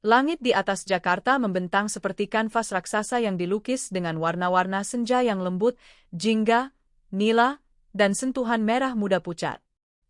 Langit di atas Jakarta membentang seperti kanvas raksasa yang dilukis dengan warna-warna senja yang lembut, jingga, nila, dan sentuhan merah muda pucat.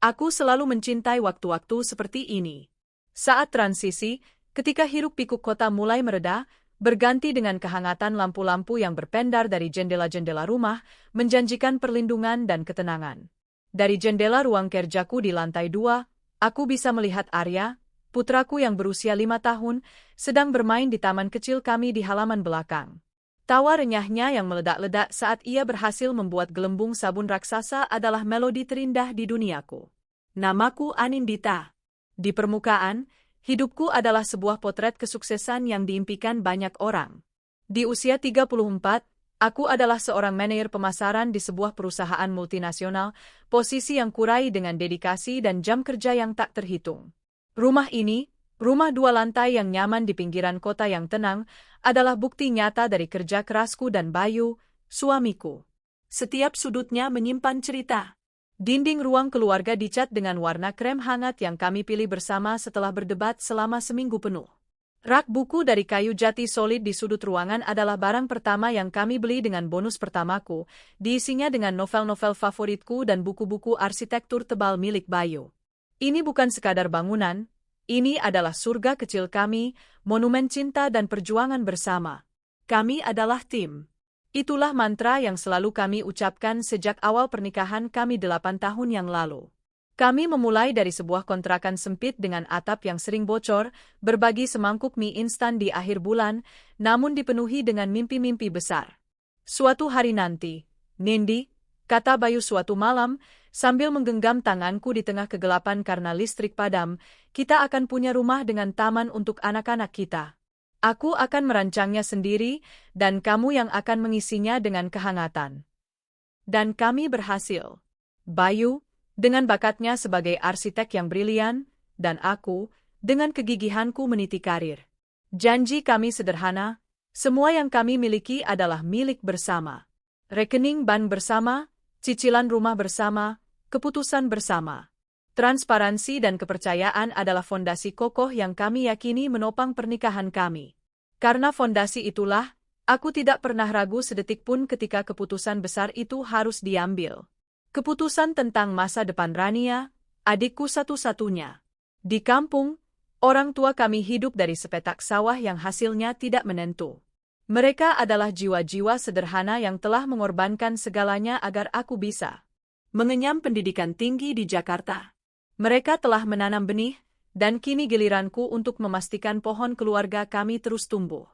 Aku selalu mencintai waktu-waktu seperti ini. Saat transisi, ketika hiruk-pikuk kota mulai mereda, berganti dengan kehangatan lampu-lampu yang berpendar dari jendela-jendela rumah, menjanjikan perlindungan dan ketenangan. Dari jendela ruang kerjaku di lantai 2, aku bisa melihat Arya, putraku yang berusia 5 tahun, sedang bermain di taman kecil kami di halaman belakang. Tawa renyahnya yang meledak-ledak saat ia berhasil membuat gelembung sabun raksasa adalah melodi terindah di duniaku. Namaku Anindita. Di permukaan, hidupku adalah sebuah potret kesuksesan yang diimpikan banyak orang. Di usia 34, aku adalah seorang manajer pemasaran di sebuah perusahaan multinasional, posisi yang kurai dengan dedikasi dan jam kerja yang tak terhitung. Rumah ini, rumah 2 lantai yang nyaman di pinggiran kota yang tenang, adalah bukti nyata dari kerja kerasku dan Bayu, suamiku. Setiap sudutnya menyimpan cerita. Dinding ruang keluarga dicat dengan warna krem hangat yang kami pilih bersama setelah berdebat selama seminggu penuh. Rak buku dari kayu jati solid di sudut ruangan adalah barang pertama yang kami beli dengan bonus pertamaku, diisinya dengan novel-novel favoritku dan buku-buku arsitektur tebal milik Bayu. Ini bukan sekadar bangunan, ini adalah surga kecil kami, monumen cinta dan perjuangan bersama. Kami adalah tim. Itulah mantra yang selalu kami ucapkan sejak awal pernikahan kami 8 tahun yang lalu. Kami memulai dari sebuah kontrakan sempit dengan atap yang sering bocor, berbagi semangkuk mie instan di akhir bulan, namun dipenuhi dengan mimpi-mimpi besar. Suatu hari nanti, Nindi, kata Bayu suatu malam, sambil menggenggam tanganku di tengah kegelapan karena listrik padam, kita akan punya rumah dengan taman untuk anak-anak kita. Aku akan merancangnya sendiri, dan kamu yang akan mengisinya dengan kehangatan. Dan kami berhasil. Bayu, dengan bakatnya sebagai arsitek yang brilian, dan aku, dengan kegigihanku meniti karir. Janji kami sederhana, semua yang kami miliki adalah milik bersama. Rekening bank bersama, cicilan rumah bersama, keputusan bersama. Transparansi dan kepercayaan adalah fondasi kokoh yang kami yakini menopang pernikahan kami. Karena fondasi itulah, aku tidak pernah ragu sedetik pun ketika keputusan besar itu harus diambil. Keputusan tentang masa depan Rania, adikku satu-satunya. Di kampung, orang tua kami hidup dari sepetak sawah yang hasilnya tidak menentu. Mereka adalah jiwa-jiwa sederhana yang telah mengorbankan segalanya agar aku bisa mengenyam pendidikan tinggi di Jakarta. Mereka telah menanam benih, dan kini giliranku untuk memastikan pohon keluarga kami terus tumbuh.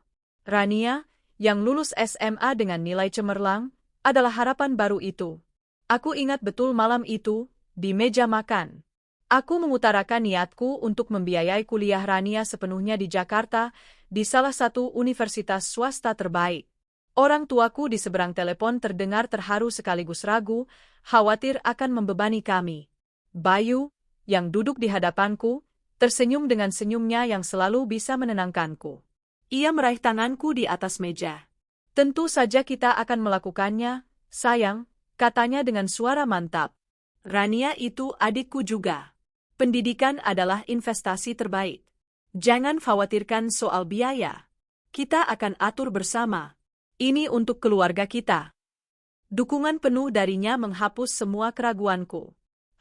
Rania, yang lulus SMA dengan nilai cemerlang, adalah harapan baru itu. Aku ingat betul malam itu, di meja makan. Aku mengutarakan niatku untuk membiayai kuliah Rania sepenuhnya di Jakarta, di salah satu universitas swasta terbaik. Orang tuaku di seberang telepon terdengar terharu sekaligus ragu, khawatir akan membebani kami. Bayu, yang duduk di hadapanku, tersenyum dengan senyumnya yang selalu bisa menenangkanku. Ia meraih tanganku di atas meja. Tentu saja kita akan melakukannya, sayang, katanya dengan suara mantap. Rania itu adikku juga. Pendidikan adalah investasi terbaik. Jangan khawatirkan soal biaya. Kita akan atur bersama. Ini untuk keluarga kita. Dukungan penuh darinya menghapus semua keraguanku.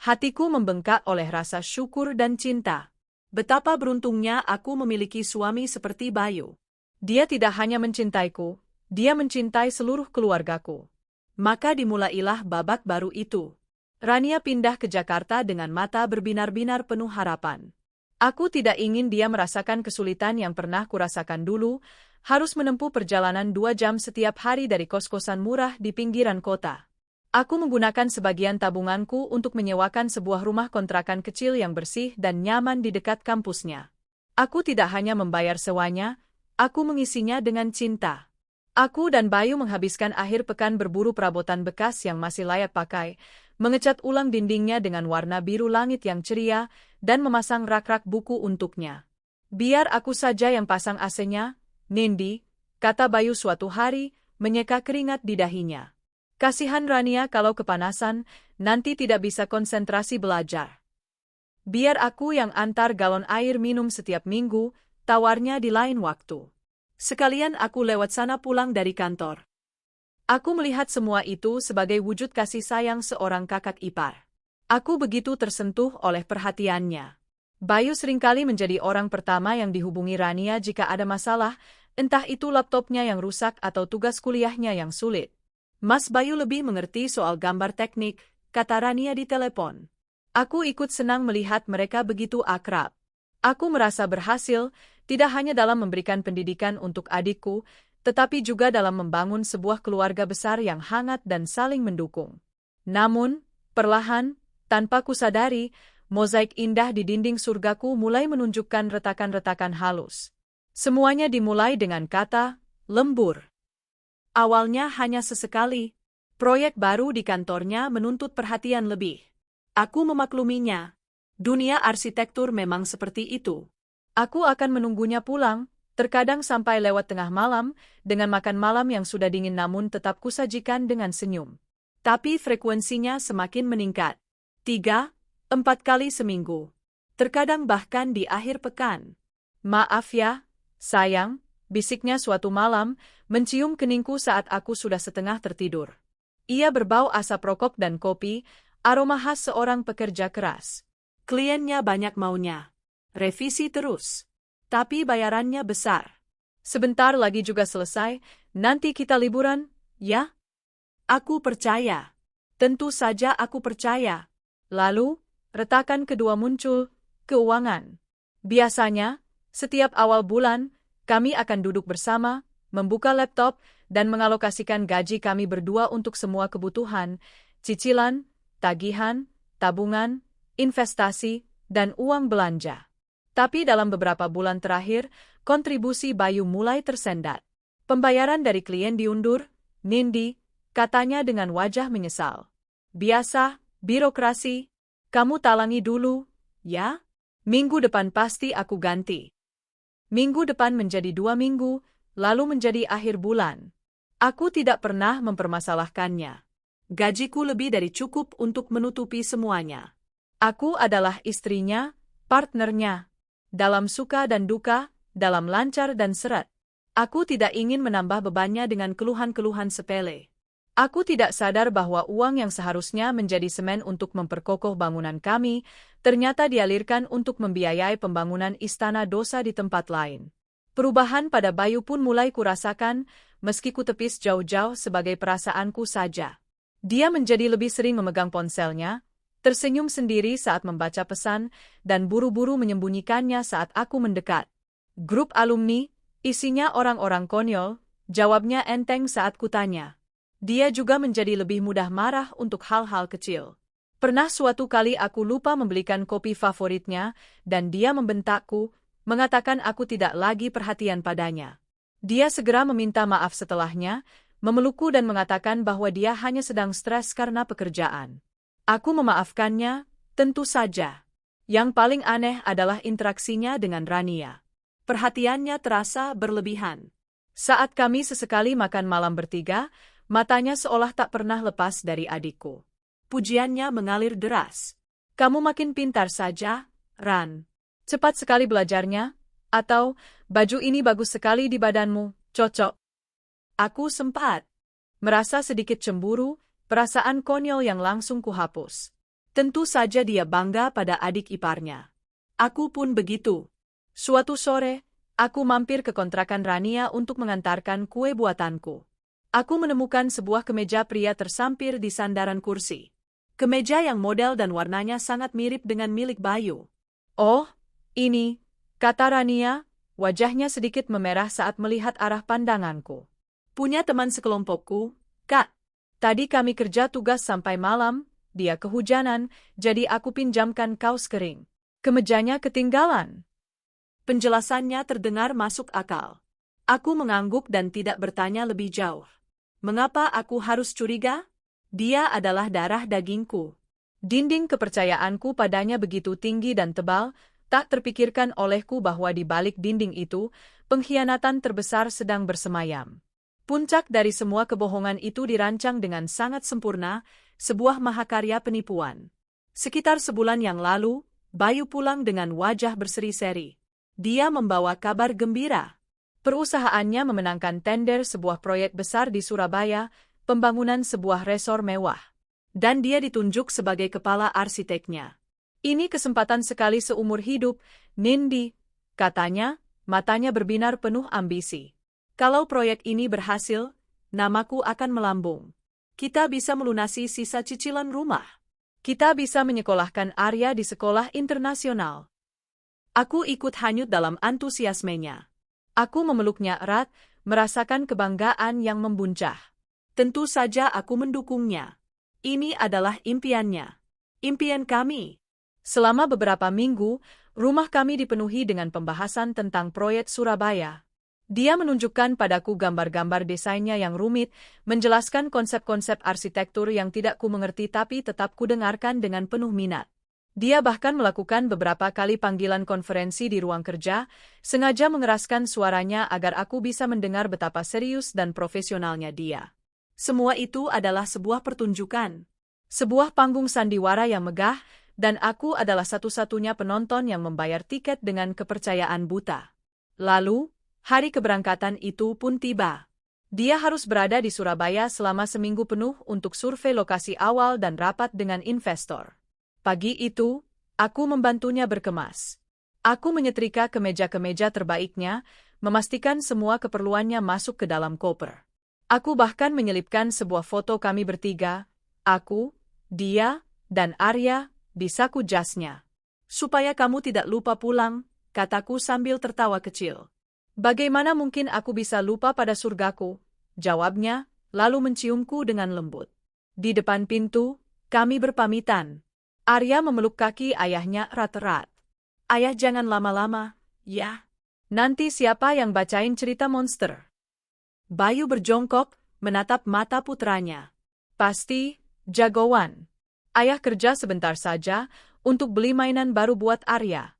Hatiku membengkak oleh rasa syukur dan cinta. Betapa beruntungnya aku memiliki suami seperti Bayu. Dia tidak hanya mencintaiku, dia mencintai seluruh keluargaku. Maka dimulailah babak baru itu. Rania pindah ke Jakarta dengan mata berbinar-binar penuh harapan. Aku tidak ingin dia merasakan kesulitan yang pernah kurasakan dulu, harus menempuh perjalanan 2 jam setiap hari dari kos-kosan murah di pinggiran kota. Aku menggunakan sebagian tabunganku untuk menyewakan sebuah rumah kontrakan kecil yang bersih dan nyaman di dekat kampusnya. Aku tidak hanya membayar sewanya, aku mengisinya dengan cinta. Aku dan Bayu menghabiskan akhir pekan berburu perabotan bekas yang masih layak pakai, mengecat ulang dindingnya dengan warna biru langit yang ceria, dan memasang rak-rak buku untuknya. Biar aku saja yang pasang AC-nya, Nindi, kata Bayu suatu hari, menyeka keringat di dahinya. Kasihan Rania kalau kepanasan, nanti tidak bisa konsentrasi belajar. Biar aku yang antar galon air minum setiap minggu, tawarnya di lain waktu. Sekalian aku lewat sana pulang dari kantor. Aku melihat semua itu sebagai wujud kasih sayang seorang kakak ipar. Aku begitu tersentuh oleh perhatiannya. Bayu seringkali menjadi orang pertama yang dihubungi Rania jika ada masalah, entah itu laptopnya yang rusak atau tugas kuliahnya yang sulit. Mas Bayu lebih mengerti soal gambar teknik, kata Rania di telepon. Aku ikut senang melihat mereka begitu akrab. Aku merasa berhasil, tidak hanya dalam memberikan pendidikan untuk adikku, tetapi juga dalam membangun sebuah keluarga besar yang hangat dan saling mendukung. Namun, perlahan, tanpa kusadari, mozaik indah di dinding surgaku mulai menunjukkan retakan-retakan halus. Semuanya dimulai dengan kata, lembur. Awalnya hanya sesekali, proyek baru di kantornya menuntut perhatian lebih. Aku memakluminya. Dunia arsitektur memang seperti itu. Aku akan menunggunya pulang, terkadang sampai lewat tengah malam, dengan makan malam yang sudah dingin namun tetap kusajikan dengan senyum. Tapi frekuensinya semakin meningkat. 3-4 kali seminggu. Terkadang bahkan di akhir pekan. Maaf ya, sayang, bisiknya suatu malam, mencium keningku saat aku sudah setengah tertidur. Ia berbau asap rokok dan kopi, aroma khas seorang pekerja keras. Kliennya banyak maunya. Revisi terus. Tapi bayarannya besar. Sebentar lagi juga selesai, nanti kita liburan, ya? Aku percaya. Tentu saja aku percaya. Lalu, retakan kedua muncul, keuangan. Biasanya, setiap awal bulan, kami akan duduk bersama, membuka laptop, dan mengalokasikan gaji kami berdua untuk semua kebutuhan, cicilan, tagihan, tabungan, investasi, dan uang belanja. Tapi dalam beberapa bulan terakhir, kontribusi Bayu mulai tersendat. Pembayaran dari klien diundur, Nindi, katanya dengan wajah menyesal. Biasa, birokrasi. Kamu talangi dulu, ya? Minggu depan pasti aku ganti. Minggu depan menjadi 2 minggu, lalu menjadi akhir bulan. Aku tidak pernah mempermasalahkannya. Gajiku lebih dari cukup untuk menutupi semuanya. Aku adalah istrinya, partnernya. Dalam suka dan duka, dalam lancar dan seret. Aku tidak ingin menambah bebannya dengan keluhan-keluhan sepele. Aku tidak sadar bahwa uang yang seharusnya menjadi semen untuk memperkokoh bangunan kami, ternyata dialirkan untuk membiayai pembangunan istana dosa di tempat lain. Perubahan pada Bayu pun mulai kurasakan, meski ku tepis jauh-jauh sebagai perasaanku saja. Dia menjadi lebih sering memegang ponselnya, tersenyum sendiri saat membaca pesan, dan buru-buru menyembunyikannya saat aku mendekat. Grup alumni, isinya orang-orang konyol, jawabnya enteng saat kutanya. Dia juga menjadi lebih mudah marah untuk hal-hal kecil. Pernah suatu kali aku lupa membelikan kopi favoritnya, dan dia membentakku, mengatakan aku tidak lagi perhatian padanya. Dia segera meminta maaf setelahnya, memelukku dan mengatakan bahwa dia hanya sedang stres karena pekerjaan. Aku memaafkannya, tentu saja. Yang paling aneh adalah interaksinya dengan Rania. Perhatiannya terasa berlebihan. Saat kami sesekali makan malam bertiga, matanya seolah tak pernah lepas dari adikku. Pujiannya mengalir deras. Kamu makin pintar saja, Ran. Cepat sekali belajarnya, atau baju ini bagus sekali di badanmu, cocok. Aku sempat merasa sedikit cemburu, perasaan konyol yang langsung kuhapus. Tentu saja dia bangga pada adik iparnya. Aku pun begitu. Suatu sore, aku mampir ke kontrakan Rania untuk mengantarkan kue buatanku. Aku menemukan sebuah kemeja pria tersampir di sandaran kursi. Kemeja yang model dan warnanya sangat mirip dengan milik Bayu. Oh, ini, kata Rania, wajahnya sedikit memerah saat melihat arah pandanganku. Punya teman sekelompokku, Kak. Tadi kami kerja tugas sampai malam, dia kehujanan, jadi aku pinjamkan kaos kering. Kemejanya ketinggalan. Penjelasannya terdengar masuk akal. Aku mengangguk dan tidak bertanya lebih jauh. Mengapa aku harus curiga? Dia adalah darah dagingku. Dinding kepercayaanku padanya begitu tinggi dan tebal, tak terpikirkan olehku bahwa di balik dinding itu, pengkhianatan terbesar sedang bersemayam. Puncak dari semua kebohongan itu dirancang dengan sangat sempurna, sebuah mahakarya penipuan. Sekitar sebulan yang lalu, Bayu pulang dengan wajah berseri-seri. Dia membawa kabar gembira. Perusahaannya memenangkan tender sebuah proyek besar di Surabaya, pembangunan sebuah resor mewah. Dan dia ditunjuk sebagai kepala arsiteknya. Ini kesempatan sekali seumur hidup, Nindi, katanya, matanya berbinar penuh ambisi. Kalau proyek ini berhasil, namaku akan melambung. Kita bisa melunasi sisa cicilan rumah. Kita bisa menyekolahkan Arya di sekolah internasional. Aku ikut hanyut dalam antusiasmenya. Aku memeluknya erat, merasakan kebanggaan yang membuncah. Tentu saja aku mendukungnya. Ini adalah impiannya. Impian kami. Selama beberapa minggu, rumah kami dipenuhi dengan pembahasan tentang proyek Surabaya. Dia menunjukkan padaku gambar-gambar desainnya yang rumit, menjelaskan konsep-konsep arsitektur yang tidak ku mengerti tapi tetap ku dengarkan dengan penuh minat. Dia bahkan melakukan beberapa kali panggilan konferensi di ruang kerja, sengaja mengeraskan suaranya agar aku bisa mendengar betapa serius dan profesionalnya dia. Semua itu adalah sebuah pertunjukan. Sebuah panggung sandiwara yang megah, dan aku adalah satu-satunya penonton yang membayar tiket dengan kepercayaan buta. Lalu, hari keberangkatan itu pun tiba. Dia harus berada di Surabaya selama seminggu penuh untuk survei lokasi awal dan rapat dengan investor. Pagi itu, aku membantunya berkemas. Aku menyetrika kemeja-kemeja terbaiknya, memastikan semua keperluannya masuk ke dalam koper. Aku bahkan menyelipkan sebuah foto kami bertiga, aku, dia, dan Arya, di saku jasnya. Supaya kamu tidak lupa pulang, kataku sambil tertawa kecil. Bagaimana mungkin aku bisa lupa pada surgaku? Jawabnya, lalu menciumku dengan lembut. Di depan pintu, kami berpamitan. Arya memeluk kaki ayahnya erat-erat. Ayah jangan lama-lama, ya. Nanti siapa yang bacain cerita monster? Bayu berjongkok, menatap mata putranya. Pasti, jagoan. Ayah kerja sebentar saja, untuk beli mainan baru buat Arya.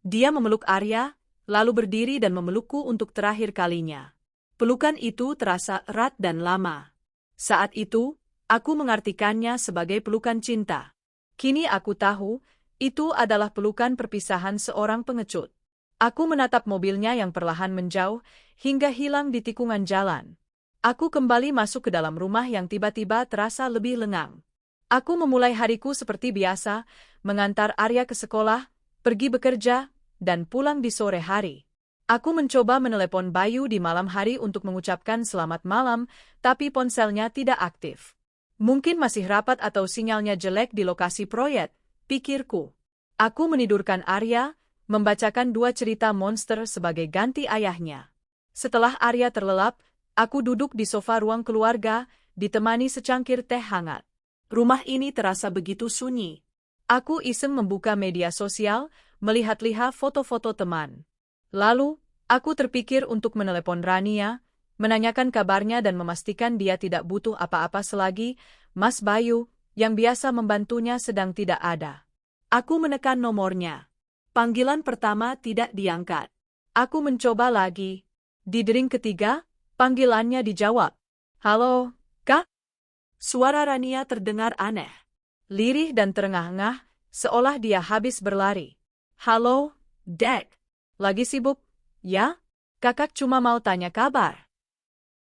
Dia memeluk Arya, lalu berdiri dan memelukku untuk terakhir kalinya. Pelukan itu terasa erat dan lama. Saat itu, aku mengartikannya sebagai pelukan cinta. Kini aku tahu, itu adalah pelukan perpisahan seorang pengecut. Aku menatap mobilnya yang perlahan menjauh, hingga hilang di tikungan jalan. Aku kembali masuk ke dalam rumah yang tiba-tiba terasa lebih lengang. Aku memulai hariku seperti biasa, mengantar Arya ke sekolah, pergi bekerja, dan pulang di sore hari. Aku mencoba menelepon Bayu di malam hari untuk mengucapkan selamat malam, tapi ponselnya tidak aktif. Mungkin masih rapat atau sinyalnya jelek di lokasi proyek, pikirku. Aku menidurkan Arya, membacakan 2 cerita monster sebagai ganti ayahnya. Setelah Arya terlelap, aku duduk di sofa ruang keluarga, ditemani secangkir teh hangat. Rumah ini terasa begitu sunyi. Aku iseng membuka media sosial, melihat-lihat foto-foto teman. Lalu, aku terpikir untuk menelepon Rania, menanyakan kabarnya dan memastikan dia tidak butuh apa-apa selagi Mas Bayu, yang biasa membantunya sedang tidak ada. Aku menekan nomornya. Panggilan pertama tidak diangkat. Aku mencoba lagi. Di dering ketiga, panggilannya dijawab. Halo, Kak? Suara Rania terdengar aneh. Lirih dan terengah-engah, seolah dia habis berlari. Halo, Dek. Lagi sibuk? Ya? Kakak cuma mau tanya kabar.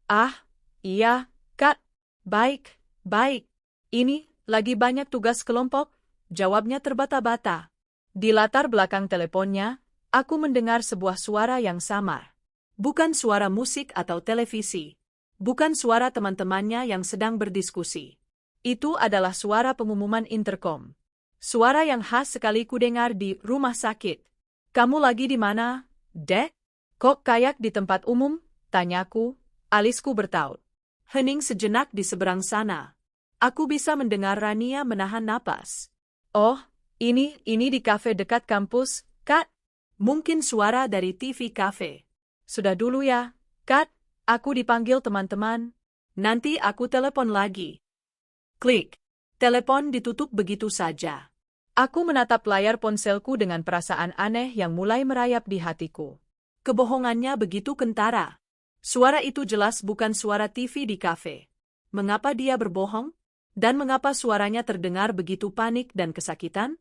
Ah, iya, Kak. Baik, baik. Ini, lagi banyak tugas kelompok, jawabnya terbata-bata. Di latar belakang teleponnya, aku mendengar sebuah suara yang samar. Bukan suara musik atau televisi. Bukan suara teman-temannya yang sedang berdiskusi. Itu adalah suara pengumuman interkom. Suara yang khas sekali kudengar di rumah sakit. Kamu lagi di mana, Dek? Kok kayak di tempat umum? Tanyaku, alisku bertaut. Hening sejenak di seberang sana. Aku bisa mendengar Rania menahan napas. Oh, ini di kafe dekat kampus, Kak. Mungkin suara dari TV kafe. Sudah dulu ya, Kak. Aku dipanggil teman-teman. Nanti aku telepon lagi. Klik. Telepon ditutup begitu saja. Aku menatap layar ponselku dengan perasaan aneh yang mulai merayap di hatiku. Kebohongannya begitu kentara. Suara itu jelas bukan suara TV di kafe. Mengapa dia berbohong? Dan mengapa suaranya terdengar begitu panik dan kesakitan?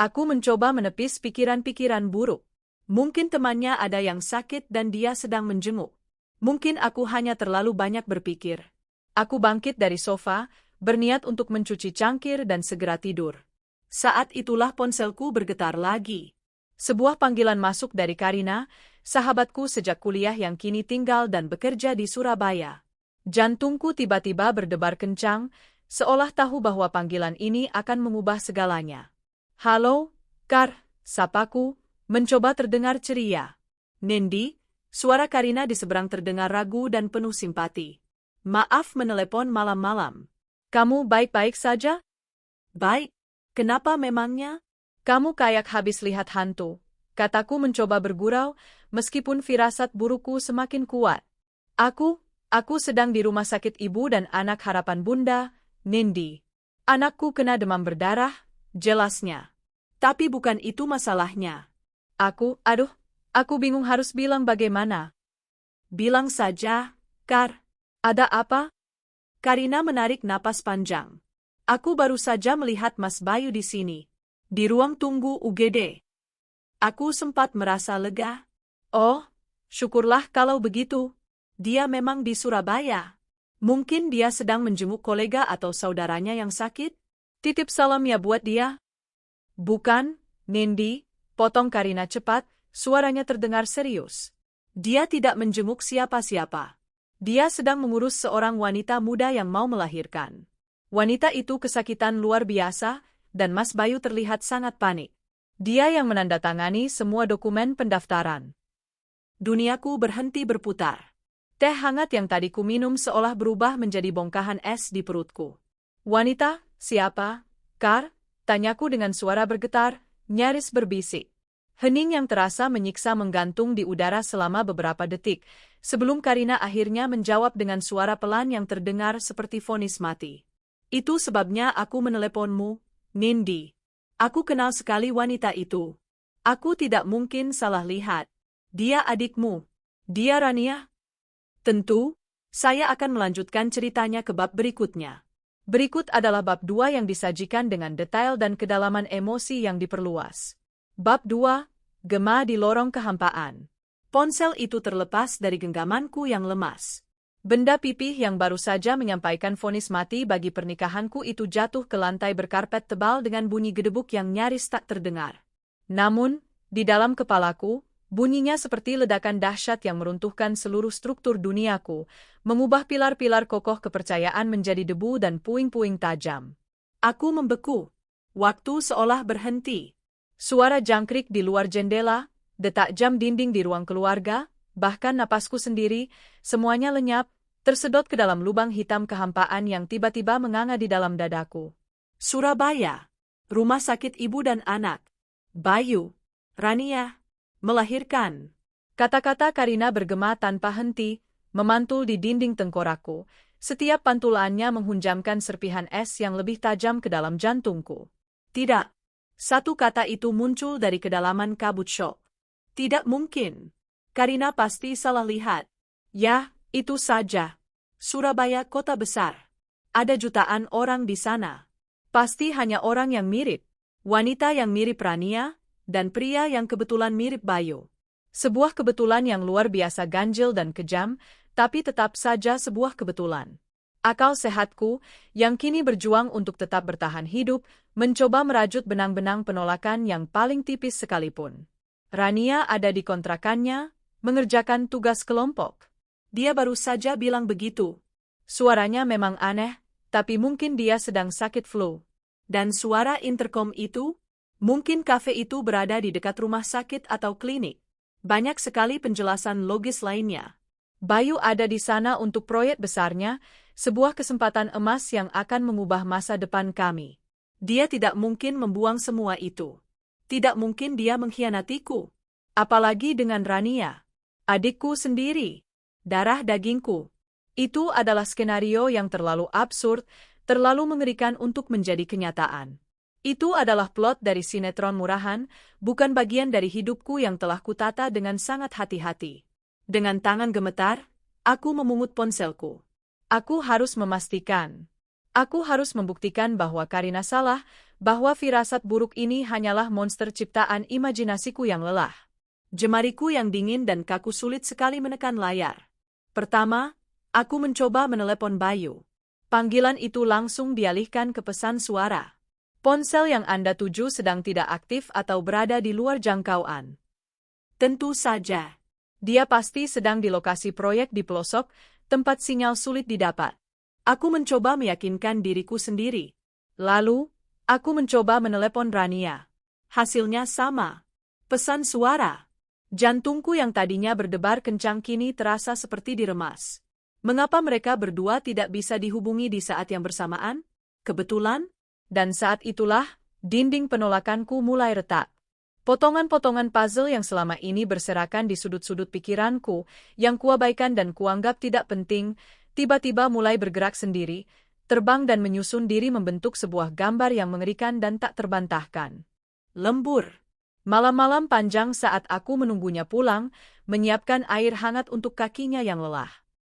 Aku mencoba menepis pikiran-pikiran buruk. Mungkin temannya ada yang sakit dan dia sedang menjenguk. Mungkin aku hanya terlalu banyak berpikir. Aku bangkit dari sofa, berniat untuk mencuci cangkir dan segera tidur. Saat itulah ponselku bergetar lagi. Sebuah panggilan masuk dari Karina, sahabatku sejak kuliah yang kini tinggal dan bekerja di Surabaya. Jantungku tiba-tiba berdebar kencang, seolah tahu bahwa panggilan ini akan mengubah segalanya. "Halo, Kar," sapaku, mencoba terdengar ceria. "Nendi," suara Karina di seberang terdengar ragu dan penuh simpati. "Maaf menelepon malam-malam. Kamu baik-baik saja?" "Baik. Kenapa memangnya?" "Kamu kayak habis lihat hantu," kataku mencoba bergurau, meskipun firasat burukku semakin kuat. Aku sedang di rumah sakit ibu dan anak harapan Bunda, Nendi. Anakku kena demam berdarah, jelasnya. Tapi bukan itu masalahnya. Aku bingung harus bilang bagaimana. "Bilang saja, Kar." "Ada apa?" Karina menarik napas panjang. "Aku baru saja melihat Mas Bayu di sini. Di ruang tunggu UGD. Aku sempat merasa lega." "Oh, syukurlah kalau begitu. Dia memang di Surabaya. Mungkin dia sedang menjenguk kolega atau saudaranya yang sakit. Titip salam ya buat dia." "Bukan, Nendi," potong Karina cepat, suaranya terdengar serius. "Dia tidak menjenguk siapa-siapa. Dia sedang mengurus seorang wanita muda yang mau melahirkan. Wanita itu kesakitan luar biasa, dan Mas Bayu terlihat sangat panik. Dia yang menandatangani semua dokumen pendaftaran." Duniaku berhenti berputar. Teh hangat yang tadi ku minum seolah berubah menjadi bongkahan es di perutku. "Wanita, siapa, Kar?" tanyaku dengan suara bergetar, nyaris berbisik. Hening yang terasa menyiksa menggantung di udara selama beberapa detik, sebelum Karina akhirnya menjawab dengan suara pelan yang terdengar seperti vonis mati. "Itu sebabnya aku meneleponmu, Nindi. Aku kenal sekali wanita itu. Aku tidak mungkin salah lihat. Dia adikmu. Dia Rania." Tentu, saya akan melanjutkan ceritanya ke bab berikutnya. Berikut adalah bab 2 yang disajikan dengan detail dan kedalaman emosi yang diperluas. Bab 2, Gema di Lorong Kehampaan. Ponsel itu terlepas dari genggamanku yang lemas. Benda pipih yang baru saja menyampaikan vonis mati bagi pernikahanku itu jatuh ke lantai berkarpet tebal dengan bunyi gedebuk yang nyaris tak terdengar. Namun, di dalam kepalaku, bunyinya seperti ledakan dahsyat yang meruntuhkan seluruh struktur duniaku, mengubah pilar-pilar kokoh kepercayaan menjadi debu dan puing-puing tajam. Aku membeku. Waktu seolah berhenti. Suara jangkrik di luar jendela, detak jam dinding di ruang keluarga, bahkan napasku sendiri, semuanya lenyap, tersedot ke dalam lubang hitam kehampaan yang tiba-tiba menganga di dalam dadaku. Surabaya. Rumah sakit ibu dan anak. Bayu. Rania. Melahirkan. Kata-kata Karina bergema tanpa henti, memantul di dinding tengkorakku, setiap pantulannya menghunjamkan serpihan es yang lebih tajam ke dalam jantungku. Tidak. Satu kata itu muncul dari kedalaman kabut syok. Tidak mungkin. Karina pasti salah lihat. Ya, itu saja. Surabaya kota besar. Ada jutaan orang di sana. Pasti hanya orang yang mirip. Wanita yang mirip Rania, dan pria yang kebetulan mirip Bayu. Sebuah kebetulan yang luar biasa ganjil dan kejam, tapi tetap saja sebuah kebetulan. Akal sehatku, yang kini berjuang untuk tetap bertahan hidup, mencoba merajut benang-benang penolakan yang paling tipis sekalipun. Rania ada di kontrakannya, mengerjakan tugas kelompok. Dia baru saja bilang begitu. Suaranya memang aneh, tapi mungkin dia sedang sakit flu. Dan suara interkom itu? Mungkin kafe itu berada di dekat rumah sakit atau klinik. Banyak sekali penjelasan logis lainnya. Bayu ada di sana untuk proyek besarnya, sebuah kesempatan emas yang akan mengubah masa depan kami. Dia tidak mungkin membuang semua itu. Tidak mungkin dia mengkhianatiku. Apalagi dengan Rania. Adikku sendiri. Darah dagingku. Itu adalah skenario yang terlalu absurd, terlalu mengerikan untuk menjadi kenyataan. Itu adalah plot dari sinetron murahan, bukan bagian dari hidupku yang telah kutata dengan sangat hati-hati. Dengan tangan gemetar, aku memungut ponselku. Aku harus memastikan. Aku harus membuktikan bahwa Karina salah, bahwa firasat buruk ini hanyalah monster ciptaan imajinasiku yang lelah. Jemariku yang dingin dan kaku sulit sekali menekan layar. Pertama, aku mencoba menelepon Bayu. Panggilan itu langsung dialihkan ke pesan suara. Ponsel yang Anda tuju sedang tidak aktif atau berada di luar jangkauan. Tentu saja. Dia pasti sedang di lokasi proyek di pelosok, tempat sinyal sulit didapat. Aku mencoba meyakinkan diriku sendiri. Lalu, aku mencoba menelepon Rania. Hasilnya sama. Pesan suara. Jantungku yang tadinya berdebar kencang kini terasa seperti diremas. Mengapa mereka berdua tidak bisa dihubungi di saat yang bersamaan? Kebetulan? Dan saat itulah, dinding penolakanku mulai retak. Potongan-potongan puzzle yang selama ini berserakan di sudut-sudut pikiranku, yang kuabaikan dan kuanggap tidak penting, tiba-tiba mulai bergerak sendiri, terbang dan menyusun diri membentuk sebuah gambar yang mengerikan dan tak terbantahkan. Lembur. Malam-malam panjang saat aku menunggunya pulang, menyiapkan air hangat untuk kakinya yang lelah.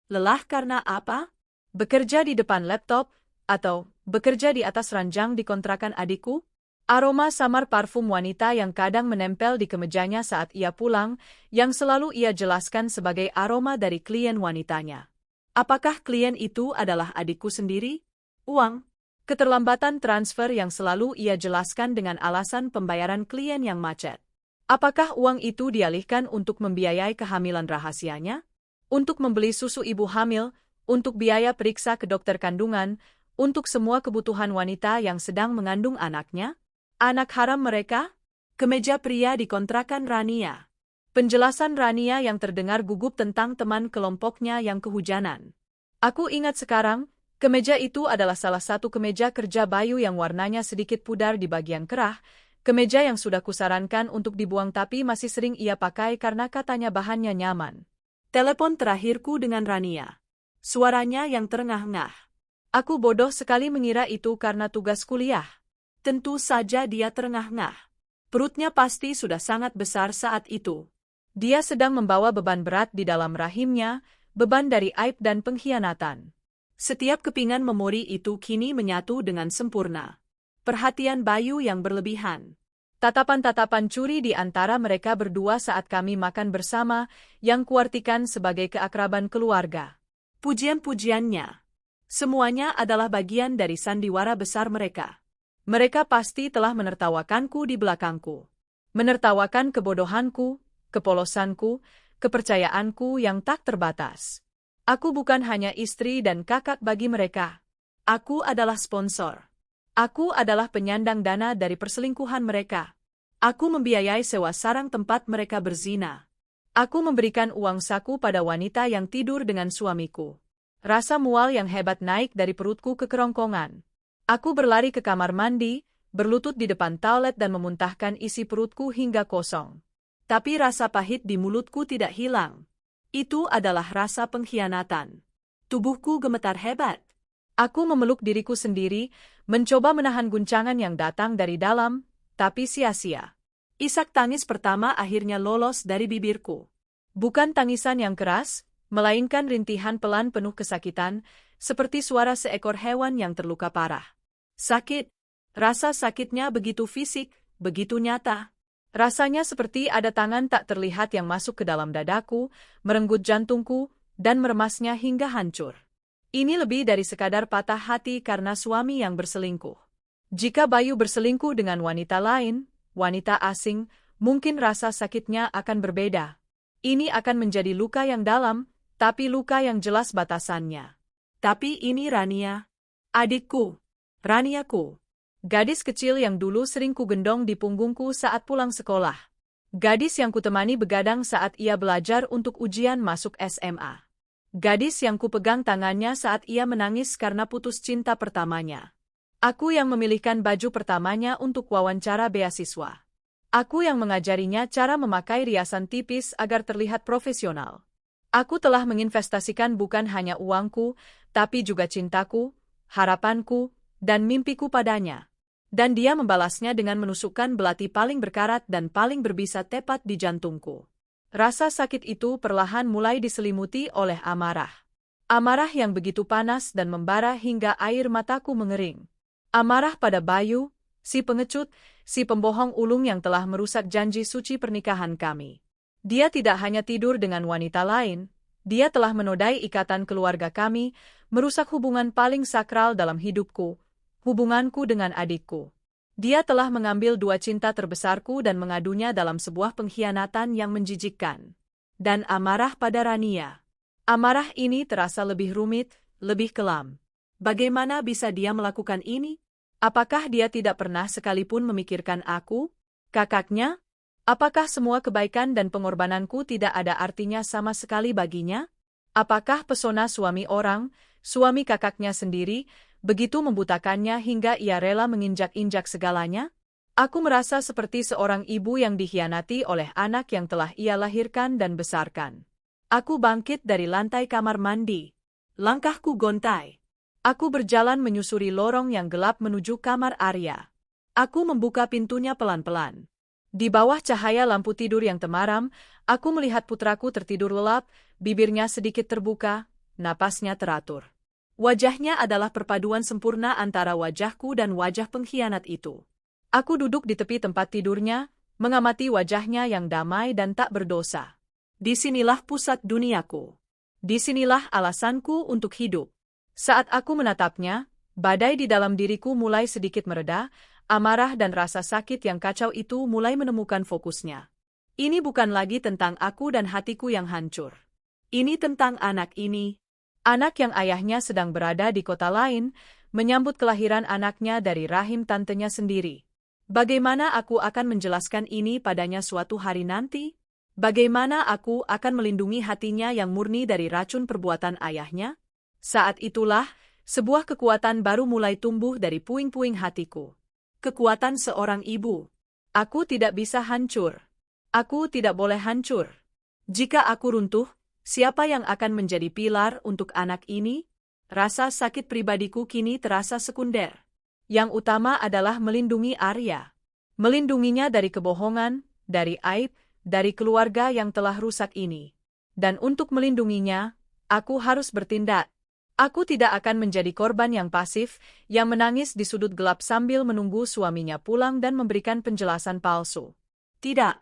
Lelah karena apa? Bekerja di depan laptop, atau bekerja di atas ranjang di kontrakan adikku? Aroma samar parfum wanita yang kadang menempel di kemejanya saat ia pulang, yang selalu ia jelaskan sebagai aroma dari klien wanitanya. Apakah klien itu adalah adikku sendiri? Uang. Keterlambatan transfer yang selalu ia jelaskan dengan alasan pembayaran klien yang macet. Apakah uang itu dialihkan untuk membiayai kehamilan rahasianya? Untuk membeli susu ibu hamil, untuk biaya periksa ke dokter kandungan, untuk semua kebutuhan wanita yang sedang mengandung anaknya? Anak haram mereka? Kemeja pria di kontrakan Rania. Penjelasan Rania yang terdengar gugup tentang teman kelompoknya yang kehujanan. Aku ingat sekarang, kemeja itu adalah salah satu kemeja kerja Bayu yang warnanya sedikit pudar di bagian kerah, kemeja yang sudah kusarankan untuk dibuang tapi masih sering ia pakai karena katanya bahannya nyaman. Telepon terakhirku dengan Rania. Suaranya yang terengah-engah. Aku bodoh sekali mengira itu karena tugas kuliah. Tentu saja dia terengah-engah. Perutnya pasti sudah sangat besar saat itu. Dia sedang membawa beban berat di dalam rahimnya, beban dari aib dan pengkhianatan. Setiap kepingan memori itu kini menyatu dengan sempurna. Perhatian Bayu yang berlebihan. Tatapan-tatapan curi di antara mereka berdua saat kami makan bersama, yang kuartikan sebagai keakraban keluarga. Pujian-pujiannya. Semuanya adalah bagian dari sandiwara besar mereka. Mereka pasti telah menertawakanku di belakangku. Menertawakan kebodohanku, kepolosanku, kepercayaanku yang tak terbatas. Aku bukan hanya istri dan kakak bagi mereka. Aku adalah sponsor. Aku adalah penyandang dana dari perselingkuhan mereka. Aku membiayai sewa sarang tempat mereka berzina. Aku memberikan uang saku pada wanita yang tidur dengan suamiku. Rasa mual yang hebat naik dari perutku ke kerongkongan. Aku berlari ke kamar mandi, berlutut di depan toilet dan memuntahkan isi perutku hingga kosong. Tapi rasa pahit di mulutku tidak hilang. Itu adalah rasa pengkhianatan. Tubuhku gemetar hebat. Aku memeluk diriku sendiri, mencoba menahan guncangan yang datang dari dalam, tapi sia-sia. Isak tangis pertama akhirnya lolos dari bibirku. Bukan tangisan yang keras, melainkan rintihan pelan penuh kesakitan, seperti suara seekor hewan yang terluka parah. Sakit. Rasa sakitnya begitu fisik, begitu nyata. Rasanya seperti ada tangan tak terlihat yang masuk ke dalam dadaku, merenggut jantungku, dan meremasnya hingga hancur. Ini lebih dari sekadar patah hati karena suami yang berselingkuh. Jika Bayu berselingkuh dengan wanita lain, wanita asing, mungkin rasa sakitnya akan berbeda. Ini akan menjadi luka yang dalam, tapi luka yang jelas batasannya. Tapi ini Rania. Adikku. Raniaku. Gadis kecil yang dulu sering kugendong di punggungku saat pulang sekolah. Gadis yang kutemani begadang saat ia belajar untuk ujian masuk SMA. Gadis yang kupegang tangannya saat ia menangis karena putus cinta pertamanya. Aku yang memilihkan baju pertamanya untuk wawancara beasiswa. Aku yang mengajarinya cara memakai riasan tipis agar terlihat profesional. Aku telah menginvestasikan bukan hanya uangku, tapi juga cintaku, harapanku, dan mimpiku padanya. Dan dia membalasnya dengan menusukkan belati paling berkarat dan paling berbisa tepat di jantungku. Rasa sakit itu perlahan mulai diselimuti oleh amarah. Amarah yang begitu panas dan membara hingga air mataku mengering. Amarah pada Bayu, si pengecut, si pembohong ulung yang telah merusak janji suci pernikahan kami. Dia tidak hanya tidur dengan wanita lain, dia telah menodai ikatan keluarga kami, merusak hubungan paling sakral dalam hidupku, hubunganku dengan adikku. Dia telah mengambil dua cinta terbesarku dan mengadunya dalam sebuah pengkhianatan yang menjijikkan. Dan amarah pada Rania. Amarah ini terasa lebih rumit, lebih kelam. Bagaimana bisa dia melakukan ini? Apakah dia tidak pernah sekalipun memikirkan aku, kakaknya? Apakah semua kebaikan dan pengorbananku tidak ada artinya sama sekali baginya? Apakah pesona suami orang, suami kakaknya sendiri, begitu membutakannya hingga ia rela menginjak-injak segalanya? Aku merasa seperti seorang ibu yang dikhianati oleh anak yang telah ia lahirkan dan besarkan. Aku bangkit dari lantai kamar mandi. Langkahku gontai. Aku berjalan menyusuri lorong yang gelap menuju kamar Arya. Aku membuka pintunya pelan-pelan. Di bawah cahaya lampu tidur yang temaram, aku melihat putraku tertidur lelap, bibirnya sedikit terbuka, napasnya teratur. Wajahnya adalah perpaduan sempurna antara wajahku dan wajah pengkhianat itu. Aku duduk di tepi tempat tidurnya, mengamati wajahnya yang damai dan tak berdosa. Disinilah pusat duniaku. Disinilah alasanku untuk hidup. Saat aku menatapnya, badai di dalam diriku mulai sedikit mereda, amarah dan rasa sakit yang kacau itu mulai menemukan fokusnya. Ini bukan lagi tentang aku dan hatiku yang hancur. Ini tentang anak ini. Anak yang ayahnya sedang berada di kota lain, menyambut kelahiran anaknya dari rahim tantenya sendiri. Bagaimana aku akan menjelaskan ini padanya suatu hari nanti? Bagaimana aku akan melindungi hatinya yang murni dari racun perbuatan ayahnya? Saat itulah, sebuah kekuatan baru mulai tumbuh dari puing-puing hatiku. Kekuatan seorang ibu. Aku tidak bisa hancur. Aku tidak boleh hancur. Jika aku runtuh, siapa yang akan menjadi pilar untuk anak ini? Rasa sakit pribadiku kini terasa sekunder. Yang utama adalah melindungi Arya. Melindunginya dari kebohongan, dari aib, dari keluarga yang telah rusak ini. Dan untuk melindunginya, aku harus bertindak. Aku tidak akan menjadi korban yang pasif, yang menangis di sudut gelap sambil menunggu suaminya pulang dan memberikan penjelasan palsu. Tidak.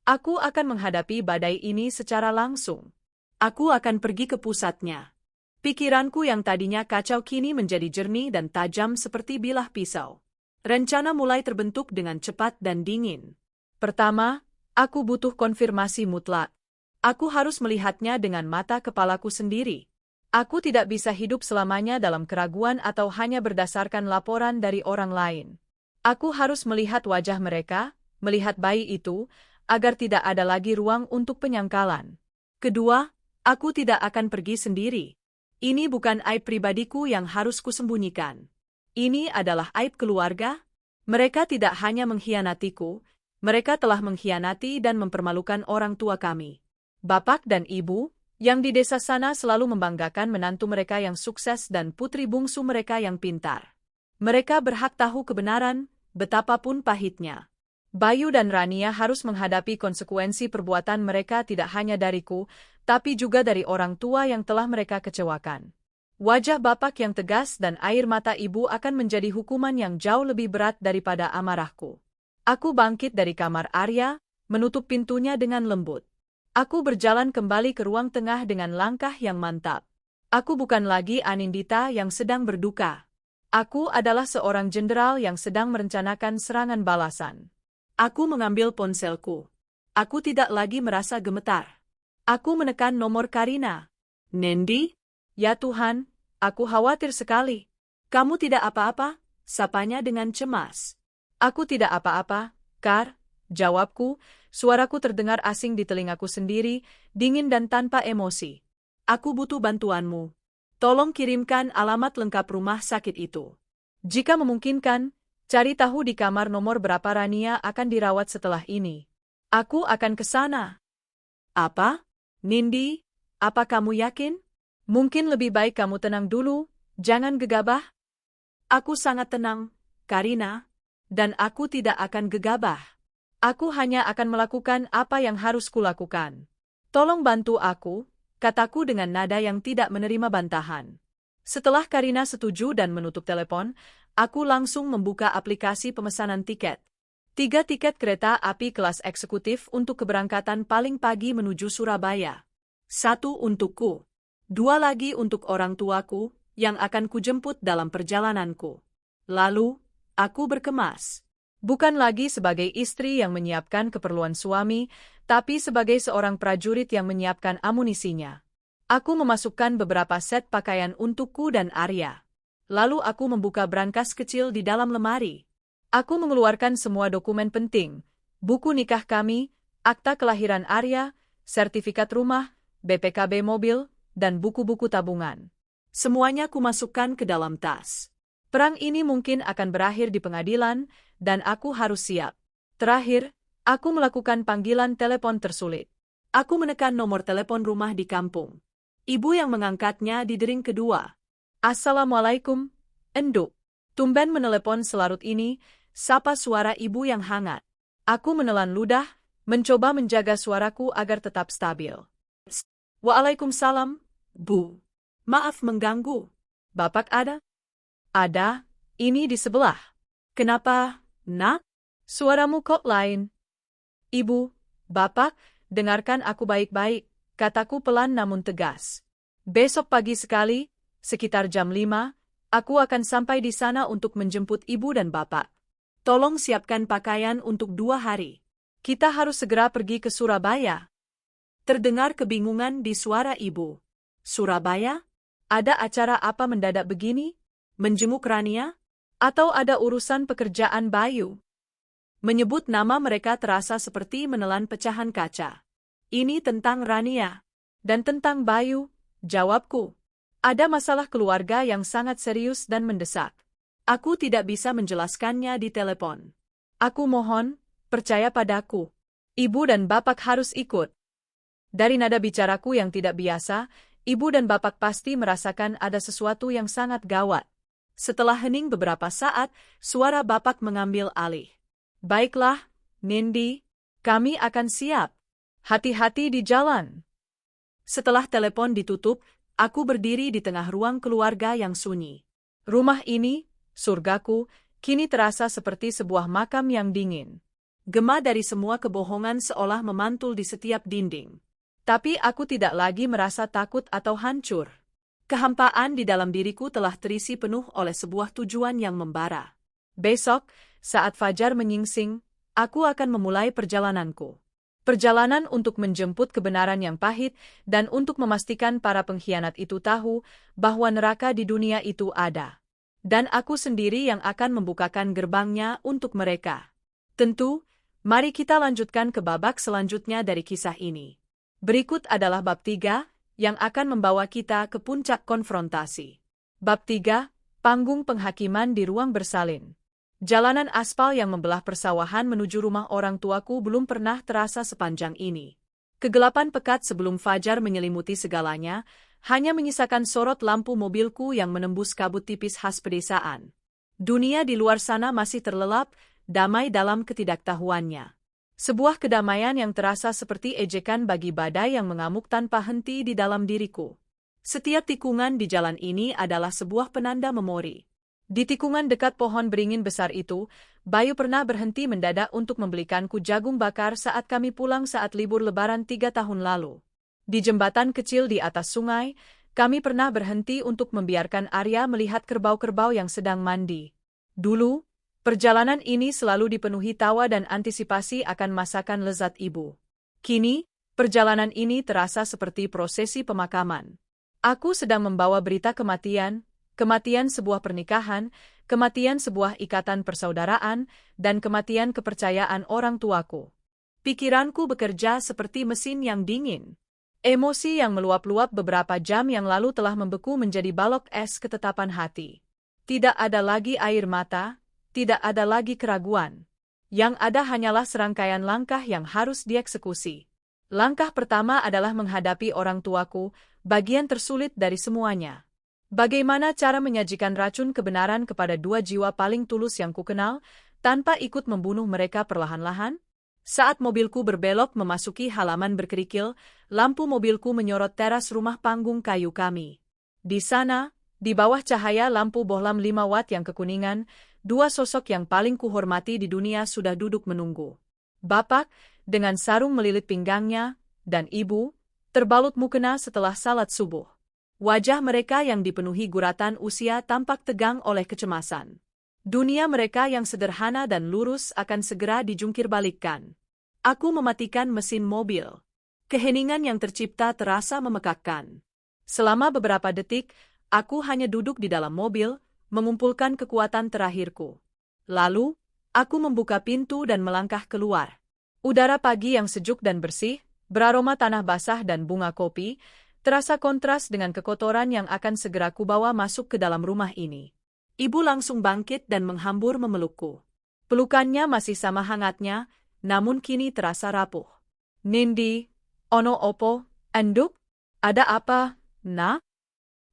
Aku akan menghadapi badai ini secara langsung. Aku akan pergi ke pusatnya. Pikiranku yang tadinya kacau kini menjadi jernih dan tajam seperti bilah pisau. Rencana mulai terbentuk dengan cepat dan dingin. Pertama, aku butuh konfirmasi mutlak. Aku harus melihatnya dengan mata kepalaku sendiri. Aku tidak bisa hidup selamanya dalam keraguan atau hanya berdasarkan laporan dari orang lain. Aku harus melihat wajah mereka, melihat bayi itu, agar tidak ada lagi ruang untuk penyangkalan. Kedua, aku tidak akan pergi sendiri. Ini bukan aib pribadiku yang harus kusembunyikan. Ini adalah aib keluarga. Mereka tidak hanya mengkhianatiku, mereka telah mengkhianati dan mempermalukan orang tua kami. Bapak dan ibu, yang di desa sana selalu membanggakan menantu mereka yang sukses dan putri bungsu mereka yang pintar. Mereka berhak tahu kebenaran, betapapun pahitnya. Bayu dan Rania harus menghadapi konsekuensi perbuatan mereka tidak hanya dariku, tapi juga dari orang tua yang telah mereka kecewakan. Wajah bapak yang tegas dan air mata ibu akan menjadi hukuman yang jauh lebih berat daripada amarahku. Aku bangkit dari kamar Arya, menutup pintunya dengan lembut. Aku berjalan kembali ke ruang tengah dengan langkah yang mantap. Aku bukan lagi Anindita yang sedang berduka. Aku adalah seorang jenderal yang sedang merencanakan serangan balasan. Aku mengambil ponselku. Aku tidak lagi merasa gemetar. Aku menekan nomor Karina. Nendi? Ya Tuhan, aku khawatir sekali. Kamu tidak apa-apa? Sapanya dengan cemas. Aku tidak apa-apa, Kar, jawabku. Suaraku terdengar asing di telingaku sendiri, dingin dan tanpa emosi. Aku butuh bantuanmu. Tolong kirimkan alamat lengkap rumah sakit itu. Jika memungkinkan, cari tahu di kamar nomor berapa Rania akan dirawat setelah ini. Aku akan ke sana. Apa? Nindi, apa kamu yakin? Mungkin lebih baik kamu tenang dulu, jangan gegabah. Aku sangat tenang, Karina, dan aku tidak akan gegabah. Aku hanya akan melakukan apa yang harus kulakukan. Tolong bantu aku, kataku dengan nada yang tidak menerima bantahan. Setelah Karina setuju dan menutup telepon, aku langsung membuka aplikasi pemesanan tiket. 3 tiket kereta api kelas eksekutif untuk keberangkatan paling pagi menuju Surabaya. 1 untukku. 2 lagi untuk orang tuaku, yang akan kujemput dalam perjalananku. Lalu, aku berkemas. Bukan lagi sebagai istri yang menyiapkan keperluan suami, tapi sebagai seorang prajurit yang menyiapkan amunisinya. Aku memasukkan beberapa set pakaian untukku dan Arya. Lalu aku membuka brankas kecil di dalam lemari. Aku mengeluarkan semua dokumen penting, buku nikah kami, akta kelahiran Arya, sertifikat rumah, BPKB mobil, dan buku-buku tabungan. Semuanya kumasukkan ke dalam tas. Perang ini mungkin akan berakhir di pengadilan, dan aku harus siap. Terakhir, aku melakukan panggilan telepon tersulit. Aku menekan nomor telepon rumah di kampung. Ibu yang mengangkatnya di dering kedua. Assalamualaikum, Enduk. Tumben menelepon selarut ini, sapa suara ibu yang hangat. Aku menelan ludah, mencoba menjaga suaraku agar tetap stabil. Waalaikumsalam, Bu. Maaf mengganggu. Bapak ada? Ada, ini di sebelah. Kenapa, Nak? Suaramu kok lain? Ibu, Bapak, dengarkan aku baik-baik, kataku pelan namun tegas. Besok pagi sekali, sekitar jam 5, aku akan sampai di sana untuk menjemput ibu dan bapak. Tolong siapkan pakaian untuk 2 hari. Kita harus segera pergi ke Surabaya. Terdengar kebingungan di suara ibu. Surabaya? Ada acara apa mendadak begini? Menjenguk Rania? Atau ada urusan pekerjaan Bayu? Menyebut nama mereka terasa seperti menelan pecahan kaca. Ini tentang Rania. Dan tentang Bayu, jawabku. Ada masalah keluarga yang sangat serius dan mendesak. Aku tidak bisa menjelaskannya di telepon. Aku mohon, percaya padaku. Ibu dan bapak harus ikut. Dari nada bicaraku yang tidak biasa, ibu dan bapak pasti merasakan ada sesuatu yang sangat gawat. Setelah hening beberapa saat, suara bapak mengambil alih. Baiklah, Nindi, kami akan siap. Hati-hati di jalan. Setelah telepon ditutup, aku berdiri di tengah ruang keluarga yang sunyi. Rumah ini, surgaku, kini terasa seperti sebuah makam yang dingin. Gema dari semua kebohongan seolah memantul di setiap dinding. Tapi aku tidak lagi merasa takut atau hancur. Kehampaan di dalam diriku telah terisi penuh oleh sebuah tujuan yang membara. Besok, saat fajar menyingsing, aku akan memulai perjalananku. Perjalanan untuk menjemput kebenaran yang pahit dan untuk memastikan para pengkhianat itu tahu bahwa neraka di dunia itu ada. Dan aku sendiri yang akan membukakan gerbangnya untuk mereka. Tentu, mari kita lanjutkan ke babak selanjutnya dari kisah ini. Berikut adalah bab 3, yang akan membawa kita ke puncak konfrontasi. Bab 3, panggung penghakiman di ruang bersalin. Jalanan aspal yang membelah persawahan menuju rumah orang tuaku belum pernah terasa sepanjang ini. Kegelapan pekat sebelum fajar menyelimuti segalanya, hanya menyisakan sorot lampu mobilku yang menembus kabut tipis khas pedesaan. Dunia di luar sana masih terlelap, damai dalam ketidaktahuannya. Sebuah kedamaian yang terasa seperti ejekan bagi badai yang mengamuk tanpa henti di dalam diriku. Setiap tikungan di jalan ini adalah sebuah penanda memori. Di tikungan dekat pohon beringin besar itu, Bayu pernah berhenti mendadak untuk membelikanku jagung bakar saat kami pulang saat libur lebaran 3 tahun lalu. Di jembatan kecil di atas sungai, kami pernah berhenti untuk membiarkan Arya melihat kerbau-kerbau yang sedang mandi. Dulu, perjalanan ini selalu dipenuhi tawa dan antisipasi akan masakan lezat ibu. Kini, perjalanan ini terasa seperti prosesi pemakaman. Aku sedang membawa berita kematian, kematian sebuah pernikahan, kematian sebuah ikatan persaudaraan, dan kematian kepercayaan orang tuaku. Pikiranku bekerja seperti mesin yang dingin. Emosi yang meluap-luap beberapa jam yang lalu telah membeku menjadi balok es ketetapan hati. Tidak ada lagi air mata, tidak ada lagi keraguan. Yang ada hanyalah serangkaian langkah yang harus dieksekusi. Langkah pertama adalah menghadapi orang tuaku, bagian tersulit dari semuanya. Bagaimana cara menyajikan racun kebenaran kepada 2 jiwa paling tulus yang kukenal, tanpa ikut membunuh mereka perlahan-lahan? Saat mobilku berbelok memasuki halaman berkerikil, lampu mobilku menyorot teras rumah panggung kayu kami. Di sana, di bawah cahaya lampu bohlam 5 watt yang kekuningan, Dua sosok yang paling kuhormati di dunia sudah duduk menunggu. Bapak, dengan sarung melilit pinggangnya, dan ibu, terbalut mukena setelah salat subuh. Wajah mereka yang dipenuhi guratan usia tampak tegang oleh kecemasan. Dunia mereka yang sederhana dan lurus akan segera dijungkirbalikkan. Aku mematikan mesin mobil. Keheningan yang tercipta terasa memekakkan. Selama beberapa detik, aku hanya duduk di dalam mobil, mengumpulkan kekuatan terakhirku. Lalu, aku membuka pintu dan melangkah keluar. Udara pagi yang sejuk dan bersih, beraroma tanah basah dan bunga kopi, terasa kontras dengan kekotoran yang akan segera kubawa masuk ke dalam rumah ini. Ibu langsung bangkit dan menghambur memelukku. Pelukannya masih sama hangatnya, namun kini terasa rapuh. Nindi, ono opo, enduk? Ada apa, nak?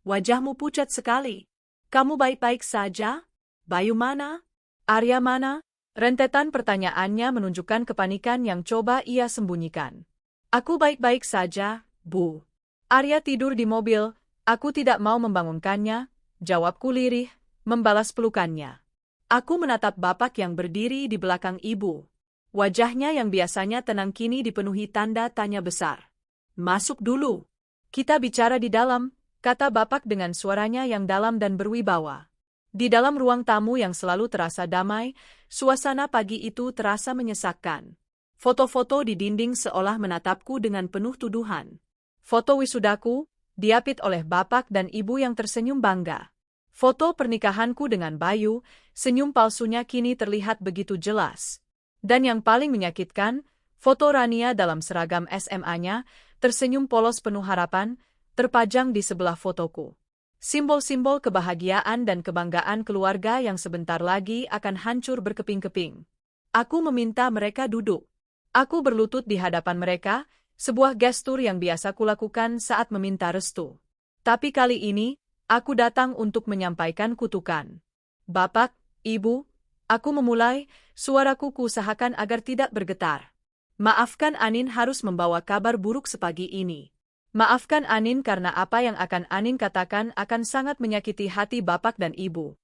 Wajahmu pucat sekali. Kamu baik-baik saja? Bayu mana? Arya mana? Rentetan pertanyaannya menunjukkan kepanikan yang coba ia sembunyikan. Aku baik-baik saja, Bu. Arya tidur di mobil, aku tidak mau membangunkannya, jawabku lirih, membalas pelukannya. Aku menatap bapak yang berdiri di belakang ibu. Wajahnya yang biasanya tenang kini dipenuhi tanda tanya besar. Masuk dulu. Kita bicara di dalam, kata bapak dengan suaranya yang dalam dan berwibawa. Di dalam ruang tamu yang selalu terasa damai, suasana pagi itu terasa menyesakkan. Foto-foto di dinding seolah menatapku dengan penuh tuduhan. Foto wisudaku, diapit oleh bapak dan ibu yang tersenyum bangga. Foto pernikahanku dengan Bayu, senyum palsunya kini terlihat begitu jelas. Dan yang paling menyakitkan, foto Rania dalam seragam SMA-nya, tersenyum polos penuh harapan, terpajang di sebelah fotoku. Simbol-simbol kebahagiaan dan kebanggaan keluarga yang sebentar lagi akan hancur berkeping-keping. Aku meminta mereka duduk. Aku berlutut di hadapan mereka, sebuah gestur yang biasa kulakukan saat meminta restu. Tapi kali ini, aku datang untuk menyampaikan kutukan. Bapak, Ibu, aku memulai, suaraku kuusahakan agar tidak bergetar. Maafkan Anin harus membawa kabar buruk sepagi ini. Maafkan Anin karena apa yang akan Anin katakan akan sangat menyakiti hati Bapak dan Ibu.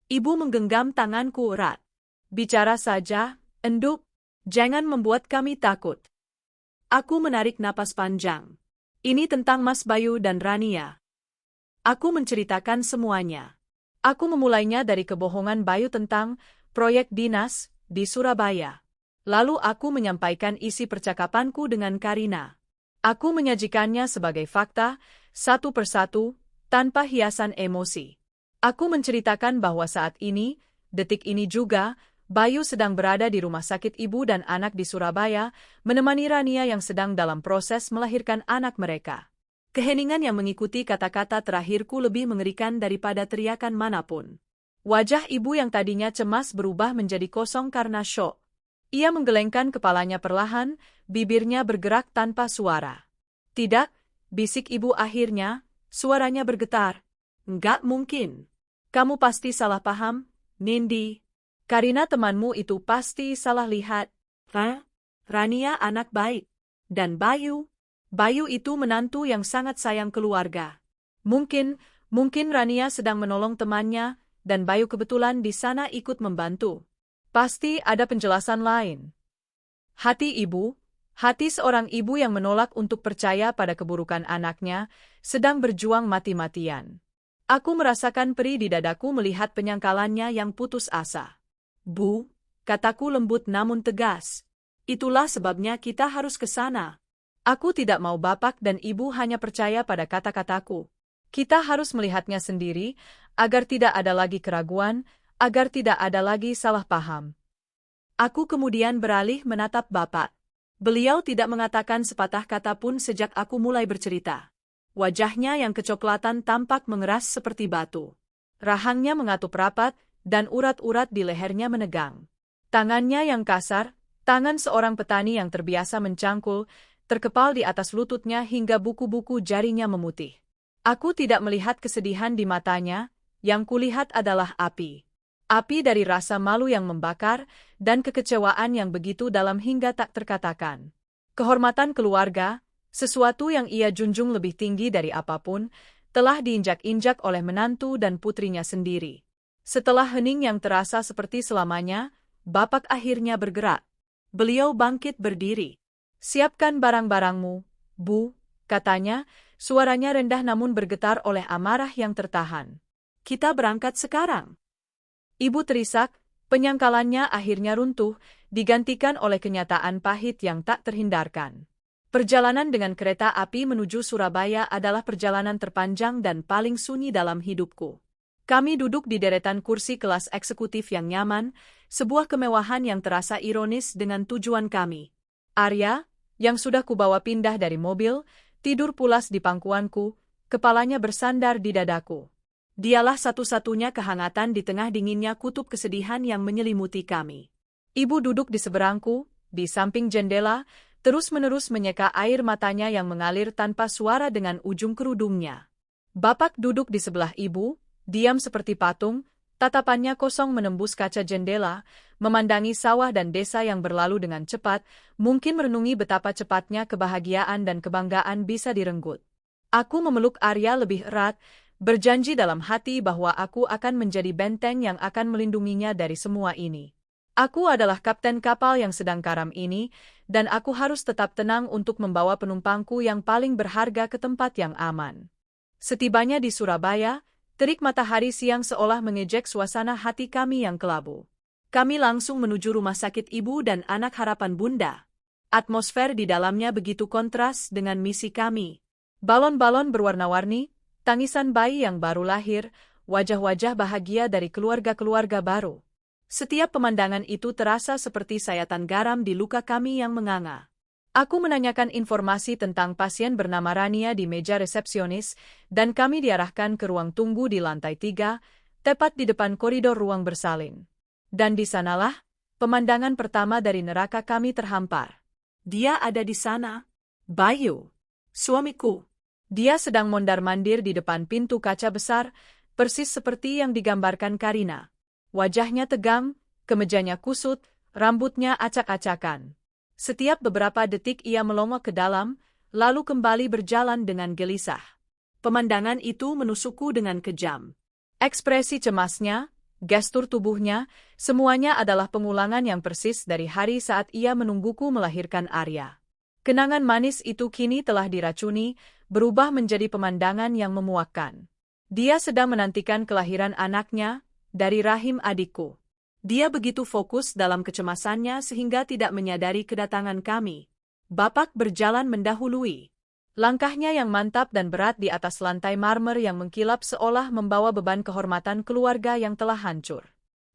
Ibu menggenggam tanganku erat. Bicara saja, enduk, jangan membuat kami takut. Aku menarik napas panjang. Ini tentang Mas Bayu dan Rania. Aku menceritakan semuanya. Aku memulainya dari kebohongan Bayu tentang proyek dinas di Surabaya. Lalu aku menyampaikan isi percakapanku dengan Karina. Aku menyajikannya sebagai fakta, satu persatu, tanpa hiasan emosi. Aku menceritakan bahwa saat ini, detik ini juga, Bayu sedang berada di rumah sakit ibu dan anak di Surabaya, menemani Rania yang sedang dalam proses melahirkan anak mereka. Keheningan yang mengikuti kata-kata terakhirku lebih mengerikan daripada teriakan manapun. Wajah ibu yang tadinya cemas berubah menjadi kosong karena syok. Ia menggelengkan kepalanya perlahan, bibirnya bergerak tanpa suara. Tidak, bisik ibu akhirnya, suaranya bergetar. Enggak mungkin. Kamu pasti salah paham, Nindi. Karina temanmu itu pasti salah lihat. Rania anak baik. Dan Bayu itu menantu yang sangat sayang keluarga. Mungkin Rania sedang menolong temannya, dan Bayu kebetulan di sana ikut membantu. Pasti ada penjelasan lain. Hati seorang ibu yang menolak untuk percaya pada keburukan anaknya, sedang berjuang mati-matian. Aku merasakan perih di dadaku melihat penyangkalannya yang putus asa. Bu, kataku lembut namun tegas. Itulah sebabnya kita harus ke sana. Aku tidak mau bapak dan ibu hanya percaya pada kata-kataku. Kita harus melihatnya sendiri, agar tidak ada lagi keraguan, agar tidak ada lagi salah paham. Aku kemudian beralih menatap bapak. Beliau tidak mengatakan sepatah kata pun sejak aku mulai bercerita. Wajahnya yang kecoklatan tampak mengeras seperti batu. Rahangnya mengatup rapat, dan urat-urat di lehernya menegang. Tangannya yang kasar, tangan seorang petani yang terbiasa mencangkul, terkepal di atas lututnya hingga buku-buku jarinya memutih. Aku tidak melihat kesedihan di matanya, yang kulihat adalah api. Api dari rasa malu yang membakar, dan kekecewaan yang begitu dalam hingga tak terkatakan. Kehormatan keluarga, sesuatu yang ia junjung lebih tinggi dari apapun, telah diinjak-injak oleh menantu dan putrinya sendiri. Setelah hening yang terasa seperti selamanya, Bapak akhirnya bergerak. Beliau bangkit berdiri. "Siapkan barang-barangmu, Bu," katanya, suaranya rendah namun bergetar oleh amarah yang tertahan. "Kita berangkat sekarang." Ibu terisak, penyangkalannya akhirnya runtuh, digantikan oleh kenyataan pahit yang tak terhindarkan. Perjalanan dengan kereta api menuju Surabaya adalah perjalanan terpanjang dan paling sunyi dalam hidupku. Kami duduk di deretan kursi kelas eksekutif yang nyaman, sebuah kemewahan yang terasa ironis dengan tujuan kami. Arya, yang sudah kubawa pindah dari mobil, tidur pulas di pangkuanku, kepalanya bersandar di dadaku. Dialah satu-satunya kehangatan di tengah dinginnya kutub kesedihan yang menyelimuti kami. Ibu duduk di seberangku, di samping jendela, terus-menerus menyeka air matanya yang mengalir tanpa suara dengan ujung kerudungnya. Bapak duduk di sebelah ibu, diam seperti patung, tatapannya kosong menembus kaca jendela, memandangi sawah dan desa yang berlalu dengan cepat, mungkin merenungi betapa cepatnya kebahagiaan dan kebanggaan bisa direnggut. Aku memeluk Arya lebih erat, berjanji dalam hati bahwa aku akan menjadi benteng yang akan melindunginya dari semua ini. Aku adalah kapten kapal yang sedang karam ini, dan aku harus tetap tenang untuk membawa penumpangku yang paling berharga ke tempat yang aman. Setibanya di Surabaya, terik matahari siang seolah mengejek suasana hati kami yang kelabu. Kami langsung menuju rumah sakit ibu dan anak harapan bunda. Atmosfer di dalamnya begitu kontras dengan misi kami. Balon-balon berwarna-warni, tangisan bayi yang baru lahir, wajah-wajah bahagia dari keluarga-keluarga baru. Setiap pemandangan itu terasa seperti sayatan garam di luka kami yang menganga. Aku menanyakan informasi tentang pasien bernama Rania di meja resepsionis, dan kami diarahkan ke ruang tunggu di lantai 3, tepat di depan koridor ruang bersalin. Dan di sanalah, pemandangan pertama dari neraka kami terhampar. Dia ada di sana. Bayu. Suamiku. Dia sedang mondar-mandir di depan pintu kaca besar, persis seperti yang digambarkan Karina. Wajahnya tegang, kemejanya kusut, rambutnya acak-acakan. Setiap beberapa detik ia melongo ke dalam, lalu kembali berjalan dengan gelisah. Pemandangan itu menusukku dengan kejam. Ekspresi cemasnya, gestur tubuhnya, semuanya adalah pengulangan yang persis dari hari saat ia menungguku melahirkan Arya. Kenangan manis itu kini telah diracuni, berubah menjadi pemandangan yang memuakkan. Dia sedang menantikan kelahiran anaknya, dari rahim adikku. Dia begitu fokus dalam kecemasannya sehingga tidak menyadari kedatangan kami. Bapak berjalan mendahului. Langkahnya yang mantap dan berat di atas lantai marmer yang mengkilap seolah membawa beban kehormatan keluarga yang telah hancur.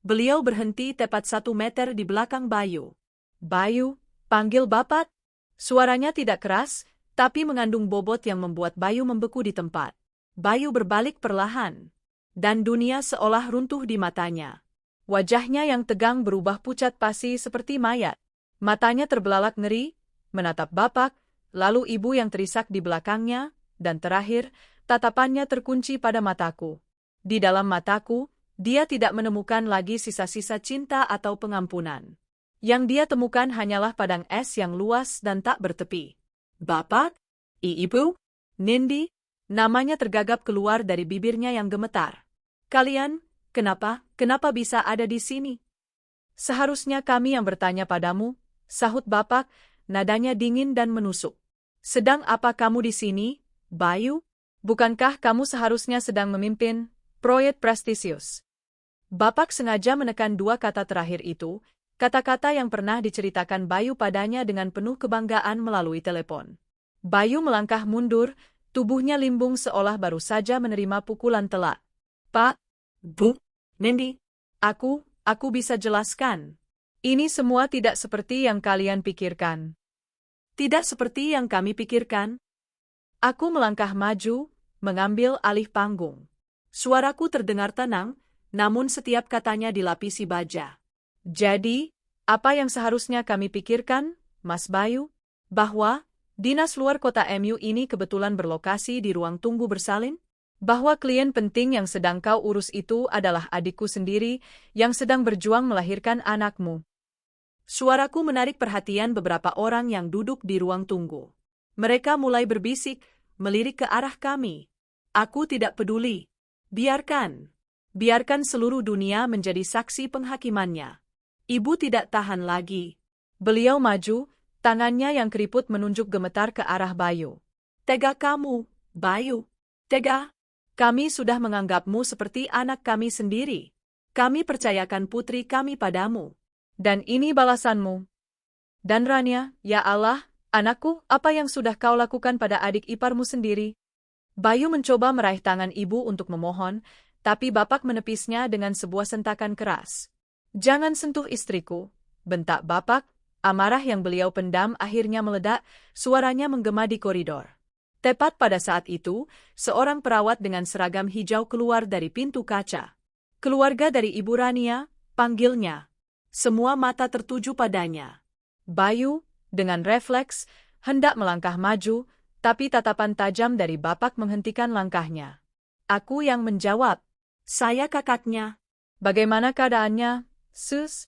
Beliau berhenti tepat 1 meter di belakang Bayu. "Bayu," panggil Bapak. Suaranya tidak keras, tapi mengandung bobot yang membuat Bayu membeku di tempat. Bayu berbalik perlahan. Dan dunia seolah runtuh di matanya. Wajahnya yang tegang berubah pucat pasi seperti mayat. Matanya terbelalak ngeri, menatap Bapak, lalu ibu yang terisak di belakangnya, dan terakhir, tatapannya terkunci pada mataku. Di dalam mataku, dia tidak menemukan lagi sisa-sisa cinta atau pengampunan. Yang dia temukan hanyalah padang es yang luas dan tak bertepi. "Bapak? Ibu? Nindi?" Namanya tergagap keluar dari bibirnya yang gemetar. "Kalian, kenapa bisa ada di sini?" "Seharusnya kami yang bertanya padamu," sahut Bapak, nadanya dingin dan menusuk. "Sedang apa kamu di sini, Bayu? Bukankah kamu seharusnya sedang memimpin proyek prestisius?" Bapak sengaja menekan 2 kata terakhir itu, kata-kata yang pernah diceritakan Bayu padanya dengan penuh kebanggaan melalui telepon. Bayu melangkah mundur, tubuhnya limbung seolah baru saja menerima pukulan telak. "Pak, Bu, Nindi, aku bisa jelaskan. Ini semua tidak seperti yang kalian pikirkan." "Tidak seperti yang kami pikirkan." Aku melangkah maju, mengambil alih panggung. Suaraku terdengar tenang, namun setiap katanya dilapisi baja. "Jadi, apa yang seharusnya kami pikirkan, Mas Bayu? Bahwa dinas luar kota MU ini kebetulan berlokasi di ruang tunggu bersalin? Bahwa klien penting yang sedang kau urus itu adalah adikku sendiri yang sedang berjuang melahirkan anakmu?" Suaraku menarik perhatian beberapa orang yang duduk di ruang tunggu. Mereka mulai berbisik, melirik ke arah kami. "Aku tidak peduli. Biarkan. Biarkan seluruh dunia menjadi saksi penghakimannya. Ibu tidak tahan lagi. Beliau maju, tangannya yang keriput menunjuk gemetar ke arah Bayu. Tega kamu, Bayu. Tega. Kami sudah menganggapmu seperti anak kami sendiri. Kami percayakan putri kami padamu. Dan ini balasanmu. Dan Rania, ya Allah, anakku, apa yang sudah kau lakukan pada adik iparmu sendiri? Bayu mencoba meraih tangan ibu untuk memohon, tapi bapak menepisnya dengan sebuah sentakan keras. Jangan sentuh istriku, bentak bapak, amarah yang beliau pendam akhirnya meledak, suaranya menggema di koridor. Tepat pada saat itu, seorang perawat dengan seragam hijau keluar dari pintu kaca. Keluarga dari Ibu Rania, panggilnya. Semua mata tertuju padanya. Bayu, dengan refleks, hendak melangkah maju, tapi tatapan tajam dari bapak menghentikan langkahnya. Aku yang menjawab. Saya kakaknya. Bagaimana keadaannya, Sus?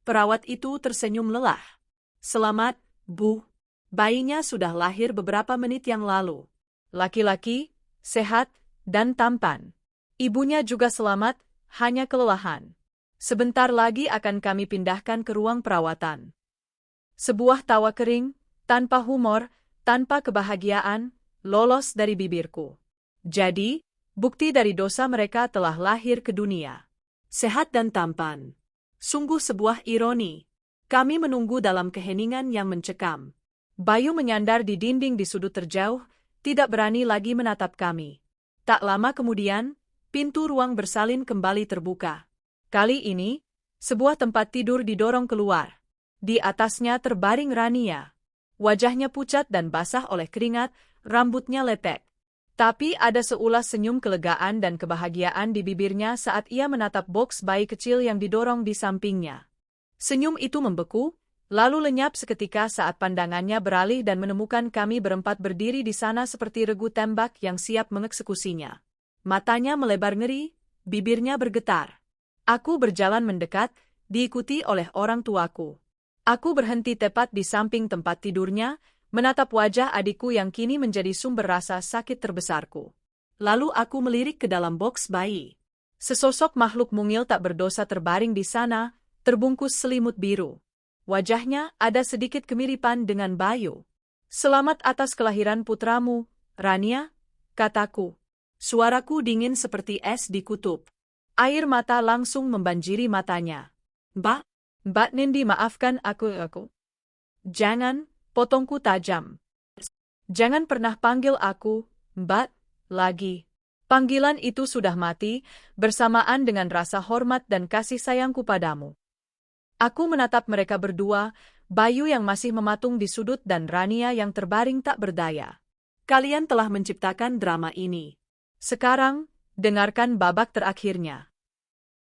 Perawat itu tersenyum lelah. Selamat, Bu. Bayinya sudah lahir beberapa menit yang lalu. Laki-laki, sehat, dan tampan. Ibunya juga selamat, hanya kelelahan. Sebentar lagi akan kami pindahkan ke ruang perawatan. Sebuah tawa kering, tanpa humor, tanpa kebahagiaan, lolos dari bibirku. Jadi, bukti dari dosa mereka telah lahir ke dunia. Sehat dan tampan. Sungguh sebuah ironi. Kami menunggu dalam keheningan yang mencekam. Bayu menyandar di dinding di sudut terjauh, tidak berani lagi menatap kami. Tak lama kemudian, pintu ruang bersalin kembali terbuka. Kali ini, sebuah tempat tidur didorong keluar. Di atasnya terbaring Rania. Wajahnya pucat dan basah oleh keringat, rambutnya lepek. Tapi ada seulas senyum kelegaan dan kebahagiaan di bibirnya saat ia menatap boks bayi kecil yang didorong di sampingnya. Senyum itu membeku, lalu lenyap seketika saat pandangannya beralih dan menemukan kami berempat berdiri di sana seperti regu tembak yang siap mengeksekusinya. Matanya melebar ngeri, bibirnya bergetar. Aku berjalan mendekat, diikuti oleh orang tuaku. Aku berhenti tepat di samping tempat tidurnya, menatap wajah adikku yang kini menjadi sumber rasa sakit terbesarku. Lalu aku melirik ke dalam boks bayi. Sesosok makhluk mungil tak berdosa terbaring di sana, terbungkus selimut biru. Wajahnya ada sedikit kemiripan dengan Bayu. Selamat atas kelahiran putramu, Rania, kataku. Suaraku dingin seperti es di kutub. Air mata langsung membanjiri matanya. Mbak Nindi, maafkan aku. Jangan. Potongku tajam. Jangan pernah panggil aku, Mbak, lagi. Panggilan itu sudah mati, bersamaan dengan rasa hormat dan kasih sayangku padamu. Aku menatap mereka berdua, Bayu yang masih mematung di sudut dan Rania yang terbaring tak berdaya. Kalian telah menciptakan drama ini. Sekarang, dengarkan babak terakhirnya.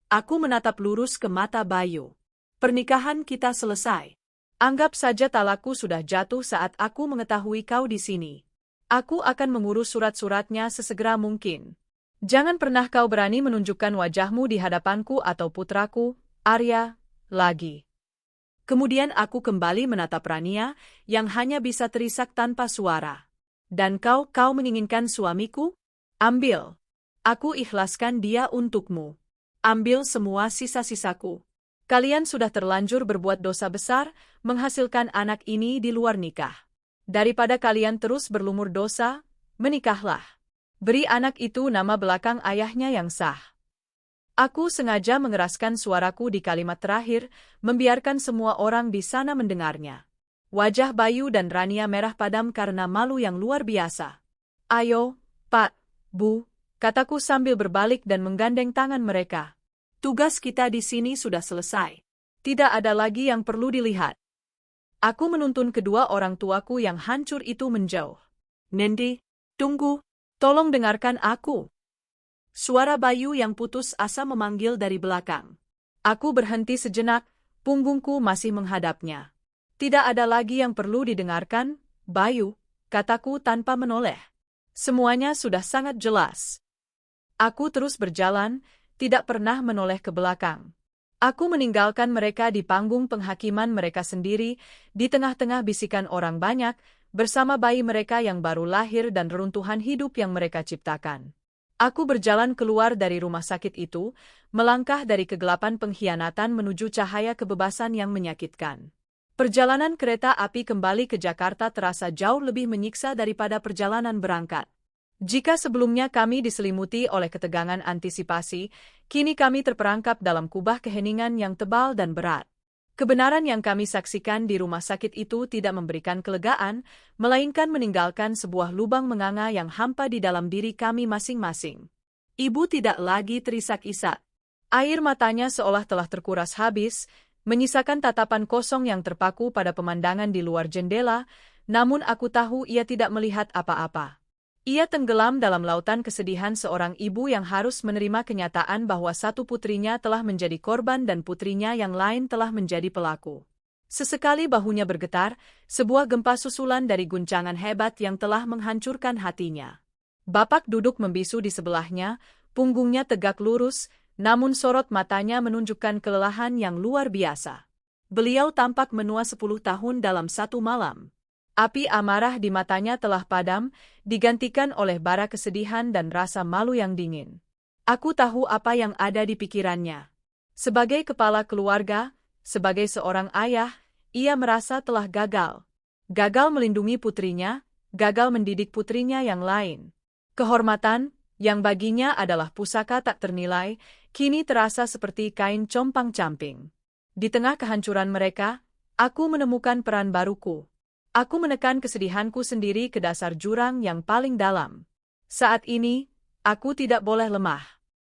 Aku menatap lurus ke mata Bayu. Pernikahan kita selesai. Anggap saja talaku sudah jatuh saat aku mengetahui kau di sini. Aku akan mengurus surat-suratnya sesegera mungkin. Jangan pernah kau berani menunjukkan wajahmu di hadapanku atau putraku, Arya, lagi. Kemudian aku kembali menatap Rania, yang hanya bisa terisak tanpa suara. Dan kau menginginkan suamiku? Ambil. Aku ikhlaskan dia untukmu. Ambil semua sisa-sisaku. Kalian sudah terlanjur berbuat dosa besar, menghasilkan anak ini di luar nikah. Daripada kalian terus berlumur dosa, menikahlah. Beri anak itu nama belakang ayahnya yang sah. Aku sengaja mengeraskan suaraku di kalimat terakhir, membiarkan semua orang di sana mendengarnya. Wajah Bayu dan Rania merah padam karena malu yang luar biasa. Ayo, Pak, Bu, kataku sambil berbalik dan menggandeng tangan mereka. Tugas kita di sini sudah selesai. Tidak ada lagi yang perlu dilihat. Aku menuntun kedua orang tuaku yang hancur itu menjauh. Nindi, tunggu, tolong dengarkan aku. Suara Bayu yang putus asa memanggil dari belakang. Aku berhenti sejenak, punggungku masih menghadapnya. Tidak ada lagi yang perlu didengarkan, Bayu, kataku tanpa menoleh. Semuanya sudah sangat jelas. Aku terus berjalan, tidak pernah menoleh ke belakang. Aku meninggalkan mereka di panggung penghakiman mereka sendiri, di tengah-tengah bisikan orang banyak, bersama bayi mereka yang baru lahir dan reruntuhan hidup yang mereka ciptakan. Aku berjalan keluar dari rumah sakit itu, melangkah dari kegelapan pengkhianatan menuju cahaya kebebasan yang menyakitkan. Perjalanan kereta api kembali ke Jakarta terasa jauh lebih menyiksa daripada perjalanan berangkat. Jika sebelumnya kami diselimuti oleh ketegangan antisipasi, kini kami terperangkap dalam kubah keheningan yang tebal dan berat. Kebenaran yang kami saksikan di rumah sakit itu tidak memberikan kelegaan, melainkan meninggalkan sebuah lubang menganga yang hampa di dalam diri kami masing-masing. Ibu tidak lagi terisak-isak. Air matanya seolah telah terkuras habis, menyisakan tatapan kosong yang terpaku pada pemandangan di luar jendela, namun aku tahu ia tidak melihat apa-apa. Ia tenggelam dalam lautan kesedihan seorang ibu yang harus menerima kenyataan bahwa satu putrinya telah menjadi korban dan putrinya yang lain telah menjadi pelaku. Sesekali bahunya bergetar, sebuah gempa susulan dari guncangan hebat yang telah menghancurkan hatinya. Bapak duduk membisu di sebelahnya, punggungnya tegak lurus, namun sorot matanya menunjukkan kelelahan yang luar biasa. Beliau tampak menua 10 tahun dalam satu malam. Api amarah di matanya telah padam, digantikan oleh bara kesedihan dan rasa malu yang dingin. Aku tahu apa yang ada di pikirannya. Sebagai kepala keluarga, sebagai seorang ayah, ia merasa telah gagal. Gagal melindungi putrinya, gagal mendidik putrinya yang lain. Kehormatan, yang baginya adalah pusaka tak ternilai, kini terasa seperti kain compang-camping. Di tengah kehancuran mereka, aku menemukan peran baruku. Aku menekan kesedihanku sendiri ke dasar jurang yang paling dalam. Saat ini, aku tidak boleh lemah.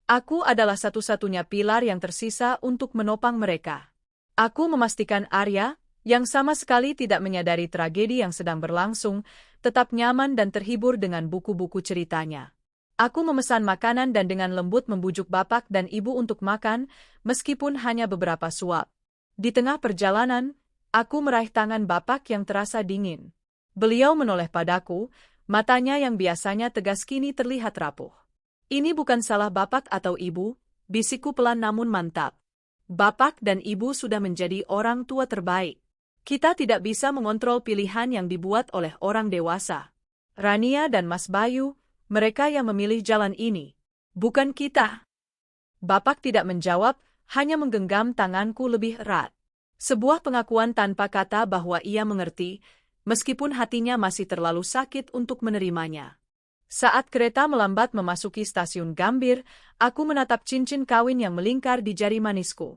Aku adalah satu-satunya pilar yang tersisa untuk menopang mereka. Aku memastikan Arya, yang sama sekali tidak menyadari tragedi yang sedang berlangsung, tetap nyaman dan terhibur dengan buku-buku ceritanya. Aku memesan makanan dan dengan lembut membujuk bapak dan ibu untuk makan, meskipun hanya beberapa suap. Di tengah perjalanan, aku meraih tangan bapak yang terasa dingin. Beliau menoleh padaku, matanya yang biasanya tegas kini terlihat rapuh. Ini bukan salah bapak atau ibu, bisikku pelan namun mantap. Bapak dan ibu sudah menjadi orang tua terbaik. Kita tidak bisa mengontrol pilihan yang dibuat oleh orang dewasa. Rania dan Mas Bayu, mereka yang memilih jalan ini. Bukan kita. Bapak tidak menjawab, hanya menggenggam tanganku lebih erat. Sebuah pengakuan tanpa kata bahwa ia mengerti, meskipun hatinya masih terlalu sakit untuk menerimanya. Saat kereta melambat memasuki stasiun Gambir, aku menatap cincin kawin yang melingkar di jari manisku.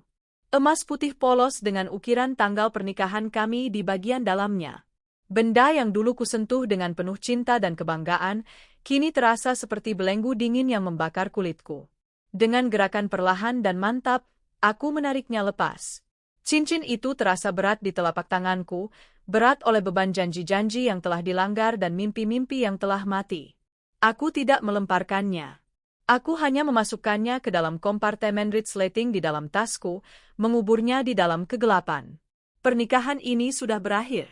Emas putih polos dengan ukiran tanggal pernikahan kami di bagian dalamnya. Benda yang dulu kusentuh dengan penuh cinta dan kebanggaan, kini terasa seperti belenggu dingin yang membakar kulitku. Dengan gerakan perlahan dan mantap, aku menariknya lepas. Cincin itu terasa berat di telapak tanganku, berat oleh beban janji-janji yang telah dilanggar dan mimpi-mimpi yang telah mati. Aku tidak melemparkannya. Aku hanya memasukkannya ke dalam kompartemen resleting di dalam tasku, menguburnya di dalam kegelapan. Pernikahan ini sudah berakhir.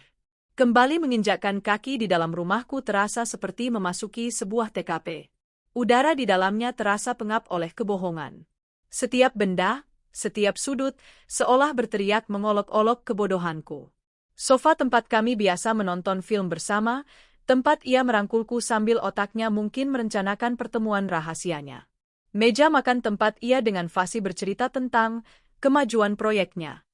Kembali menginjakkan kaki di dalam rumahku terasa seperti memasuki sebuah TKP. Udara di dalamnya terasa pengap oleh kebohongan. Setiap benda, setiap sudut, seolah berteriak mengolok-olok kebodohanku. Sofa tempat kami biasa menonton film bersama, tempat ia merangkulku sambil otaknya mungkin merencanakan pertemuan rahasianya. Meja makan tempat ia dengan fasih bercerita tentang kemajuan proyeknya.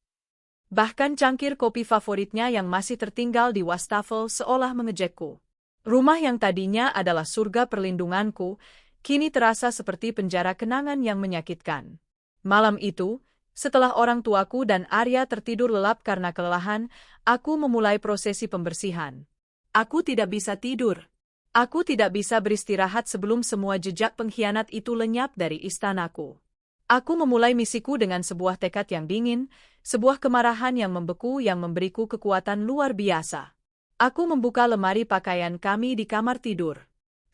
Bahkan cangkir kopi favoritnya yang masih tertinggal di wastafel seolah mengejekku. Rumah yang tadinya adalah surga perlindunganku, kini terasa seperti penjara kenangan yang menyakitkan. Malam itu, setelah orang tuaku dan Arya tertidur lelap karena kelelahan, aku memulai prosesi pembersihan. Aku tidak bisa tidur. Aku tidak bisa beristirahat sebelum semua jejak pengkhianat itu lenyap dari istanaku. Aku memulai misiku dengan sebuah tekad yang dingin, sebuah kemarahan yang membeku yang memberiku kekuatan luar biasa. Aku membuka lemari pakaian kami di kamar tidur.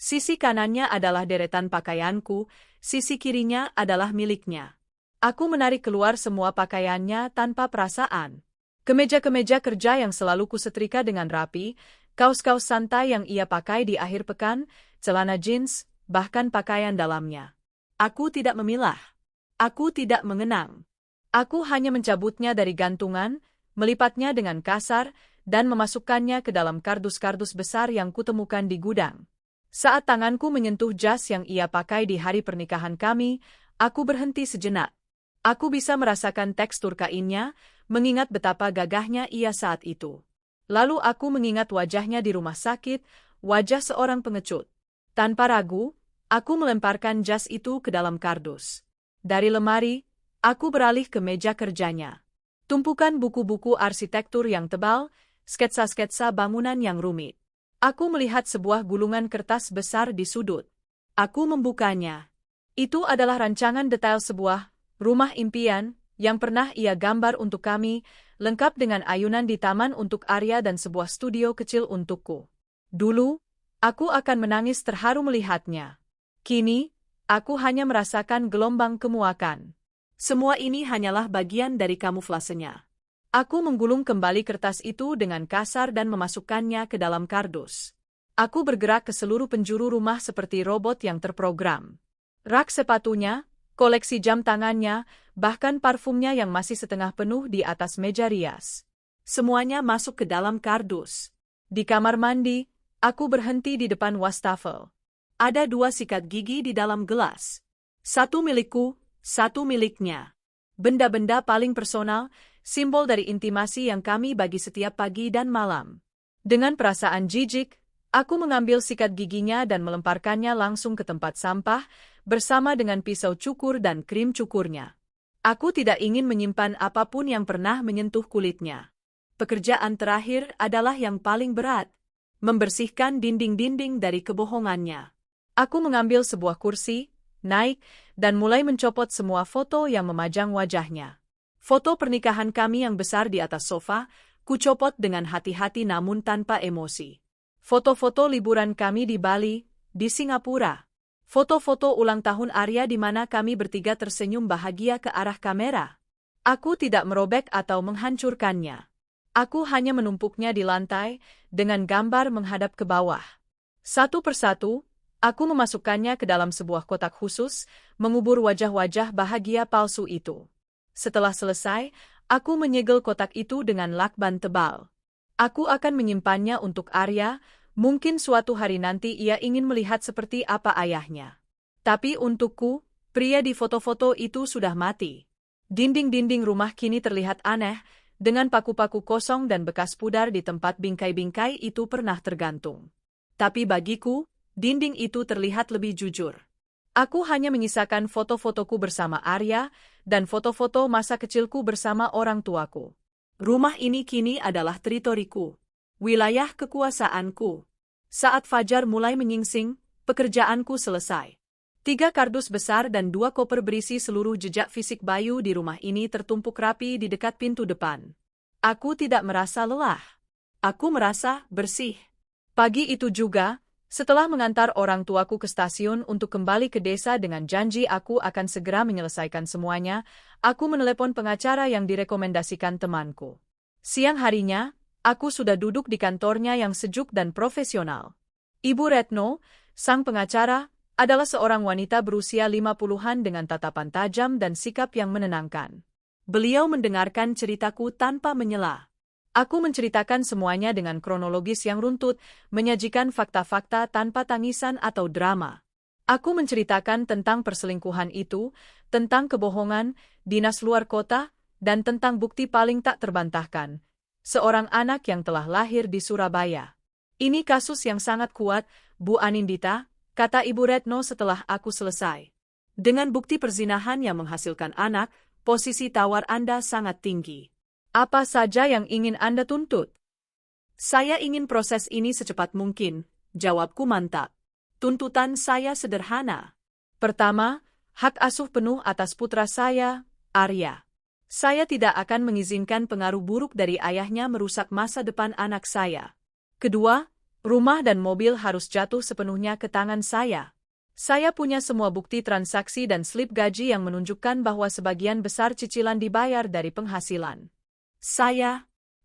Sisi kanannya adalah deretan pakaianku, sisi kirinya adalah miliknya. Aku menarik keluar semua pakaiannya tanpa perasaan. Kemeja-kemeja kerja yang selalu kusetrika dengan rapi, kaos-kaos santai yang ia pakai di akhir pekan, celana jeans, bahkan pakaian dalamnya. Aku tidak memilah. Aku tidak mengenang. Aku hanya mencabutnya dari gantungan, melipatnya dengan kasar, dan memasukkannya ke dalam kardus-kardus besar yang kutemukan di gudang. Saat tanganku menyentuh jas yang ia pakai di hari pernikahan kami, aku berhenti sejenak. Aku bisa merasakan tekstur kainnya, mengingat betapa gagahnya ia saat itu. Lalu aku mengingat wajahnya di rumah sakit, wajah seorang pengecut. Tanpa ragu, aku melemparkan jas itu ke dalam kardus. Dari lemari, aku beralih ke meja kerjanya. Tumpukan buku-buku arsitektur yang tebal, sketsa-sketsa bangunan yang rumit. Aku melihat sebuah gulungan kertas besar di sudut. Aku membukanya. Itu adalah rancangan detail sebuah rumah impian yang pernah ia gambar untuk kami, lengkap dengan ayunan di taman untuk Arya dan sebuah studio kecil untukku. Dulu, aku akan menangis terharu melihatnya. Kini, aku hanya merasakan gelombang kemuakan. Semua ini hanyalah bagian dari kamuflasenya. Aku menggulung kembali kertas itu dengan kasar dan memasukkannya ke dalam kardus. Aku bergerak ke seluruh penjuru rumah seperti robot yang terprogram. Rak sepatunya, koleksi jam tangannya, bahkan parfumnya yang masih setengah penuh di atas meja rias. Semuanya masuk ke dalam kardus. Di kamar mandi, aku berhenti di depan wastafel. Ada 2 sikat gigi di dalam gelas. 1 milikku, 1 miliknya. Benda-benda paling personal, simbol dari intimasi yang kami bagi setiap pagi dan malam. Dengan perasaan jijik, aku mengambil sikat giginya dan melemparkannya langsung ke tempat sampah, bersama dengan pisau cukur dan krim cukurnya. Aku tidak ingin menyimpan apapun yang pernah menyentuh kulitnya. Pekerjaan terakhir adalah yang paling berat, membersihkan dinding-dinding dari kebohongannya. Aku mengambil sebuah kursi, naik, dan mulai mencopot semua foto yang memajang wajahnya. Foto pernikahan kami yang besar di atas sofa, kucopot dengan hati-hati namun tanpa emosi. Foto-foto liburan kami di Bali, di Singapura. Foto-foto ulang tahun Arya di mana kami bertiga tersenyum bahagia ke arah kamera. Aku tidak merobek atau menghancurkannya. Aku hanya menumpuknya di lantai, dengan gambar menghadap ke bawah. Satu persatu, aku memasukkannya ke dalam sebuah kotak khusus, mengubur wajah-wajah bahagia palsu itu. Setelah selesai, aku menyegel kotak itu dengan lakban tebal. Aku akan menyimpannya untuk Arya, mungkin suatu hari nanti ia ingin melihat seperti apa ayahnya. Tapi untukku, pria di foto-foto itu sudah mati. Dinding-dinding rumah kini terlihat aneh, dengan paku-paku kosong dan bekas pudar di tempat bingkai-bingkai itu pernah tergantung. Tapi bagiku, dinding itu terlihat lebih jujur. Aku hanya menyisakan foto-fotoku bersama Arya, dan foto-foto masa kecilku bersama orang tuaku. Rumah ini kini adalah teritoriku, wilayah kekuasaanku. Saat fajar mulai menyingsing, pekerjaanku selesai. 3 kardus besar dan 2 koper berisi seluruh jejak fisik Bayu di rumah ini tertumpuk rapi di dekat pintu depan. Aku tidak merasa lelah. Aku merasa bersih. Pagi itu juga, setelah mengantar orang tuaku ke stasiun untuk kembali ke desa dengan janji aku akan segera menyelesaikan semuanya, aku menelepon pengacara yang direkomendasikan temanku. Siang harinya, aku sudah duduk di kantornya yang sejuk dan profesional. Ibu Retno, sang pengacara, adalah seorang wanita berusia 50-an dengan tatapan tajam dan sikap yang menenangkan. Beliau mendengarkan ceritaku tanpa menyela. Aku menceritakan semuanya dengan kronologis yang runtut, menyajikan fakta-fakta tanpa tangisan atau drama. Aku menceritakan tentang perselingkuhan itu, tentang kebohongan, dinas luar kota, dan tentang bukti paling tak terbantahkan, seorang anak yang telah lahir di Surabaya. Ini kasus yang sangat kuat, Bu Anindita, kata Ibu Retno setelah aku selesai. Dengan bukti perzinahan yang menghasilkan anak, posisi tawar Anda sangat tinggi. Apa saja yang ingin Anda tuntut? Saya ingin proses ini secepat mungkin, jawabku mantap. Tuntutan saya sederhana. Pertama, hak asuh penuh atas putra saya, Arya. Saya tidak akan mengizinkan pengaruh buruk dari ayahnya merusak masa depan anak saya. Kedua, rumah dan mobil harus jatuh sepenuhnya ke tangan saya. Saya punya semua bukti transaksi dan slip gaji yang menunjukkan bahwa sebagian besar cicilan dibayar dari penghasilan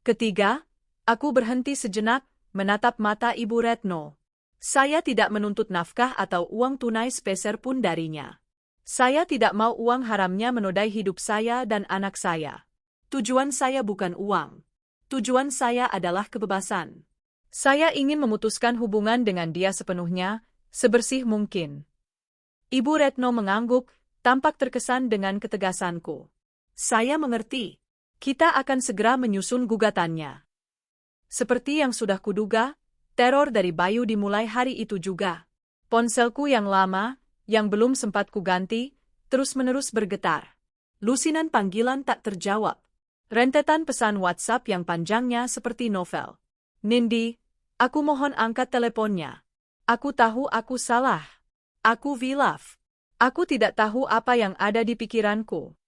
Ketiga, aku berhenti sejenak, menatap mata Ibu Retno. Saya tidak menuntut nafkah atau uang tunai sepeser pun darinya. Saya tidak mau uang haramnya menodai hidup saya dan anak saya. Tujuan saya bukan uang. Tujuan saya adalah kebebasan. Saya ingin memutuskan hubungan dengan dia sepenuhnya, Sebersih mungkin. Ibu Retno mengangguk, tampak terkesan dengan ketegasanku. Saya mengerti. Kita akan segera menyusun gugatannya. Seperti yang sudah kuduga, teror dari Bayu dimulai hari itu juga. Ponselku yang lama, yang belum sempat kuganti, terus-menerus bergetar. Lusinan panggilan tak terjawab. Rentetan pesan WhatsApp yang panjangnya seperti novel. Nindi, aku mohon angkat teleponnya. Aku tahu aku salah. Aku hilaf. Aku tidak tahu apa yang ada di pikiranku.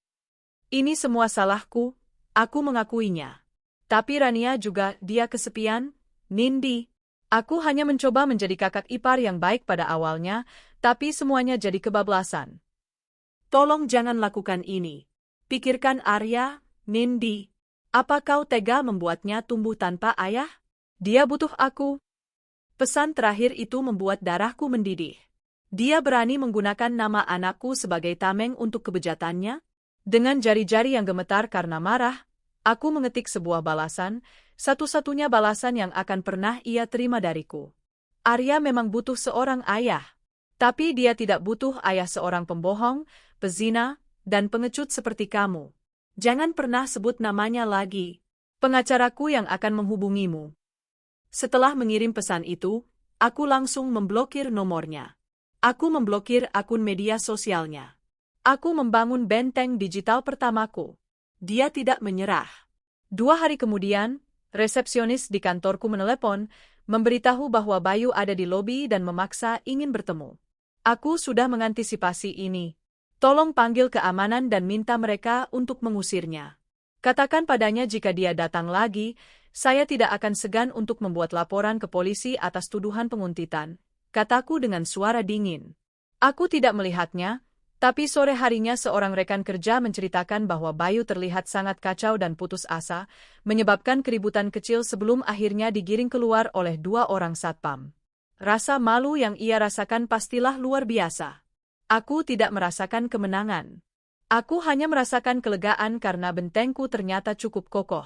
Ini semua salahku, aku mengakuinya. Tapi Rania juga dia kesepian, Nindi. Aku hanya mencoba menjadi kakak ipar yang baik pada awalnya, tapi semuanya jadi kebablasan. Tolong jangan lakukan ini. Pikirkan Arya, Nindi. Apa kau tega membuatnya tumbuh tanpa ayah? Dia butuh aku. Pesan terakhir itu membuat darahku mendidih. Dia berani menggunakan nama anakku sebagai tameng untuk kebejatannya? Dengan jari-jari yang gemetar karena marah, aku mengetik sebuah balasan, satu-satunya balasan yang akan pernah ia terima dariku. Arya memang butuh seorang ayah. Tapi dia tidak butuh ayah seorang pembohong, pezina, dan pengecut seperti kamu. Jangan pernah sebut namanya lagi. Pengacaraku yang akan menghubungimu. Setelah mengirim pesan itu, aku langsung memblokir nomornya. Aku memblokir akun media sosialnya. Aku membangun benteng digital pertamaku. Dia tidak menyerah. 2 hari kemudian, resepsionis di kantorku menelepon, memberitahu bahwa Bayu ada di lobi dan memaksa ingin bertemu. Aku sudah mengantisipasi ini. Tolong panggil keamanan dan minta mereka untuk mengusirnya. Katakan padanya jika dia datang lagi, saya tidak akan segan untuk membuat laporan ke polisi atas tuduhan penguntitan, kataku dengan suara dingin. Aku tidak melihatnya, tapi sore harinya seorang rekan kerja menceritakan bahwa Bayu terlihat sangat kacau dan putus asa, menyebabkan keributan kecil sebelum akhirnya digiring keluar oleh 2 orang satpam. Rasa malu yang ia rasakan pastilah luar biasa. Aku tidak merasakan kemenangan. Aku hanya merasakan kelegaan karena bentengku ternyata cukup kokoh.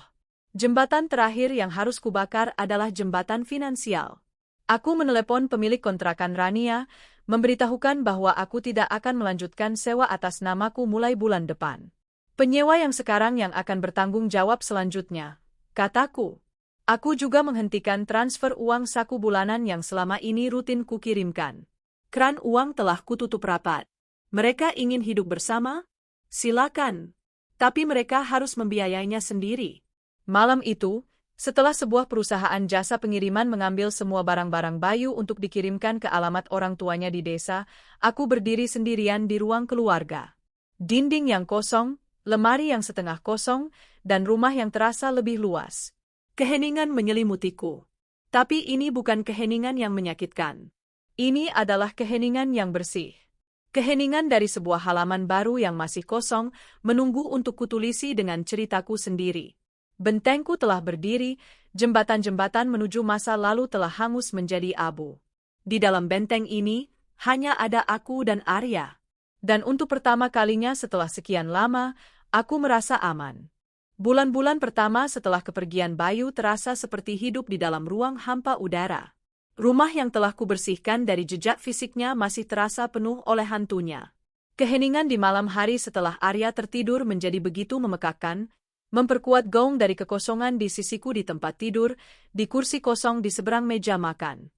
Jembatan terakhir yang harus kubakar adalah jembatan finansial. Aku menelepon pemilik kontrakan Rania, memberitahukan bahwa aku tidak akan melanjutkan sewa atas namaku mulai bulan depan. Penyewa yang sekarang yang akan bertanggung jawab selanjutnya, kataku. Aku juga menghentikan transfer uang saku bulanan yang selama ini rutin kukirimkan. Keran uang telah kututup rapat. Mereka ingin hidup bersama? Silakan. Tapi mereka harus membiayainya sendiri. Malam itu, setelah sebuah perusahaan jasa pengiriman mengambil semua barang-barang Bayu untuk dikirimkan ke alamat orang tuanya di desa, aku berdiri sendirian di ruang keluarga. Dinding yang kosong, lemari yang setengah kosong, dan rumah yang terasa lebih luas. Keheningan menyelimutiku. Tapi ini bukan keheningan yang menyakitkan. Ini adalah keheningan yang bersih. Keheningan dari sebuah halaman baru yang masih kosong, menunggu untuk kutulisi dengan ceritaku sendiri. Bentengku telah berdiri, jembatan-jembatan menuju masa lalu telah hangus menjadi abu. Di dalam benteng ini, hanya ada aku dan Arya. Dan untuk pertama kalinya setelah sekian lama, aku merasa aman. Bulan-bulan pertama setelah kepergian Bayu terasa seperti hidup di dalam ruang hampa udara. Rumah yang telah kubersihkan dari jejak fisiknya masih terasa penuh oleh hantunya. Keheningan di malam hari setelah Arya tertidur menjadi begitu memekakkan, memperkuat gaung dari kekosongan di sisiku di tempat tidur, di kursi kosong di seberang meja makan.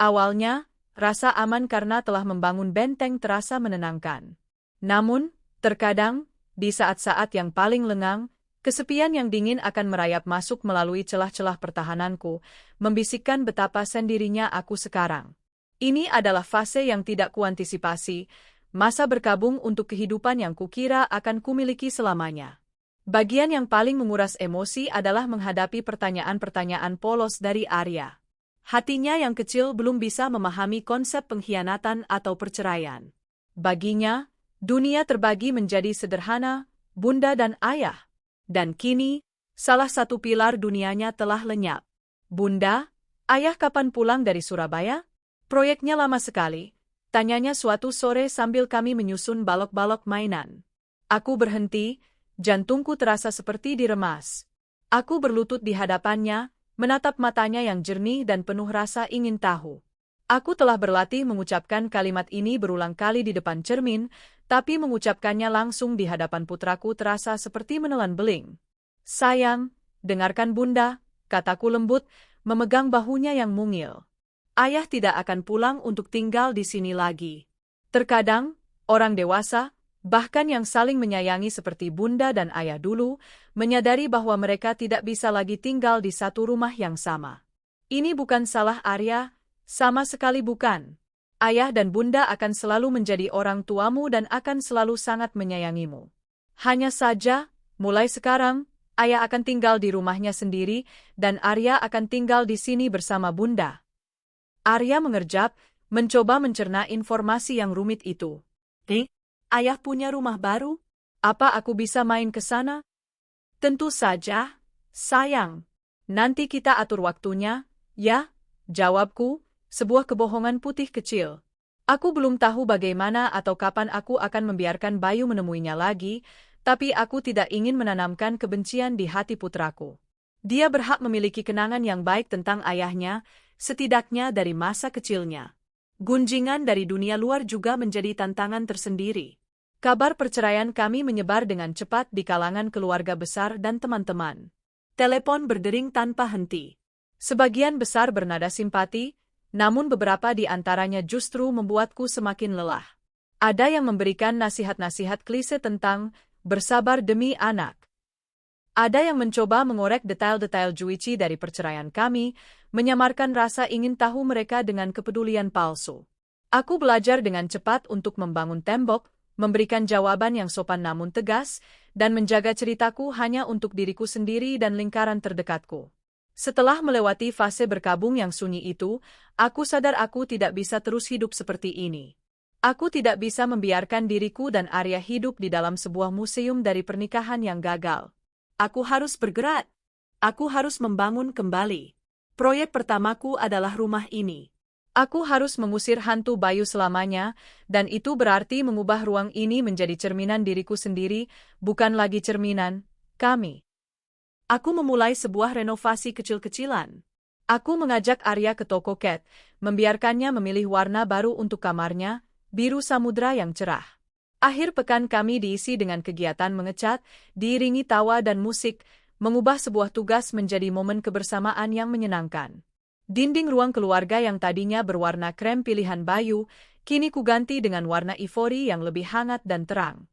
Awalnya, rasa aman karena telah membangun benteng terasa menenangkan. Namun, terkadang, di saat-saat yang paling lengang, kesepian yang dingin akan merayap masuk melalui celah-celah pertahananku, membisikkan betapa sendirinya aku sekarang. Ini adalah fase yang tidak kuantisipasi, masa berkabung untuk kehidupan yang kukira akan kumiliki selamanya. Bagian yang paling menguras emosi adalah menghadapi pertanyaan-pertanyaan polos dari Arya. Hatinya yang kecil belum bisa memahami konsep pengkhianatan atau perceraian. Baginya, dunia terbagi menjadi sederhana, bunda dan ayah. Dan kini, salah satu pilar dunianya telah lenyap. Bunda, ayah kapan pulang dari Surabaya? Proyeknya lama sekali, tanyanya suatu sore sambil kami menyusun balok-balok mainan. Aku berhenti, jantungku terasa seperti diremas. Aku berlutut di hadapannya, menatap matanya yang jernih dan penuh rasa ingin tahu. Aku telah berlatih mengucapkan kalimat ini berulang kali di depan cermin, tapi mengucapkannya langsung di hadapan putraku terasa seperti menelan beling. Sayang, dengarkan bunda, kataku lembut, memegang bahunya yang mungil. Ayah tidak akan pulang untuk tinggal di sini lagi. Terkadang, orang dewasa, bahkan yang saling menyayangi seperti bunda dan ayah dulu, menyadari bahwa mereka tidak bisa lagi tinggal di satu rumah yang sama. Ini bukan salah Arya, sama sekali bukan. Ayah dan bunda akan selalu menjadi orang tuamu dan akan selalu sangat menyayangimu. Hanya saja, mulai sekarang, ayah akan tinggal di rumahnya sendiri dan Arya akan tinggal di sini bersama bunda. Arya mengerjap, mencoba mencerna informasi yang rumit itu. Ayah punya rumah baru? Apa aku bisa main ke sana? Tentu saja, sayang. Nanti kita atur waktunya, ya? Jawabku, sebuah kebohongan putih kecil. Aku belum tahu bagaimana atau kapan aku akan membiarkan Bayu menemuinya lagi, tapi aku tidak ingin menanamkan kebencian di hati putraku. Dia berhak memiliki kenangan yang baik tentang ayahnya, setidaknya dari masa kecilnya. Gunjingan dari dunia luar juga menjadi tantangan tersendiri. Kabar perceraian kami menyebar dengan cepat di kalangan keluarga besar dan teman-teman. Telepon berdering tanpa henti. Sebagian besar bernada simpati, namun beberapa di antaranya justru membuatku semakin lelah. Ada yang memberikan nasihat-nasihat klise tentang bersabar demi anak. Ada yang mencoba mengorek detail-detail Juichi dari perceraian kami, menyamarkan rasa ingin tahu mereka dengan kepedulian palsu. Aku belajar dengan cepat untuk membangun tembok, memberikan jawaban yang sopan namun tegas, dan menjaga ceritaku hanya untuk diriku sendiri dan lingkaran terdekatku. Setelah melewati fase berkabung yang sunyi itu, aku sadar aku tidak bisa terus hidup seperti ini. Aku tidak bisa membiarkan diriku dan Arya hidup di dalam sebuah museum dari pernikahan yang gagal. Aku harus bergerak. Aku harus membangun kembali. Proyek pertamaku adalah rumah ini. Aku harus mengusir hantu Bayu selamanya, dan itu berarti mengubah ruang ini menjadi cerminan diriku sendiri, bukan lagi cerminan kami. Aku memulai sebuah renovasi kecil-kecilan. Aku mengajak Arya ke toko cat, membiarkannya memilih warna baru untuk kamarnya, biru samudra yang cerah. Akhir pekan kami diisi dengan kegiatan mengecat, diiringi tawa dan musik, mengubah sebuah tugas menjadi momen kebersamaan yang menyenangkan. Dinding ruang keluarga yang tadinya berwarna krem pilihan Bayu, kini kuganti dengan warna ivory yang lebih hangat dan terang.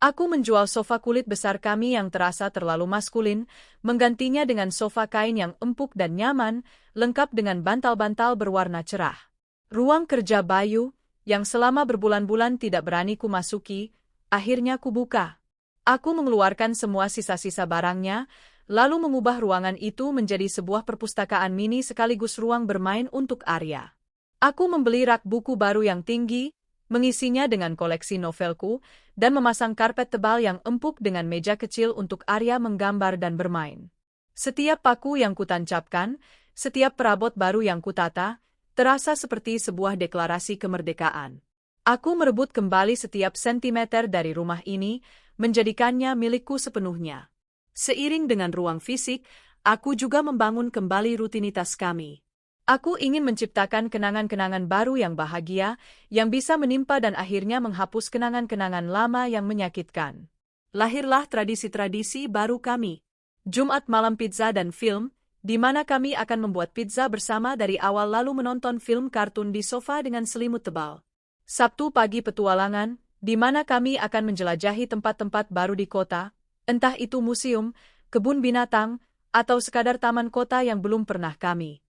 Aku menjual sofa kulit besar kami yang terasa terlalu maskulin, menggantinya dengan sofa kain yang empuk dan nyaman, lengkap dengan bantal-bantal berwarna cerah. Ruang kerja Bayu, yang selama berbulan-bulan tidak berani ku masuki, akhirnya kubuka. Aku mengeluarkan semua sisa-sisa barangnya, lalu mengubah ruangan itu menjadi sebuah perpustakaan mini sekaligus ruang bermain untuk Arya. Aku membeli rak buku baru yang tinggi, mengisinya dengan koleksi novelku, dan memasang karpet tebal yang empuk dengan meja kecil untuk Arya menggambar dan bermain. Setiap paku yang kutancapkan, setiap perabot baru yang kutata, terasa seperti sebuah deklarasi kemerdekaan. Aku merebut kembali setiap sentimeter dari rumah ini, menjadikannya milikku sepenuhnya. Seiring dengan ruang fisik, aku juga membangun kembali rutinitas kami. Aku ingin menciptakan kenangan-kenangan baru yang bahagia, yang bisa menimpa dan akhirnya menghapus kenangan-kenangan lama yang menyakitkan. Lahirlah tradisi-tradisi baru kami. Jumat malam pizza dan film, di mana kami akan membuat pizza bersama dari awal lalu menonton film kartun di sofa dengan selimut tebal. Sabtu pagi petualangan, di mana kami akan menjelajahi tempat-tempat baru di kota, entah itu museum, kebun binatang, atau sekadar taman kota yang belum pernah kami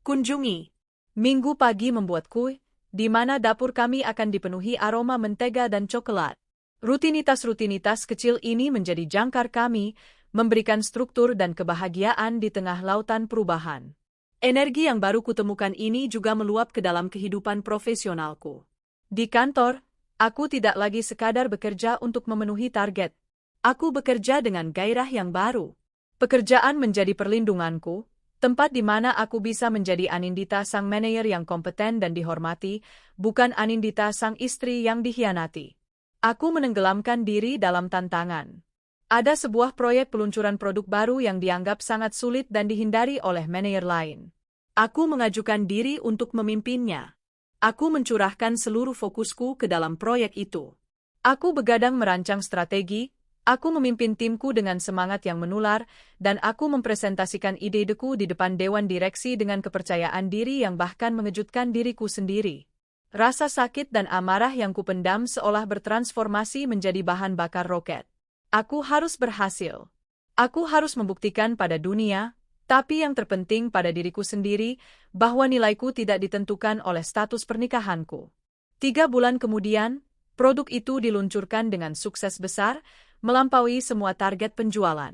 kunjungi. Minggu pagi membuat kue, di mana dapur kami akan dipenuhi aroma mentega dan coklat. Rutinitas-rutinitas kecil ini menjadi jangkar kami, memberikan struktur dan kebahagiaan di tengah lautan perubahan. Energi yang baru kutemukan ini juga meluap ke dalam kehidupan profesionalku. Di kantor, aku tidak lagi sekadar bekerja untuk memenuhi target. Aku bekerja dengan gairah yang baru. Pekerjaan menjadi perlindunganku, tempat di mana aku bisa menjadi Anindita sang manajer yang kompeten dan dihormati, bukan Anindita sang istri yang dikhianati. Aku menenggelamkan diri dalam tantangan. Ada sebuah proyek peluncuran produk baru yang dianggap sangat sulit dan dihindari oleh manajer lain. Aku mengajukan diri untuk memimpinnya. Aku mencurahkan seluruh fokusku ke dalam proyek itu. Aku begadang merancang strategi, aku memimpin timku dengan semangat yang menular, dan aku mempresentasikan ide-ideku di depan dewan direksi dengan kepercayaan diri yang bahkan mengejutkan diriku sendiri. Rasa sakit dan amarah yang kupendam seolah bertransformasi menjadi bahan bakar roket. Aku harus berhasil. Aku harus membuktikan pada dunia, tapi yang terpenting pada diriku sendiri, bahwa nilaiku tidak ditentukan oleh status pernikahanku. 3 bulan kemudian, produk itu diluncurkan dengan sukses besar, melampaui semua target penjualan.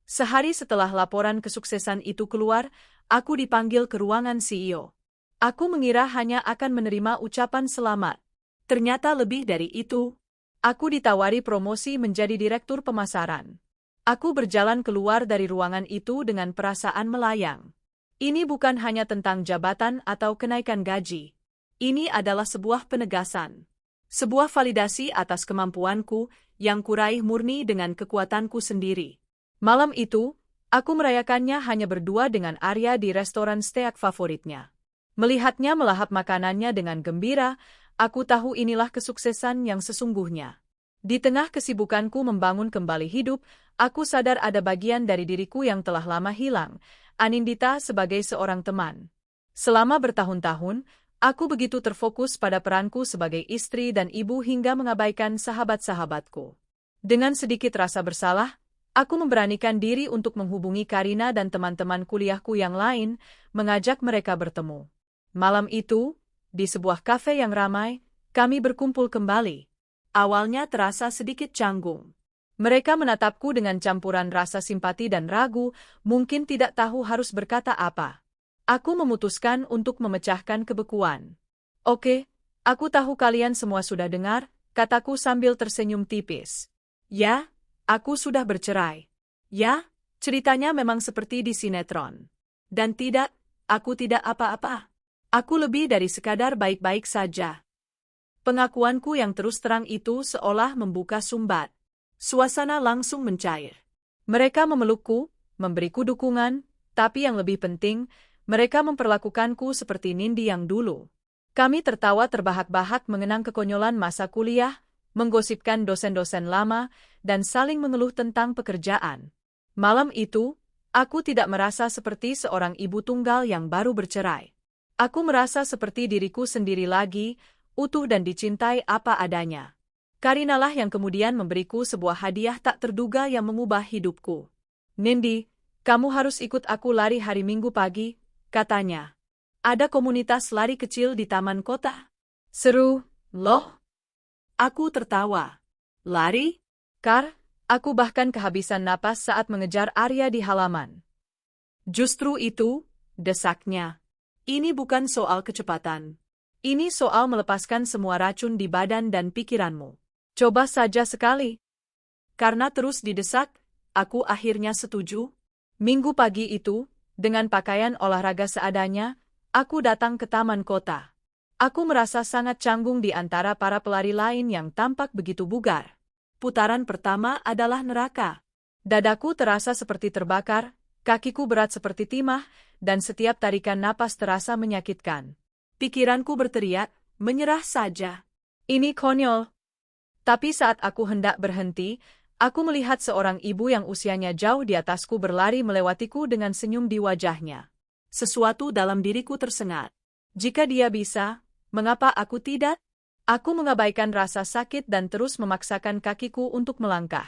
Sehari setelah laporan kesuksesan itu keluar, aku dipanggil ke ruangan CEO. Aku mengira hanya akan menerima ucapan selamat. Ternyata lebih dari itu. Aku ditawari promosi menjadi direktur pemasaran. Aku berjalan keluar dari ruangan itu dengan perasaan melayang. Ini bukan hanya tentang jabatan atau kenaikan gaji. Ini adalah sebuah penegasan. Sebuah validasi atas kemampuanku yang kuraih murni dengan kekuatanku sendiri. Malam itu, aku merayakannya hanya berdua dengan Arya di restoran steak favoritnya. Melihatnya melahap makanannya dengan gembira, aku tahu inilah kesuksesan yang sesungguhnya. Di tengah kesibukanku membangun kembali hidup, aku sadar ada bagian dari diriku yang telah lama hilang, Anindita sebagai seorang teman. Selama bertahun-tahun, aku begitu terfokus pada peranku sebagai istri dan ibu hingga mengabaikan sahabat-sahabatku. Dengan sedikit rasa bersalah, aku memberanikan diri untuk menghubungi Karina dan teman-teman kuliahku yang lain, mengajak mereka bertemu. Malam itu, di sebuah kafe yang ramai, kami berkumpul kembali. Awalnya terasa sedikit canggung. Mereka menatapku dengan campuran rasa simpati dan ragu, mungkin tidak tahu harus berkata apa. Aku memutuskan untuk memecahkan kebekuan. Oke, aku tahu kalian semua sudah dengar, kataku sambil tersenyum tipis. Ya, aku sudah bercerai. Ya, ceritanya memang seperti di sinetron. Dan tidak, aku tidak apa-apa. Aku lebih dari sekadar baik-baik saja. Pengakuanku yang terus terang itu seolah membuka sumbat. Suasana langsung mencair. Mereka memelukku, memberiku dukungan, tapi yang lebih penting, mereka memperlakukanku seperti Nindi yang dulu. Kami tertawa terbahak-bahak mengenang kekonyolan masa kuliah, menggosipkan dosen-dosen lama, dan saling mengeluh tentang pekerjaan. Malam itu, aku tidak merasa seperti seorang ibu tunggal yang baru bercerai. Aku merasa seperti diriku sendiri lagi, utuh dan dicintai apa adanya. Karinalah yang kemudian memberiku sebuah hadiah tak terduga yang mengubah hidupku. Nindi, kamu harus ikut aku lari hari Minggu pagi, katanya. Ada komunitas lari kecil di taman kota. Seru, loh. Aku tertawa. Lari? Kar, aku bahkan kehabisan napas saat mengejar Arya di halaman. Justru itu, desaknya. Ini bukan soal kecepatan. Ini soal melepaskan semua racun di badan dan pikiranmu. Coba saja sekali. Karena terus didesak, aku akhirnya setuju. Minggu pagi itu, dengan pakaian olahraga seadanya, aku datang ke taman kota. Aku merasa sangat canggung di antara para pelari lain yang tampak begitu bugar. Putaran pertama adalah neraka. Dadaku terasa seperti terbakar, kakiku berat seperti timah, dan setiap tarikan napas terasa menyakitkan. Pikiranku berteriak, menyerah saja. Ini konyol. Tapi saat aku hendak berhenti, aku melihat seorang ibu yang usianya jauh di atasku berlari melewatiku dengan senyum di wajahnya. Sesuatu dalam diriku tersengat. Jika dia bisa, mengapa aku tidak? Aku mengabaikan rasa sakit dan terus memaksakan kakiku untuk melangkah.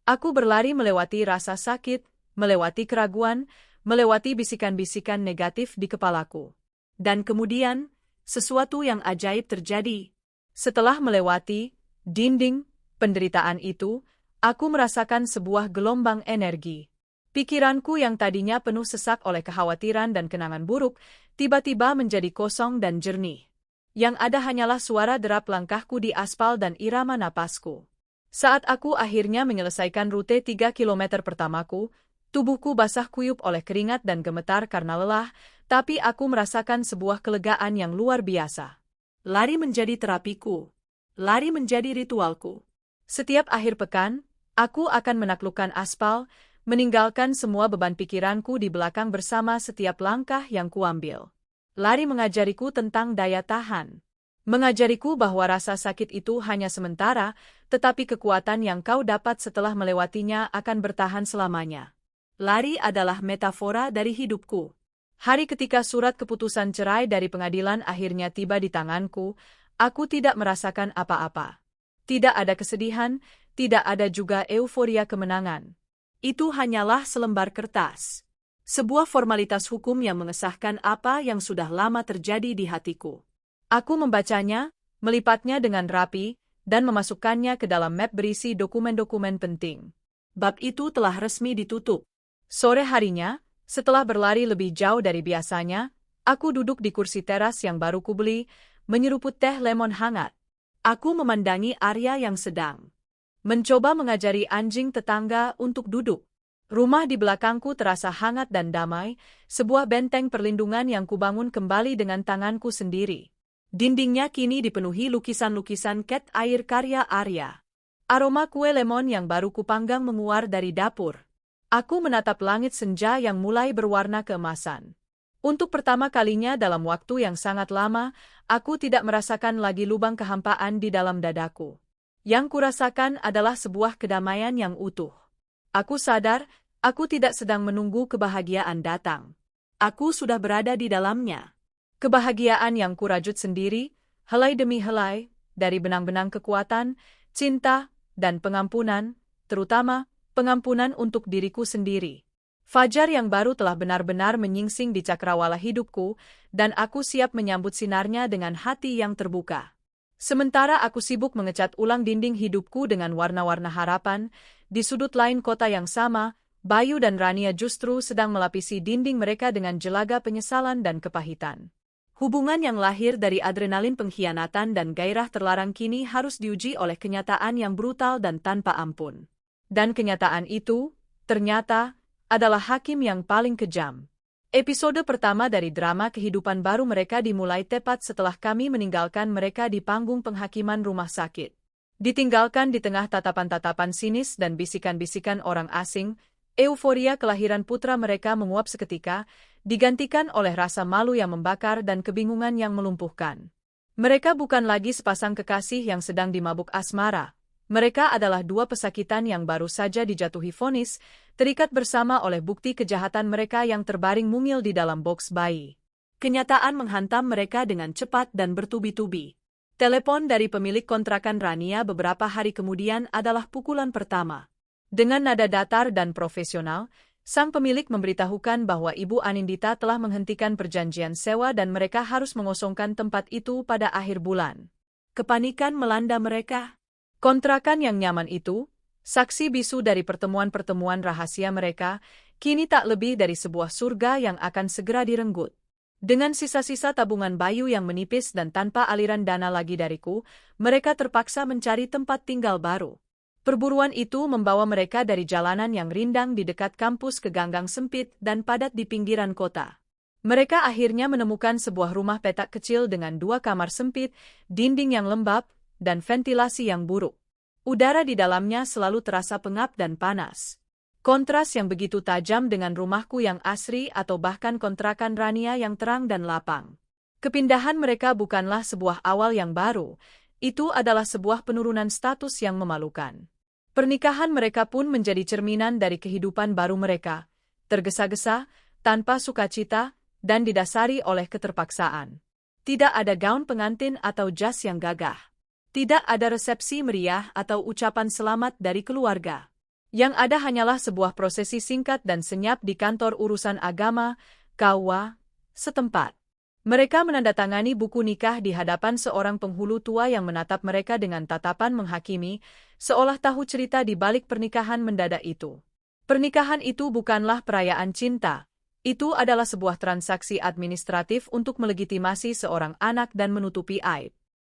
Aku berlari melewati rasa sakit, melewati keraguan, melewati bisikan-bisikan negatif di kepalaku. Dan kemudian, sesuatu yang ajaib terjadi. Setelah melewati dinding penderitaan itu, aku merasakan sebuah gelombang energi. Pikiranku yang tadinya penuh sesak oleh kekhawatiran dan kenangan buruk, tiba-tiba menjadi kosong dan jernih. Yang ada hanyalah suara derap langkahku di aspal dan irama napasku. Saat aku akhirnya menyelesaikan rute 3 kilometer pertamaku, tubuhku basah kuyup oleh keringat dan gemetar karena lelah, tapi aku merasakan sebuah kelegaan yang luar biasa. Lari menjadi terapiku. Lari menjadi ritualku. Setiap akhir pekan, aku akan menaklukkan aspal, meninggalkan semua beban pikiranku di belakang bersama setiap langkah yang kuambil. Lari mengajariku tentang daya tahan. Mengajariku bahwa rasa sakit itu hanya sementara, tetapi kekuatan yang kau dapat setelah melewatinya akan bertahan selamanya. Lari adalah metafora dari hidupku. Hari ketika surat keputusan cerai dari pengadilan akhirnya tiba di tanganku, aku tidak merasakan apa-apa. Tidak ada kesedihan, tidak ada juga euforia kemenangan. Itu hanyalah selembar kertas. Sebuah formalitas hukum yang mengesahkan apa yang sudah lama terjadi di hatiku. Aku membacanya, melipatnya dengan rapi, dan memasukkannya ke dalam map berisi dokumen-dokumen penting. Bab itu telah resmi ditutup. Sore harinya, setelah berlari lebih jauh dari biasanya, aku duduk di kursi teras yang baru kubeli, menyeruput teh lemon hangat. Aku memandangi Arya yang sedang mencoba mengajari anjing tetangga untuk duduk. Rumah di belakangku terasa hangat dan damai, sebuah benteng perlindungan yang kubangun kembali dengan tanganku sendiri. Dindingnya kini dipenuhi lukisan-lukisan cat air karya Arya. Aroma kue lemon yang baru kupanggang menguar dari dapur. Aku menatap langit senja yang mulai berwarna keemasan. Untuk pertama kalinya dalam waktu yang sangat lama, aku tidak merasakan lagi lubang kehampaan di dalam dadaku. Yang kurasakan adalah sebuah kedamaian yang utuh. Aku sadar, aku tidak sedang menunggu kebahagiaan datang. Aku sudah berada di dalamnya. Kebahagiaan yang kurajut sendiri, helai demi helai, dari benang-benang kekuatan, cinta, dan pengampunan, terutama pengampunan untuk diriku sendiri. Fajar yang baru telah benar-benar menyingsing di cakrawala hidupku, dan aku siap menyambut sinarnya dengan hati yang terbuka. Sementara aku sibuk mengecat ulang dinding hidupku dengan warna-warna harapan, di sudut lain kota yang sama, Bayu dan Rania justru sedang melapisi dinding mereka dengan jelaga penyesalan dan kepahitan. Hubungan yang lahir dari adrenalin pengkhianatan dan gairah terlarang kini harus diuji oleh kenyataan yang brutal dan tanpa ampun. Dan kenyataan itu, ternyata, adalah hakim yang paling kejam. Episode pertama dari drama kehidupan baru mereka dimulai tepat setelah kami meninggalkan mereka di panggung penghakiman rumah sakit. Ditinggalkan di tengah tatapan-tatapan sinis dan bisikan-bisikan orang asing, euforia kelahiran putra mereka menguap seketika, digantikan oleh rasa malu yang membakar dan kebingungan yang melumpuhkan. Mereka bukan lagi sepasang kekasih yang sedang dimabuk asmara. Mereka adalah dua pesakitan yang baru saja dijatuhi vonis, terikat bersama oleh bukti kejahatan mereka yang terbaring mungil di dalam boks bayi. Kenyataan menghantam mereka dengan cepat dan bertubi-tubi. Telepon dari pemilik kontrakan Rania beberapa hari kemudian adalah pukulan pertama. Dengan nada datar dan profesional, sang pemilik memberitahukan bahwa Ibu Anindita telah menghentikan perjanjian sewa dan mereka harus mengosongkan tempat itu pada akhir bulan. Kepanikan melanda mereka. Kontrakan yang nyaman itu, saksi bisu dari pertemuan-pertemuan rahasia mereka, kini tak lebih dari sebuah surga yang akan segera direnggut. Dengan sisa-sisa tabungan Bayu yang menipis dan tanpa aliran dana lagi dariku, mereka terpaksa mencari tempat tinggal baru. Perburuan itu membawa mereka dari jalanan yang rindang di dekat kampus ke ganggang sempit dan padat di pinggiran kota. Mereka akhirnya menemukan sebuah rumah petak kecil dengan 2 kamar sempit, dinding yang lembab, dan ventilasi yang buruk. Udara di dalamnya selalu terasa pengap dan panas. Kontras yang begitu tajam dengan rumahku yang asri atau bahkan kontrakan Rania yang terang dan lapang. Kepindahan mereka bukanlah sebuah awal yang baru, itu adalah sebuah penurunan status yang memalukan. Pernikahan mereka pun menjadi cerminan dari kehidupan baru mereka, tergesa-gesa, tanpa sukacita, dan didasari oleh keterpaksaan. Tidak ada gaun pengantin atau jas yang gagah. Tidak ada resepsi meriah atau ucapan selamat dari keluarga. Yang ada hanyalah sebuah prosesi singkat dan senyap di kantor urusan agama, KUA, setempat. Mereka menandatangani buku nikah di hadapan seorang penghulu tua yang menatap mereka dengan tatapan menghakimi, seolah tahu cerita di balik pernikahan mendadak itu. Pernikahan itu bukanlah perayaan cinta. Itu adalah sebuah transaksi administratif untuk melegitimasi seorang anak dan menutupi aib.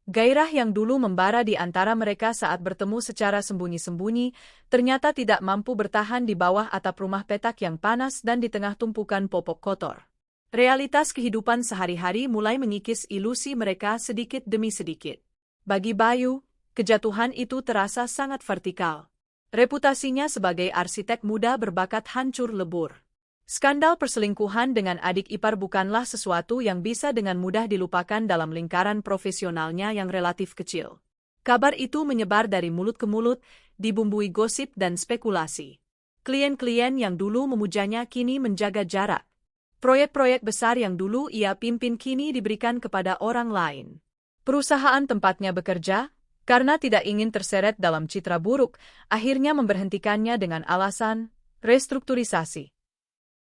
Gairah yang dulu membara di antara mereka saat bertemu secara sembunyi-sembunyi, ternyata tidak mampu bertahan di bawah atap rumah petak yang panas dan di tengah tumpukan popok kotor. Realitas kehidupan sehari-hari mulai mengikis ilusi mereka sedikit demi sedikit. Bagi Bayu, kejatuhan itu terasa sangat vertikal. Reputasinya sebagai arsitek muda berbakat hancur lebur. Skandal perselingkuhan dengan adik ipar bukanlah sesuatu yang bisa dengan mudah dilupakan dalam lingkaran profesionalnya yang relatif kecil. Kabar itu menyebar dari mulut ke mulut, dibumbui gosip dan spekulasi. Klien-klien yang dulu memujanya kini menjaga jarak. Proyek-proyek besar yang dulu ia pimpin kini diberikan kepada orang lain. Perusahaan tempatnya bekerja, karena tidak ingin terseret dalam citra buruk, akhirnya memberhentikannya dengan alasan restrukturisasi.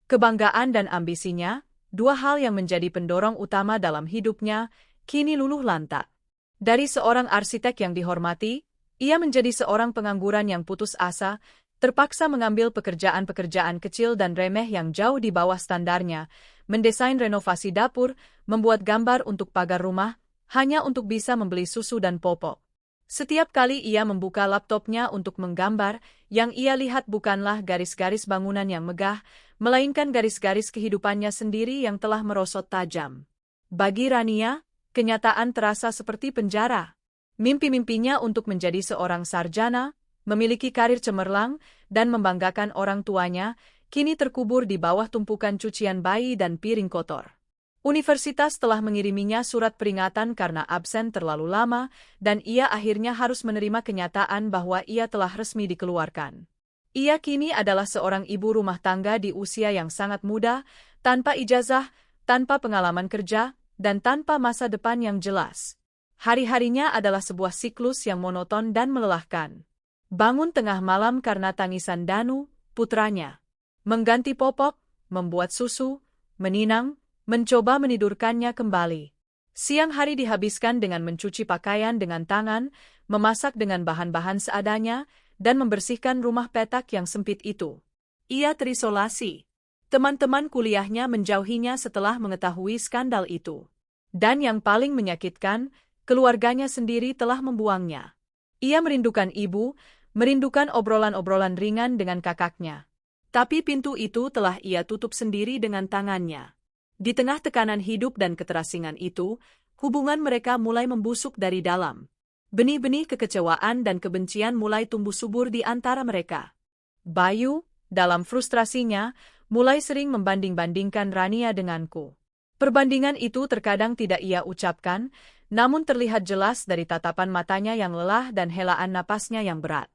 Kebanggaan dan ambisinya, dua hal yang menjadi pendorong utama dalam hidupnya, kini luluh lantak. Dari seorang arsitek yang dihormati, ia menjadi seorang pengangguran yang putus asa, terpaksa mengambil pekerjaan-pekerjaan kecil dan remeh yang jauh di bawah standarnya, mendesain renovasi dapur, membuat gambar untuk pagar rumah, hanya untuk bisa membeli susu dan popok. Setiap kali ia membuka laptopnya untuk menggambar, yang ia lihat bukanlah garis-garis bangunan yang megah, melainkan garis-garis kehidupannya sendiri yang telah merosot tajam. Bagi Rania, kenyataan terasa seperti penjara. Mimpi-mimpinya untuk menjadi seorang sarjana, memiliki karir cemerlang, dan membanggakan orang tuanya, kini terkubur di bawah tumpukan cucian bayi dan piring kotor. Universitas telah mengiriminya surat peringatan karena absen terlalu lama, dan ia akhirnya harus menerima kenyataan bahwa ia telah resmi dikeluarkan. Ia kini adalah seorang ibu rumah tangga di usia yang sangat muda, tanpa ijazah, tanpa pengalaman kerja, dan tanpa masa depan yang jelas. Hari-harinya adalah sebuah siklus yang monoton dan melelahkan. Bangun tengah malam karena tangisan Danu, putranya. Mengganti popok, membuat susu, meninang, mencoba menidurkannya kembali. Siang hari dihabiskan dengan mencuci pakaian dengan tangan, memasak dengan bahan-bahan seadanya, dan membersihkan rumah petak yang sempit itu. Ia terisolasi. Teman-teman kuliahnya menjauhinya setelah mengetahui skandal itu. Dan yang paling menyakitkan, keluarganya sendiri telah membuangnya. Ia merindukan ibu, merindukan obrolan-obrolan ringan dengan kakaknya. Tapi pintu itu telah ia tutup sendiri dengan tangannya. Di tengah tekanan hidup dan keterasingan itu, hubungan mereka mulai membusuk dari dalam. Benih-benih kekecewaan dan kebencian mulai tumbuh subur di antara mereka. Bayu, dalam frustrasinya, mulai sering membanding-bandingkan Rania denganku. Perbandingan itu terkadang tidak ia ucapkan, namun terlihat jelas dari tatapan matanya yang lelah dan helaan napasnya yang berat.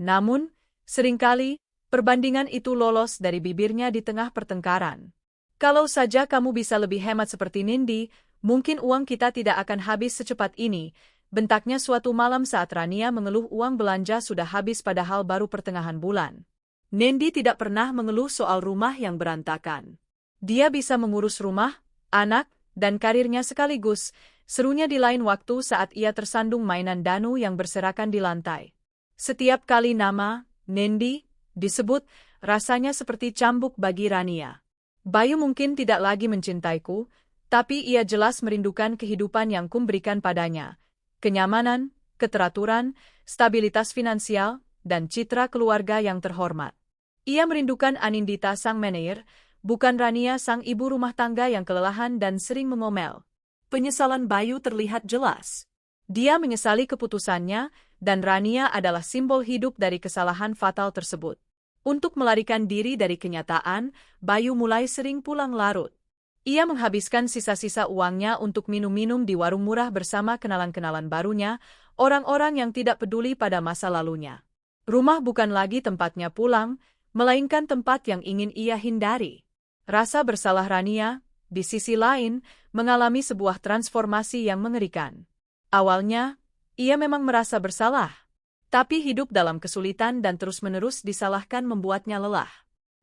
Namun, seringkali, perbandingan itu lolos dari bibirnya di tengah pertengkaran. Kalau saja kamu bisa lebih hemat seperti Nindi, mungkin uang kita tidak akan habis secepat ini, bentaknya suatu malam saat Rania mengeluh uang belanja sudah habis padahal baru pertengahan bulan. Nindi tidak pernah mengeluh soal rumah yang berantakan. Dia bisa mengurus rumah, anak, dan karirnya sekaligus, serunya di lain waktu saat ia tersandung mainan Danu yang berserakan di lantai. Setiap kali nama, Nindi, disebut, rasanya seperti cambuk bagi Rania. Bayu mungkin tidak lagi mencintaiku, tapi ia jelas merindukan kehidupan yang kumberikan padanya. Kenyamanan, keteraturan, stabilitas finansial, dan citra keluarga yang terhormat. Ia merindukan Anindita sang manajer, bukan Rania sang ibu rumah tangga yang kelelahan dan sering mengomel. Penyesalan Bayu terlihat jelas. Dia menyesali keputusannya, dan Rania adalah simbol hidup dari kesalahan fatal tersebut. Untuk melarikan diri dari kenyataan, Bayu mulai sering pulang larut. Ia menghabiskan sisa-sisa uangnya untuk minum-minum di warung murah bersama kenalan-kenalan barunya, orang-orang yang tidak peduli pada masa lalunya. Rumah bukan lagi tempatnya pulang, melainkan tempat yang ingin ia hindari. Rasa bersalah Rania, di sisi lain, mengalami sebuah transformasi yang mengerikan. Awalnya, ia memang merasa bersalah. Tapi hidup dalam kesulitan dan terus-menerus disalahkan membuatnya lelah.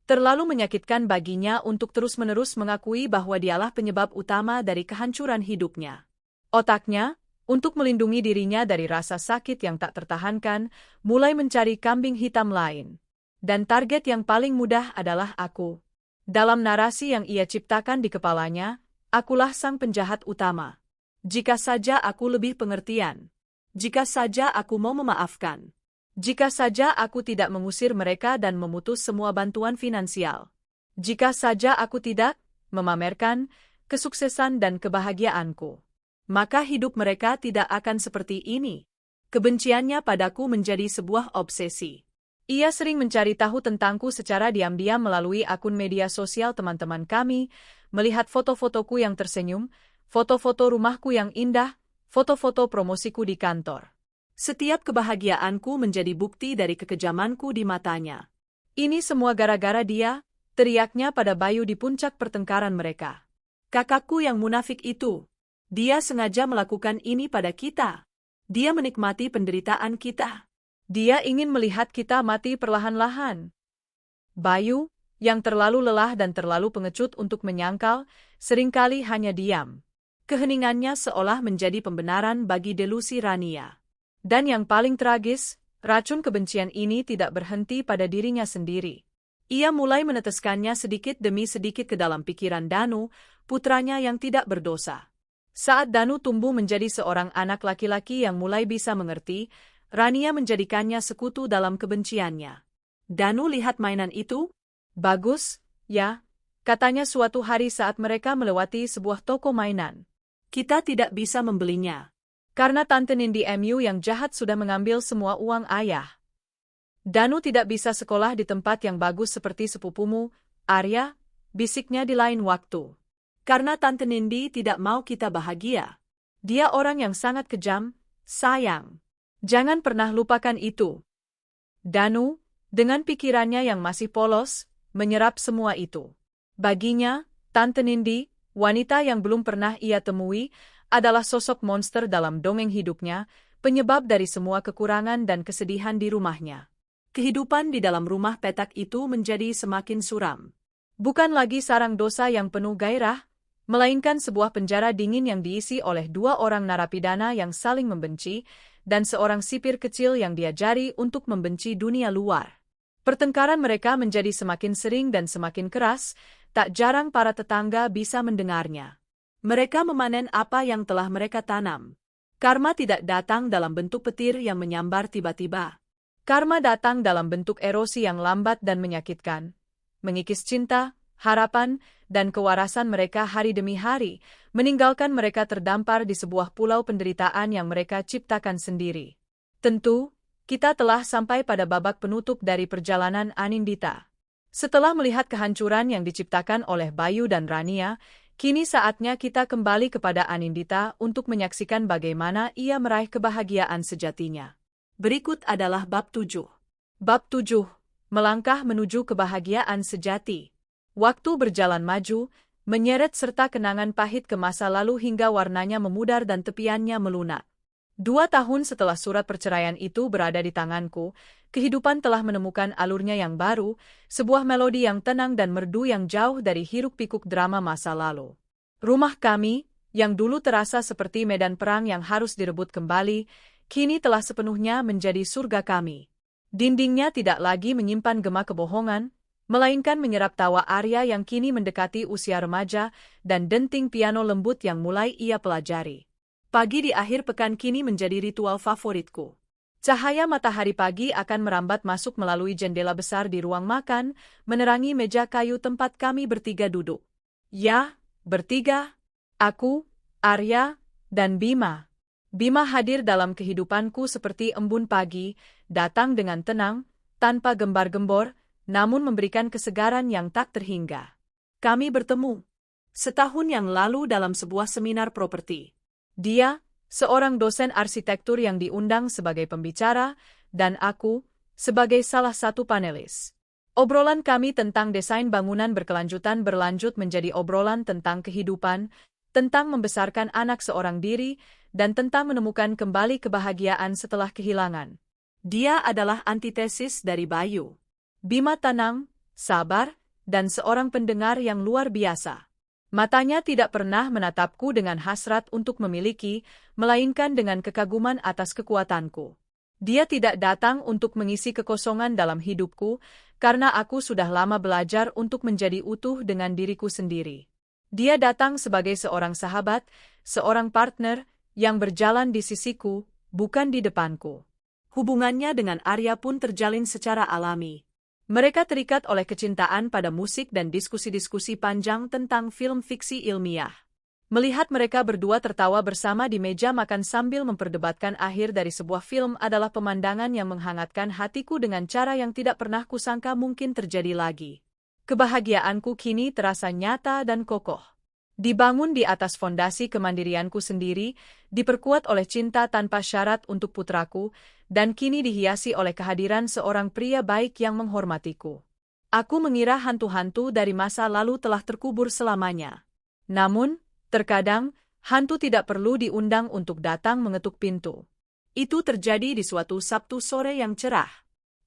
Terlalu menyakitkan baginya untuk terus-menerus mengakui bahwa dialah penyebab utama dari kehancuran hidupnya. Otaknya, untuk melindungi dirinya dari rasa sakit yang tak tertahankan, mulai mencari kambing hitam lain. Dan target yang paling mudah adalah aku. Dalam narasi yang ia ciptakan di kepalanya, akulah sang penjahat utama. Jika saja aku lebih pengertian. Jika saja aku mau memaafkan. Jika saja aku tidak mengusir mereka dan memutus semua bantuan finansial. Jika saja aku tidak memamerkan kesuksesan dan kebahagiaanku. Maka hidup mereka tidak akan seperti ini. Kebenciannya padaku menjadi sebuah obsesi. Ia sering mencari tahu tentangku secara diam-diam melalui akun media sosial teman-teman kami, melihat foto-fotoku yang tersenyum, foto-foto rumahku yang indah, foto-foto promosiku di kantor. Setiap kebahagiaanku menjadi bukti dari kekejamanku di matanya. Ini semua gara-gara dia, teriaknya pada Bayu di puncak pertengkaran mereka. Kakakku yang munafik itu. Dia sengaja melakukan ini pada kita. Dia menikmati penderitaan kita. Dia ingin melihat kita mati perlahan-lahan. Bayu, yang terlalu lelah dan terlalu pengecut untuk menyangkal, seringkali hanya diam. Keheningannya seolah menjadi pembenaran bagi delusi Rania. Dan yang paling tragis, racun kebencian ini tidak berhenti pada dirinya sendiri. Ia mulai meneteskannya sedikit demi sedikit ke dalam pikiran Danu, putranya yang tidak berdosa. Saat Danu tumbuh menjadi seorang anak laki-laki yang mulai bisa mengerti, Rania menjadikannya sekutu dalam kebenciannya. Danu lihat mainan itu? Bagus, ya, katanya suatu hari saat mereka melewati sebuah toko mainan. Kita tidak bisa membelinya. Karena Tante Nindi MU yang jahat sudah mengambil semua uang ayah. Danu tidak bisa sekolah di tempat yang bagus seperti sepupumu, Arya, bisiknya di lain waktu. Karena Tante Nindi tidak mau kita bahagia. Dia orang yang sangat kejam, sayang. Jangan pernah lupakan itu. Danu, dengan pikirannya yang masih polos, menyerap semua itu. Baginya, Tante Nindi, wanita yang belum pernah ia temui, adalah sosok monster dalam dongeng hidupnya, penyebab dari semua kekurangan dan kesedihan di rumahnya. Kehidupan di dalam rumah petak itu menjadi semakin suram. Bukan lagi sarang dosa yang penuh gairah, melainkan sebuah penjara dingin yang diisi oleh dua orang narapidana yang saling membenci, dan seorang sipir kecil yang diajari untuk membenci dunia luar. Pertengkaran mereka menjadi semakin sering dan semakin keras, tak jarang para tetangga bisa mendengarnya. Mereka memanen apa yang telah mereka tanam. Karma tidak datang dalam bentuk petir yang menyambar tiba-tiba. Karma datang dalam bentuk erosi yang lambat dan menyakitkan. Mengikis cinta, harapan, dan kewarasan mereka hari demi hari, meninggalkan mereka terdampar di sebuah pulau penderitaan yang mereka ciptakan sendiri. Tentu, kita telah sampai pada babak penutup dari perjalanan Anindita. Setelah melihat kehancuran yang diciptakan oleh Bayu dan Rania, kini saatnya kita kembali kepada Anindita untuk menyaksikan bagaimana ia meraih kebahagiaan sejatinya. Berikut adalah bab 7. Bab 7. Melangkah menuju kebahagiaan sejati. Waktu berjalan maju, menyeret serta kenangan pahit ke masa lalu hingga warnanya memudar dan tepiannya melunak. 2 tahun setelah surat perceraian itu berada di tanganku, kehidupan telah menemukan alurnya yang baru, sebuah melodi yang tenang dan merdu yang jauh dari hiruk-pikuk drama masa lalu. Rumah kami, yang dulu terasa seperti medan perang yang harus direbut kembali, kini telah sepenuhnya menjadi surga kami. Dindingnya tidak lagi menyimpan gema kebohongan, melainkan menyerap tawa Arya yang kini mendekati usia remaja dan denting piano lembut yang mulai ia pelajari. Pagi di akhir pekan kini menjadi ritual favoritku. Cahaya matahari pagi akan merambat masuk melalui jendela besar di ruang makan, menerangi meja kayu tempat kami bertiga duduk. Ya, bertiga. Aku, Arya, dan Bima. Bima hadir dalam kehidupanku seperti embun pagi, datang dengan tenang, tanpa gembar-gembor, namun memberikan kesegaran yang tak terhingga. Kami bertemu setahun yang lalu dalam sebuah seminar properti. Dia, seorang dosen arsitektur yang diundang sebagai pembicara, dan aku, sebagai salah satu panelis. Obrolan kami tentang desain bangunan berkelanjutan berlanjut menjadi obrolan tentang kehidupan, tentang membesarkan anak seorang diri, dan tentang menemukan kembali kebahagiaan setelah kehilangan. Dia adalah antitesis dari Bayu. Bima tenang, sabar, dan seorang pendengar yang luar biasa. Matanya tidak pernah menatapku dengan hasrat untuk memiliki, melainkan dengan kekaguman atas kekuatanku. Dia tidak datang untuk mengisi kekosongan dalam hidupku, karena aku sudah lama belajar untuk menjadi utuh dengan diriku sendiri. Dia datang sebagai seorang sahabat, seorang partner, yang berjalan di sisiku, bukan di depanku. Hubungannya dengan Arya pun terjalin secara alami. Mereka terikat oleh kecintaan pada musik dan diskusi-diskusi panjang tentang film fiksi ilmiah. Melihat mereka berdua tertawa bersama di meja makan sambil memperdebatkan akhir dari sebuah film adalah pemandangan yang menghangatkan hatiku dengan cara yang tidak pernah kusangka mungkin terjadi lagi. Kebahagiaanku kini terasa nyata dan kokoh. Dibangun di atas fondasi kemandirianku sendiri, diperkuat oleh cinta tanpa syarat untuk putraku, dan kini dihiasi oleh kehadiran seorang pria baik yang menghormatiku. Aku mengira hantu-hantu dari masa lalu telah terkubur selamanya. Namun, terkadang, hantu tidak perlu diundang untuk datang mengetuk pintu. Itu terjadi di suatu Sabtu sore yang cerah.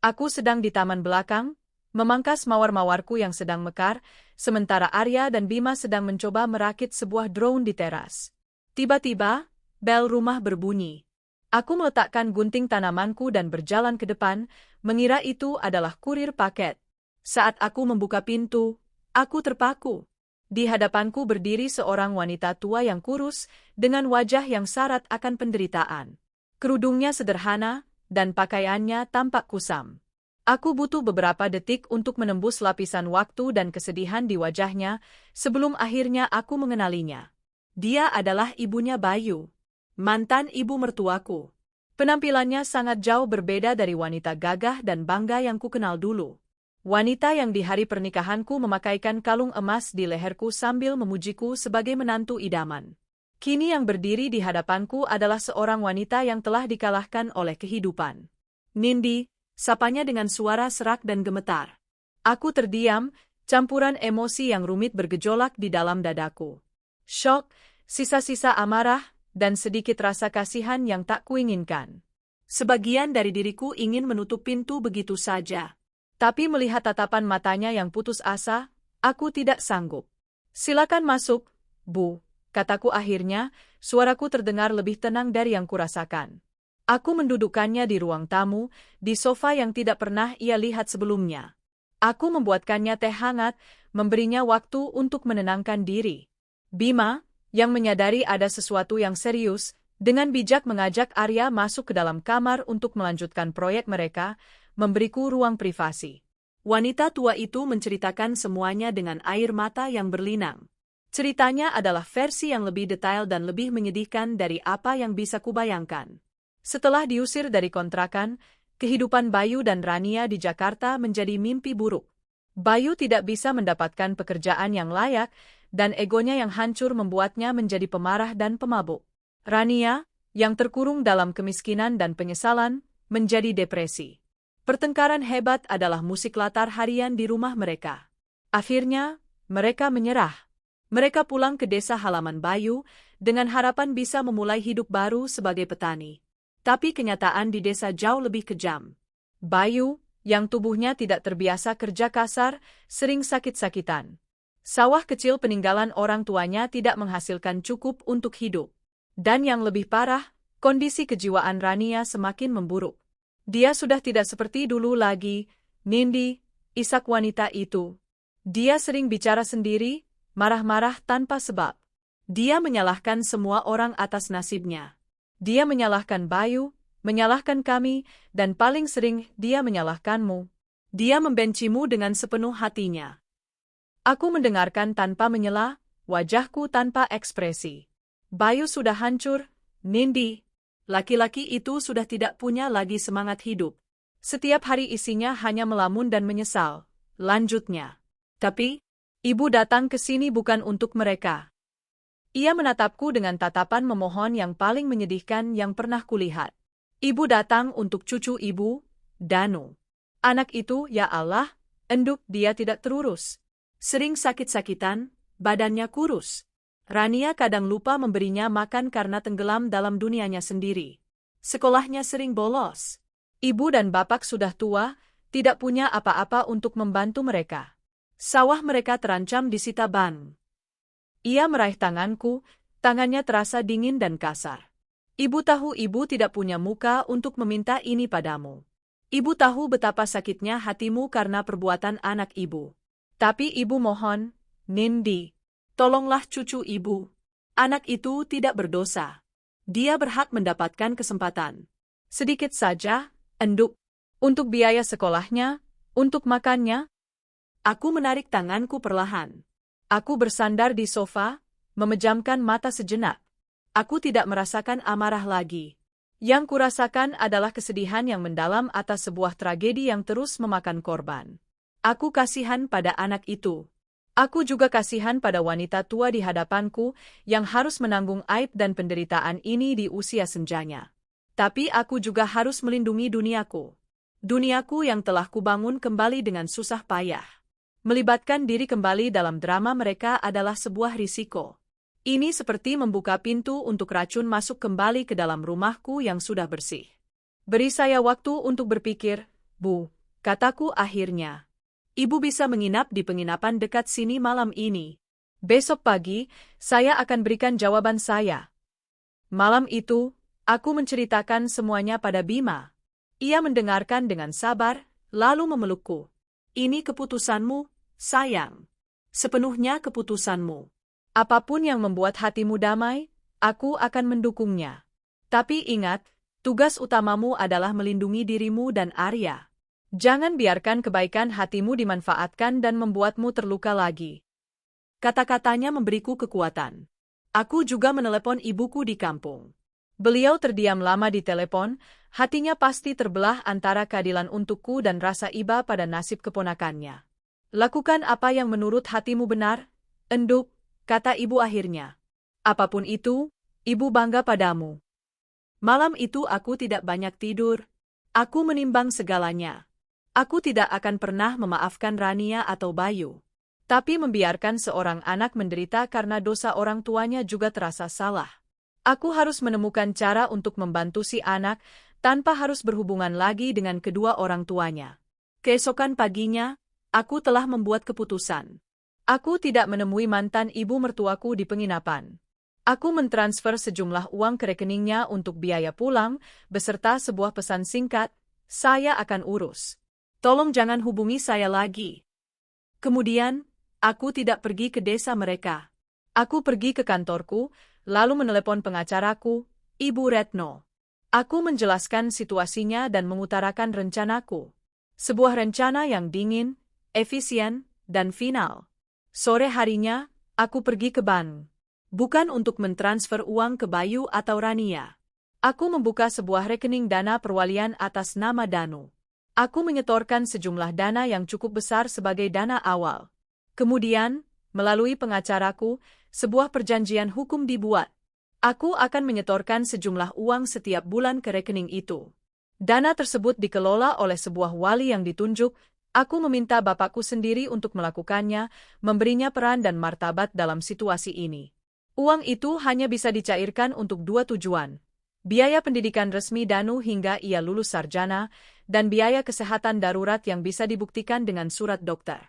Aku sedang di taman belakang, memangkas mawar-mawarku yang sedang mekar, sementara Arya dan Bima sedang mencoba merakit sebuah drone di teras. Tiba-tiba, bel rumah berbunyi. Aku meletakkan gunting tanamanku dan berjalan ke depan, mengira itu adalah kurir paket. Saat aku membuka pintu, aku terpaku. Di hadapanku berdiri seorang wanita tua yang kurus, dengan wajah yang syarat akan penderitaan. Kerudungnya sederhana, dan pakaiannya tampak kusam. Aku butuh beberapa detik untuk menembus lapisan waktu dan kesedihan di wajahnya, sebelum akhirnya aku mengenalinya. Dia adalah ibunya Bayu, mantan ibu mertuaku. Penampilannya sangat jauh berbeda dari wanita gagah dan bangga yang kukenal dulu. Wanita yang di hari pernikahanku memakaikan kalung emas di leherku sambil memujiku sebagai menantu idaman. Kini yang berdiri di hadapanku adalah seorang wanita yang telah dikalahkan oleh kehidupan. Nindi, sapanya dengan suara serak dan gemetar. Aku terdiam, campuran emosi yang rumit bergejolak di dalam dadaku. Syok, sisa-sisa amarah, dan sedikit rasa kasihan yang tak kuinginkan. Sebagian dari diriku ingin menutup pintu begitu saja. Tapi melihat tatapan matanya yang putus asa, aku tidak sanggup. Silakan masuk, Bu, kataku akhirnya, suaraku terdengar lebih tenang dari yang kurasakan. Aku mendudukkannya di ruang tamu, di sofa yang tidak pernah ia lihat sebelumnya. Aku membuatkannya teh hangat, memberinya waktu untuk menenangkan diri. Bima, yang menyadari ada sesuatu yang serius, dengan bijak mengajak Arya masuk ke dalam kamar untuk melanjutkan proyek mereka, memberiku ruang privasi. Wanita tua itu menceritakan semuanya dengan air mata yang berlinang. Ceritanya adalah versi yang lebih detail dan lebih menyedihkan dari apa yang bisa kubayangkan. Setelah diusir dari kontrakan, kehidupan Bayu dan Rania di Jakarta menjadi mimpi buruk. Bayu tidak bisa mendapatkan pekerjaan yang layak, dan egonya yang hancur membuatnya menjadi pemarah dan pemabuk. Rania, yang terkurung dalam kemiskinan dan penyesalan, menjadi depresi. Pertengkaran hebat adalah musik latar harian di rumah mereka. Akhirnya, mereka menyerah. Mereka pulang ke desa halaman Bayu, dengan harapan bisa memulai hidup baru sebagai petani. Tapi kenyataan di desa jauh lebih kejam. Bayu, yang tubuhnya tidak terbiasa kerja kasar, sering sakit-sakitan. Sawah kecil peninggalan orang tuanya tidak menghasilkan cukup untuk hidup. Dan yang lebih parah, kondisi kejiwaan Rania semakin memburuk. Dia sudah tidak seperti dulu lagi, Nindi, isak wanita itu. Dia sering bicara sendiri, marah-marah tanpa sebab. Dia menyalahkan semua orang atas nasibnya. Dia menyalahkan Bayu, menyalahkan kami, dan paling sering dia menyalahkanmu. Dia membencimu dengan sepenuh hatinya. Aku mendengarkan tanpa menyela, wajahku tanpa ekspresi. Bayu sudah hancur, Nindi. Laki-laki itu sudah tidak punya lagi semangat hidup. Setiap hari isinya hanya melamun dan menyesal. Lanjutnya. Tapi, ibu datang ke sini bukan untuk mereka. Ia menatapku dengan tatapan memohon yang paling menyedihkan yang pernah kulihat. Ibu datang untuk cucu ibu, Danu. Anak itu, ya Allah, enduk dia tidak terurus. Sering sakit-sakitan, badannya kurus. Rania kadang lupa memberinya makan karena tenggelam dalam dunianya sendiri. Sekolahnya sering bolos. Ibu dan bapak sudah tua, tidak punya apa-apa untuk membantu mereka. Sawah mereka terancam disita bank. Ia meraih tanganku, tangannya terasa dingin dan kasar. Ibu tahu ibu tidak punya muka untuk meminta ini padamu. Ibu tahu betapa sakitnya hatimu karena perbuatan anak ibu. Tapi ibu mohon, Nindi. Tolonglah cucu ibu. Anak itu tidak berdosa. Dia berhak mendapatkan kesempatan. Sedikit saja, enduk. Untuk biaya sekolahnya, untuk makannya. Aku menarik tanganku perlahan. Aku bersandar di sofa, memejamkan mata sejenak. Aku tidak merasakan amarah lagi. Yang kurasakan adalah kesedihan yang mendalam atas sebuah tragedi yang terus memakan korban. Aku kasihan pada anak itu. Aku juga kasihan pada wanita tua di hadapanku yang harus menanggung aib dan penderitaan ini di usia senjanya. Tapi aku juga harus melindungi duniaku. Duniaku yang telah kubangun kembali dengan susah payah. Melibatkan diri kembali dalam drama mereka adalah sebuah risiko. Ini seperti membuka pintu untuk racun masuk kembali ke dalam rumahku yang sudah bersih. Beri saya waktu untuk berpikir, Bu, kataku akhirnya. Ibu bisa menginap di penginapan dekat sini malam ini. Besok pagi, saya akan berikan jawaban saya. Malam itu, aku menceritakan semuanya pada Bima. Ia mendengarkan dengan sabar, lalu memelukku. Ini keputusanmu, sayang. Sepenuhnya keputusanmu. Apapun yang membuat hatimu damai, aku akan mendukungnya. Tapi ingat, tugas utamamu adalah melindungi dirimu dan Arya. Jangan biarkan kebaikan hatimu dimanfaatkan dan membuatmu terluka lagi. Kata-katanya memberiku kekuatan. Aku juga menelepon ibuku di kampung. Beliau terdiam lama di telepon, hatinya pasti terbelah antara keadilan untukku dan rasa iba pada nasib keponakannya. Lakukan apa yang menurut hatimu benar, Enduk, kata ibu akhirnya. Apapun itu, ibu bangga padamu. Malam itu aku tidak banyak tidur. Aku menimbang segalanya. Aku tidak akan pernah memaafkan Rania atau Bayu. Tapi membiarkan seorang anak menderita karena dosa orang tuanya juga terasa salah. Aku harus menemukan cara untuk membantu si anak tanpa harus berhubungan lagi dengan kedua orang tuanya. Keesokan paginya, aku telah membuat keputusan. Aku tidak menemui mantan ibu mertuaku di penginapan. Aku mentransfer sejumlah uang ke rekeningnya untuk biaya pulang, beserta sebuah pesan singkat, saya akan urus. Tolong jangan hubungi saya lagi. Kemudian, aku tidak pergi ke desa mereka. Aku pergi ke kantorku, lalu menelepon pengacaraku, Ibu Retno. Aku menjelaskan situasinya dan mengutarakan rencanaku. Sebuah rencana yang dingin, efisien, dan final. Sore harinya, aku pergi ke bank. Bukan untuk mentransfer uang ke Bayu atau Rania. Aku membuka sebuah rekening dana perwalian atas nama Danu. Aku menyetorkan sejumlah dana yang cukup besar sebagai dana awal. Kemudian, melalui pengacaraku, sebuah perjanjian hukum dibuat. Aku akan menyetorkan sejumlah uang setiap bulan ke rekening itu. Dana tersebut dikelola oleh sebuah wali yang ditunjuk. Aku meminta bapakku sendiri untuk melakukannya, memberinya peran dan martabat dalam situasi ini. Uang itu hanya bisa dicairkan untuk dua tujuan. Biaya pendidikan resmi Danu hingga ia lulus sarjana, dan biaya kesehatan darurat yang bisa dibuktikan dengan surat dokter.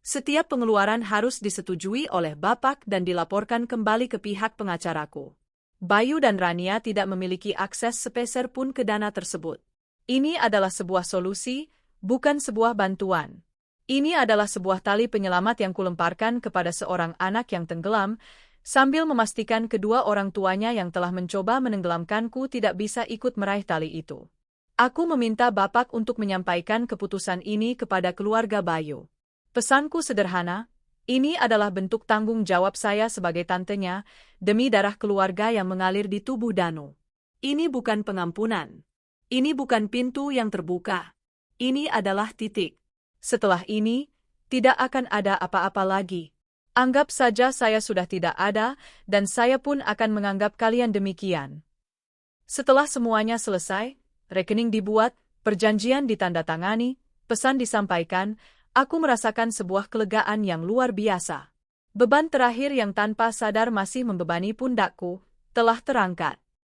Setiap pengeluaran harus disetujui oleh bapak dan dilaporkan kembali ke pihak pengacaraku. Bayu dan Rania tidak memiliki akses sepeser pun ke dana tersebut. Ini adalah sebuah solusi, bukan sebuah bantuan. Ini adalah sebuah tali penyelamat yang kulemparkan kepada seorang anak yang tenggelam, sambil memastikan kedua orang tuanya yang telah mencoba menenggelamkanku tidak bisa ikut meraih tali itu. Aku meminta bapak untuk menyampaikan keputusan ini kepada keluarga Bayu. Pesanku sederhana, ini adalah bentuk tanggung jawab saya sebagai tantenya, demi darah keluarga yang mengalir di tubuh Danu. Ini bukan pengampunan. Ini bukan pintu yang terbuka. Ini adalah titik. Setelah ini, tidak akan ada apa-apa lagi. Anggap saja saya sudah tidak ada, dan saya pun akan menganggap kalian demikian. Setelah semuanya selesai, rekening dibuat, perjanjian ditandatangani, pesan disampaikan, aku merasakan sebuah kelegaan yang luar biasa. Beban terakhir yang tanpa sadar masih membebani pundakku, telah terangkat.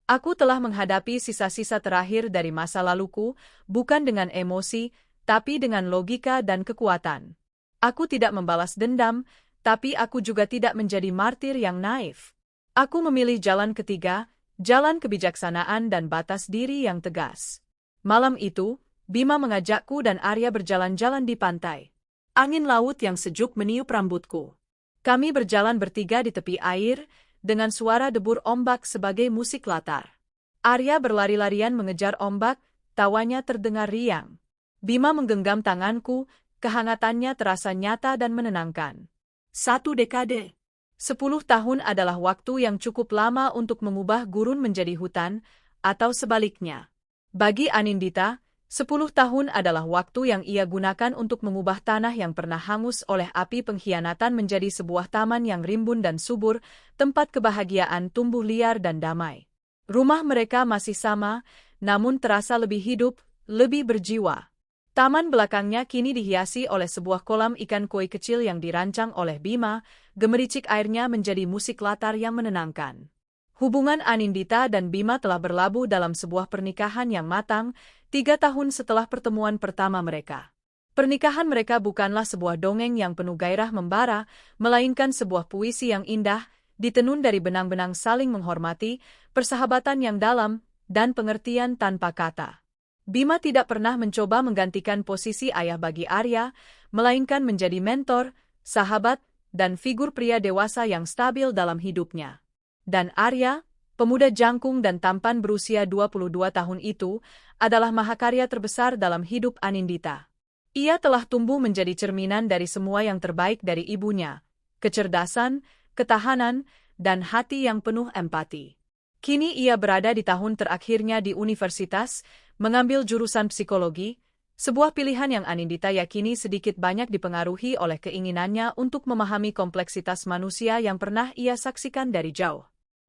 Aku telah menghadapi sisa-sisa terakhir dari masa laluku, bukan dengan emosi, tapi dengan logika dan kekuatan. Aku tidak membalas dendam, tapi aku juga tidak menjadi martir yang naif. Aku memilih jalan ketiga, jalan kebijaksanaan dan batas diri yang tegas. Malam itu, Bima mengajakku dan Arya berjalan-jalan di pantai. Angin laut yang sejuk meniup rambutku. Kami berjalan bertiga di tepi air, dengan suara debur ombak sebagai musik latar. Arya berlari-larian mengejar ombak, tawanya terdengar riang. Bima menggenggam tanganku, kehangatannya terasa nyata dan menenangkan. 1 dekade. 10 tahun adalah waktu yang cukup lama untuk mengubah gurun menjadi hutan, atau sebaliknya. Bagi Anindita, 10 tahun adalah waktu yang ia gunakan untuk mengubah tanah yang pernah hangus oleh api pengkhianatan menjadi sebuah taman yang rimbun dan subur, tempat kebahagiaan tumbuh liar dan damai. Rumah mereka masih sama, namun terasa lebih hidup, lebih berjiwa. Taman belakangnya kini dihiasi oleh sebuah kolam ikan koi kecil yang dirancang oleh Bima, gemericik airnya menjadi musik latar yang menenangkan. Hubungan Anindita dan Bima telah berlabuh dalam sebuah pernikahan yang matang, 3 tahun setelah pertemuan pertama mereka. Pernikahan mereka bukanlah sebuah dongeng yang penuh gairah membara, melainkan sebuah puisi yang indah, ditenun dari benang-benang saling menghormati, persahabatan yang dalam, dan pengertian tanpa kata. Bima tidak pernah mencoba menggantikan posisi ayah bagi Arya, melainkan menjadi mentor, sahabat, dan figur pria dewasa yang stabil dalam hidupnya. Dan Arya, pemuda jangkung dan tampan berusia 22 tahun itu, adalah mahakarya terbesar dalam hidup Anindita. Ia telah tumbuh menjadi cerminan dari semua yang terbaik dari ibunya, kecerdasan, ketahanan, dan hati yang penuh empati. Kini ia berada di tahun terakhirnya di universitas, mengambil jurusan psikologi, sebuah pilihan yang Anindita yakini sedikit banyak dipengaruhi oleh keinginannya untuk memahami kompleksitas manusia yang pernah ia saksikan dari jauh.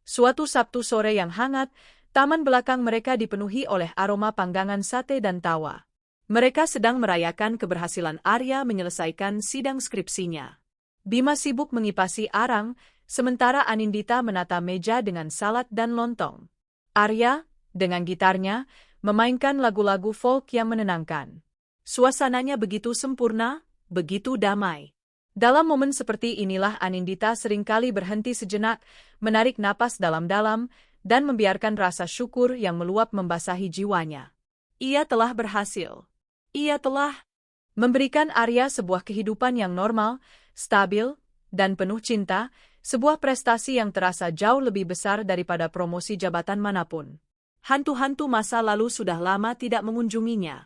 Suatu Sabtu sore yang hangat, taman belakang mereka dipenuhi oleh aroma panggangan sate dan tawa. Mereka sedang merayakan keberhasilan Arya menyelesaikan sidang skripsinya. Bima sibuk mengipasi arang, sementara Anindita menata meja dengan salad dan lontong. Arya, dengan gitarnya, memainkan lagu-lagu folk yang menenangkan. Suasananya begitu sempurna, begitu damai. Dalam momen seperti inilah Anindita seringkali berhenti sejenak, menarik napas dalam-dalam, dan membiarkan rasa syukur yang meluap membasahi jiwanya. Ia telah berhasil. Ia telah memberikan Arya sebuah kehidupan yang normal, stabil, dan penuh cinta, sebuah prestasi yang terasa jauh lebih besar daripada promosi jabatan manapun. Hantu-hantu masa lalu sudah lama tidak mengunjunginya.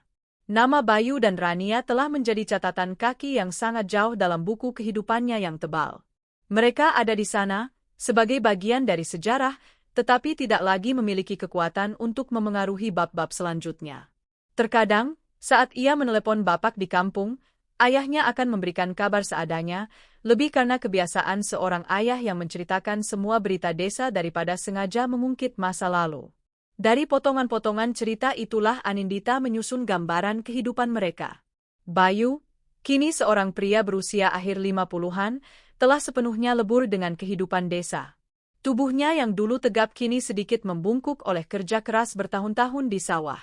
Nama Bayu dan Rania telah menjadi catatan kaki yang sangat jauh dalam buku kehidupannya yang tebal. Mereka ada di sana, sebagai bagian dari sejarah, tetapi tidak lagi memiliki kekuatan untuk memengaruhi bab-bab selanjutnya. Terkadang, saat ia menelepon bapak di kampung, ayahnya akan memberikan kabar seadanya, lebih karena kebiasaan seorang ayah yang menceritakan semua berita desa daripada sengaja mengungkit masa lalu. Dari potongan-potongan cerita itulah Anindita menyusun gambaran kehidupan mereka. Bayu, kini seorang pria berusia akhir 50-an, telah sepenuhnya lebur dengan kehidupan desa. Tubuhnya yang dulu tegap kini sedikit membungkuk oleh kerja keras bertahun-tahun di sawah.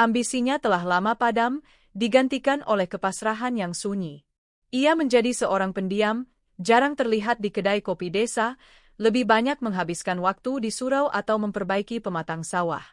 Ambisinya telah lama padam, digantikan oleh kepasrahan yang sunyi. Ia menjadi seorang pendiam, jarang terlihat di kedai kopi desa, lebih banyak menghabiskan waktu di surau atau memperbaiki pematang sawah.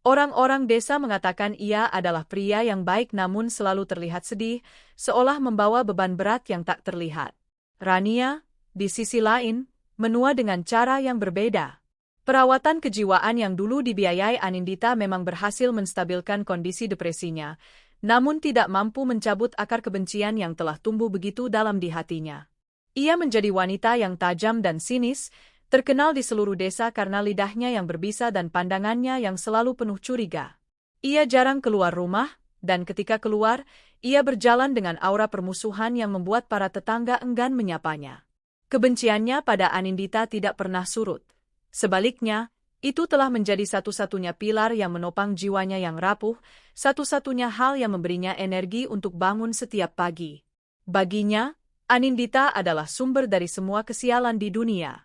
Orang-orang desa mengatakan ia adalah pria yang baik namun selalu terlihat sedih, seolah membawa beban berat yang tak terlihat. Rania, di sisi lain, menua dengan cara yang berbeda. Perawatan kejiwaan yang dulu dibiayai Anindita memang berhasil menstabilkan kondisi depresinya, namun tidak mampu mencabut akar kebencian yang telah tumbuh begitu dalam di hatinya. Ia menjadi wanita yang tajam dan sinis, terkenal di seluruh desa karena lidahnya yang berbisa dan pandangannya yang selalu penuh curiga. Ia jarang keluar rumah, dan ketika keluar, ia berjalan dengan aura permusuhan yang membuat para tetangga enggan menyapanya. Kebenciannya pada Anindita tidak pernah surut. Sebaliknya, itu telah menjadi satu-satunya pilar yang menopang jiwanya yang rapuh, satu-satunya hal yang memberinya energi untuk bangun setiap pagi. Baginya, Anindita adalah sumber dari semua kesialan di dunia.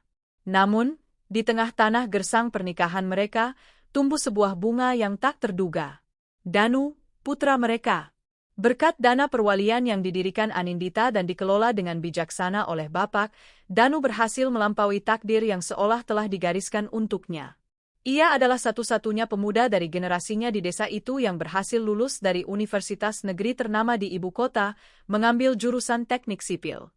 Namun, di tengah tanah gersang pernikahan mereka, tumbuh sebuah bunga yang tak terduga. Danu, putra mereka. Berkat dana perwalian yang didirikan Anindita dan dikelola dengan bijaksana oleh bapak, Danu berhasil melampaui takdir yang seolah telah digariskan untuknya. Ia adalah satu-satunya pemuda dari generasinya di desa itu yang berhasil lulus dari universitas negeri ternama di ibu kota, mengambil jurusan teknik sipil.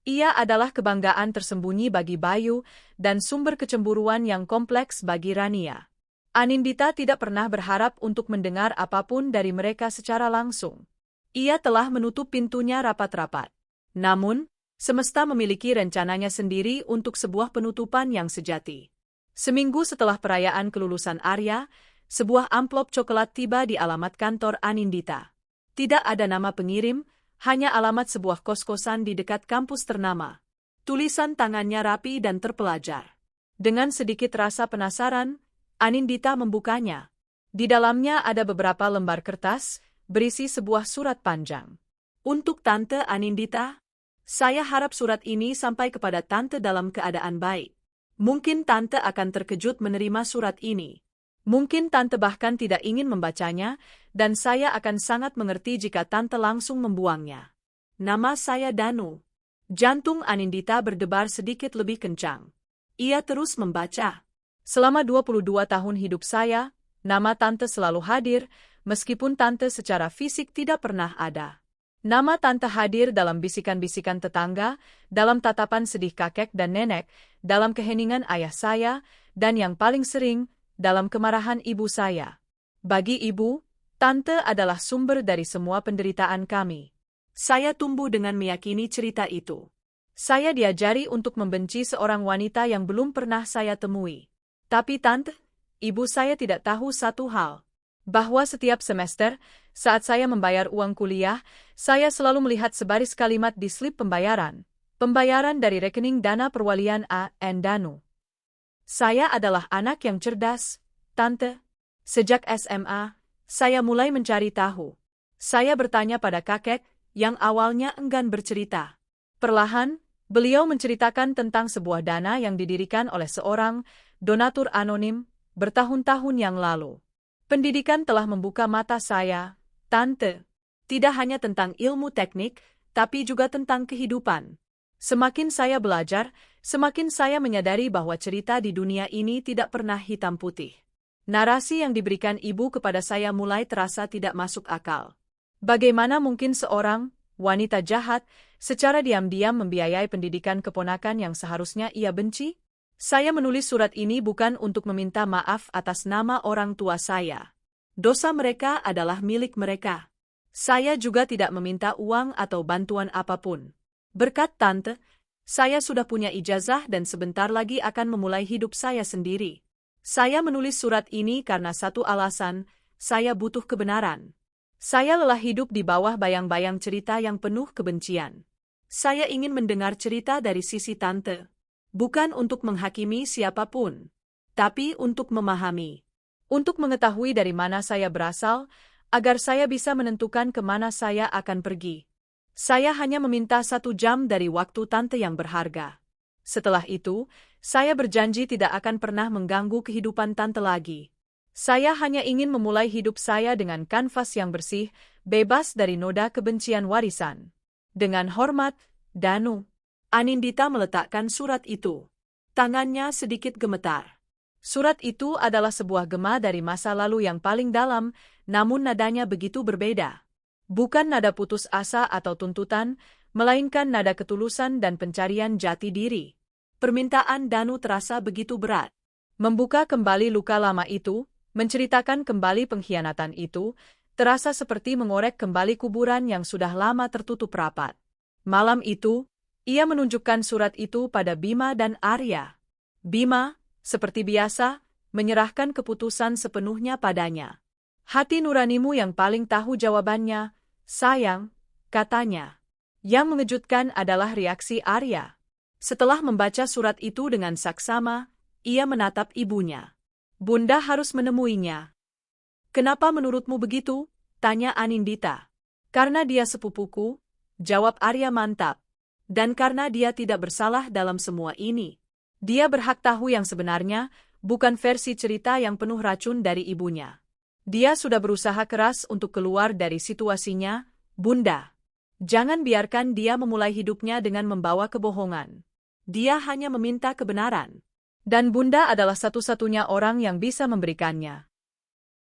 Ia adalah kebanggaan tersembunyi bagi Bayu dan sumber kecemburuan yang kompleks bagi Rania. Anindita tidak pernah berharap untuk mendengar apapun dari mereka secara langsung. Ia telah menutup pintunya rapat-rapat. Namun, Semesta memiliki rencananya sendiri untuk sebuah penutupan yang sejati. Seminggu setelah perayaan kelulusan Arya, sebuah amplop coklat tiba di alamat kantor Anindita. Tidak ada nama pengirim, hanya alamat sebuah kos-kosan di dekat kampus ternama. Tulisan tangannya rapi dan terpelajar. Dengan sedikit rasa penasaran, Anindita membukanya. Di dalamnya ada beberapa lembar kertas, berisi sebuah surat panjang. Untuk Tante Anindita, saya harap surat ini sampai kepada Tante dalam keadaan baik. Mungkin Tante akan terkejut menerima surat ini. Mungkin Tante bahkan tidak ingin membacanya, dan saya akan sangat mengerti jika Tante langsung membuangnya. Nama saya Danu. Jantung Anindita berdebar sedikit lebih kencang. Ia terus membaca. Selama 22 tahun hidup saya, nama Tante selalu hadir, meskipun Tante secara fisik tidak pernah ada. Nama Tante hadir dalam bisikan-bisikan tetangga, dalam tatapan sedih kakek dan nenek, dalam keheningan ayah saya, dan yang paling sering, dalam kemarahan ibu saya. Bagi ibu, Tante adalah sumber dari semua penderitaan kami. Saya tumbuh dengan meyakini cerita itu. Saya diajari untuk membenci seorang wanita yang belum pernah saya temui. Tapi Tante, ibu saya tidak tahu satu hal. Bahwa setiap semester, saat saya membayar uang kuliah, saya selalu melihat sebaris kalimat di slip pembayaran. Pembayaran dari rekening dana perwalian A.N. Danu. Saya adalah anak yang cerdas, Tante. Sejak SMA, saya mulai mencari tahu. Saya bertanya pada kakek, yang awalnya enggan bercerita. Perlahan, beliau menceritakan tentang sebuah dana yang didirikan oleh seorang donatur anonim bertahun-tahun yang lalu. Pendidikan telah membuka mata saya, Tante. Tidak hanya tentang ilmu teknik, tapi juga tentang kehidupan. Semakin saya belajar, semakin saya menyadari bahwa cerita di dunia ini tidak pernah hitam putih. Narasi yang diberikan ibu kepada saya mulai terasa tidak masuk akal. Bagaimana mungkin seorang wanita jahat secara diam-diam membiayai pendidikan keponakan yang seharusnya ia benci? Saya menulis surat ini bukan untuk meminta maaf atas nama orang tua saya. Dosa mereka adalah milik mereka. Saya juga tidak meminta uang atau bantuan apapun. Berkat Tante, saya sudah punya ijazah dan sebentar lagi akan memulai hidup saya sendiri. Saya menulis surat ini karena satu alasan, saya butuh kebenaran. Saya lelah hidup di bawah bayang-bayang cerita yang penuh kebencian. Saya ingin mendengar cerita dari sisi Tante. Bukan untuk menghakimi siapapun, tapi untuk memahami. Untuk mengetahui dari mana saya berasal, agar saya bisa menentukan kemana saya akan pergi. Saya hanya meminta 1 jam dari waktu Tante yang berharga. Setelah itu, saya berjanji tidak akan pernah mengganggu kehidupan Tante lagi. Saya hanya ingin memulai hidup saya dengan kanvas yang bersih, bebas dari noda kebencian warisan. Dengan hormat, Danu. Anindita meletakkan surat itu. Tangannya sedikit gemetar. Surat itu adalah sebuah gema dari masa lalu yang paling dalam, namun nadanya begitu berbeda. Bukan nada putus asa atau tuntutan, melainkan nada ketulusan dan pencarian jati diri. Permintaan Danu terasa begitu berat. Membuka kembali luka lama itu, menceritakan kembali pengkhianatan itu, terasa seperti mengorek kembali kuburan yang sudah lama tertutup rapat. Malam itu, ia menunjukkan surat itu pada Bima dan Arya. Bima, seperti biasa, menyerahkan keputusan sepenuhnya padanya. Hati nuranimu yang paling tahu jawabannya, sayang, katanya. Yang mengejutkan adalah reaksi Arya. Setelah membaca surat itu dengan saksama, ia menatap ibunya. Bunda harus menemuinya. Kenapa menurutmu begitu? Tanya Anindita. Karena dia sepupuku, jawab Arya mantap. Dan karena dia tidak bersalah dalam semua ini. Dia berhak tahu yang sebenarnya, bukan versi cerita yang penuh racun dari ibunya. Dia sudah berusaha keras untuk keluar dari situasinya, Bunda. Jangan biarkan dia memulai hidupnya dengan membawa kebohongan. Dia hanya meminta kebenaran. Dan Bunda adalah satu-satunya orang yang bisa memberikannya.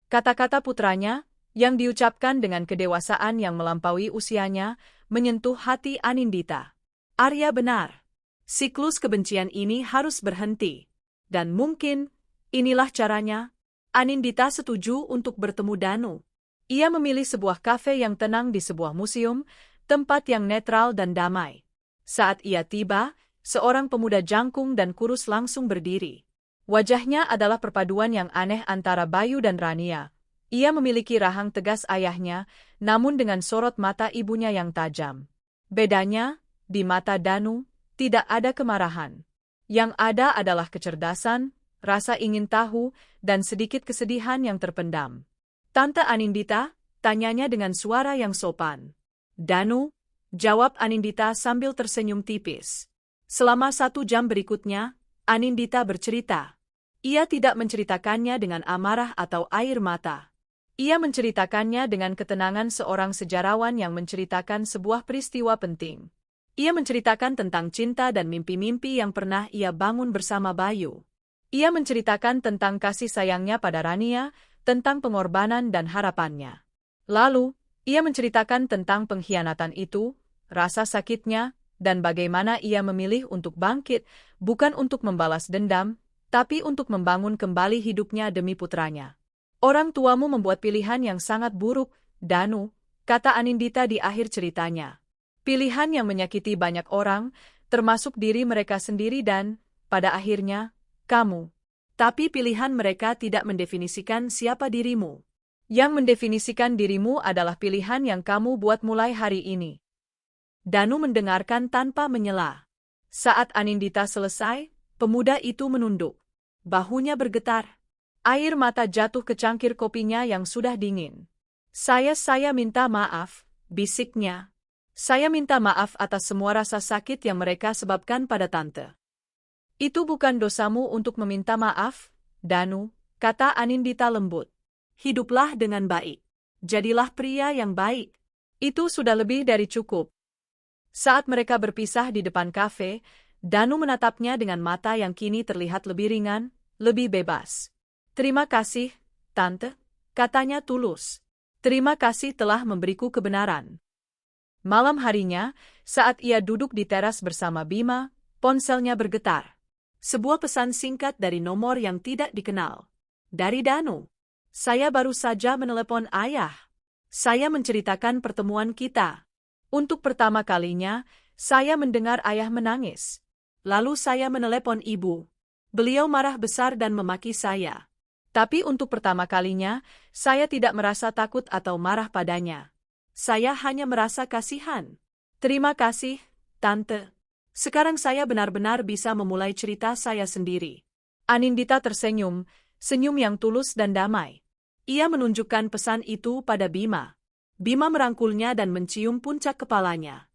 Kata-kata putranya, yang diucapkan dengan kedewasaan yang melampaui usianya, menyentuh hati Anindita. Arya benar. Siklus kebencian ini harus berhenti. Dan mungkin, inilah caranya. Anindita setuju untuk bertemu Danu. Ia memilih sebuah kafe yang tenang di sebuah museum, tempat yang netral dan damai. Saat ia tiba, seorang pemuda jangkung dan kurus langsung berdiri. Wajahnya adalah perpaduan yang aneh antara Bayu dan Rania. Ia memiliki rahang tegas ayahnya, namun dengan sorot mata ibunya yang tajam. Bedanya, di mata Danu, tidak ada kemarahan. Yang ada adalah kecerdasan, rasa ingin tahu, dan sedikit kesedihan yang terpendam. "Tante Anindita?" tanyanya dengan suara yang sopan. "Danu," jawab Anindita sambil tersenyum tipis. Selama 1 jam berikutnya, Anindita bercerita. Ia tidak menceritakannya dengan amarah atau air mata. Ia menceritakannya dengan ketenangan seorang sejarawan yang menceritakan sebuah peristiwa penting. Ia menceritakan tentang cinta dan mimpi-mimpi yang pernah ia bangun bersama Bayu. Ia menceritakan tentang kasih sayangnya pada Rania, tentang pengorbanan dan harapannya. Lalu, ia menceritakan tentang pengkhianatan itu, rasa sakitnya, dan bagaimana ia memilih untuk bangkit, bukan untuk membalas dendam, tapi untuk membangun kembali hidupnya demi putranya. "Orang tuamu membuat pilihan yang sangat buruk, Danu," kata Anindita di akhir ceritanya. "Pilihan yang menyakiti banyak orang, termasuk diri mereka sendiri dan, pada akhirnya, kamu. Tapi pilihan mereka tidak mendefinisikan siapa dirimu. Yang mendefinisikan dirimu adalah pilihan yang kamu buat mulai hari ini." Danu mendengarkan tanpa menyela. Saat Anindita selesai, pemuda itu menunduk. Bahunya bergetar. Air mata jatuh ke cangkir kopinya yang sudah dingin. Saya minta maaf," bisiknya. "Saya minta maaf atas semua rasa sakit yang mereka sebabkan pada tante." "Itu bukan dosamu untuk meminta maaf, Danu," kata Anindita lembut. "Hiduplah dengan baik. Jadilah pria yang baik. Itu sudah lebih dari cukup." Saat mereka berpisah di depan kafe, Danu menatapnya dengan mata yang kini terlihat lebih ringan, lebih bebas. "Terima kasih, Tante," katanya tulus. "Terima kasih telah memberiku kebenaran." Malam harinya, saat ia duduk di teras bersama Bima, ponselnya bergetar. Sebuah pesan singkat dari nomor yang tidak dikenal. Dari Danu. "Saya baru saja menelepon ayah. Saya menceritakan pertemuan kita. Untuk pertama kalinya, saya mendengar ayah menangis. Lalu saya menelepon ibu. Beliau marah besar dan memaki saya. Tapi untuk pertama kalinya, saya tidak merasa takut atau marah padanya. Saya hanya merasa kasihan. Terima kasih, Tante. Sekarang saya benar-benar bisa memulai cerita saya sendiri." Anindita tersenyum, senyum yang tulus dan damai. Ia menunjukkan pesan itu pada Bima. Bima merangkulnya dan mencium puncak kepalanya.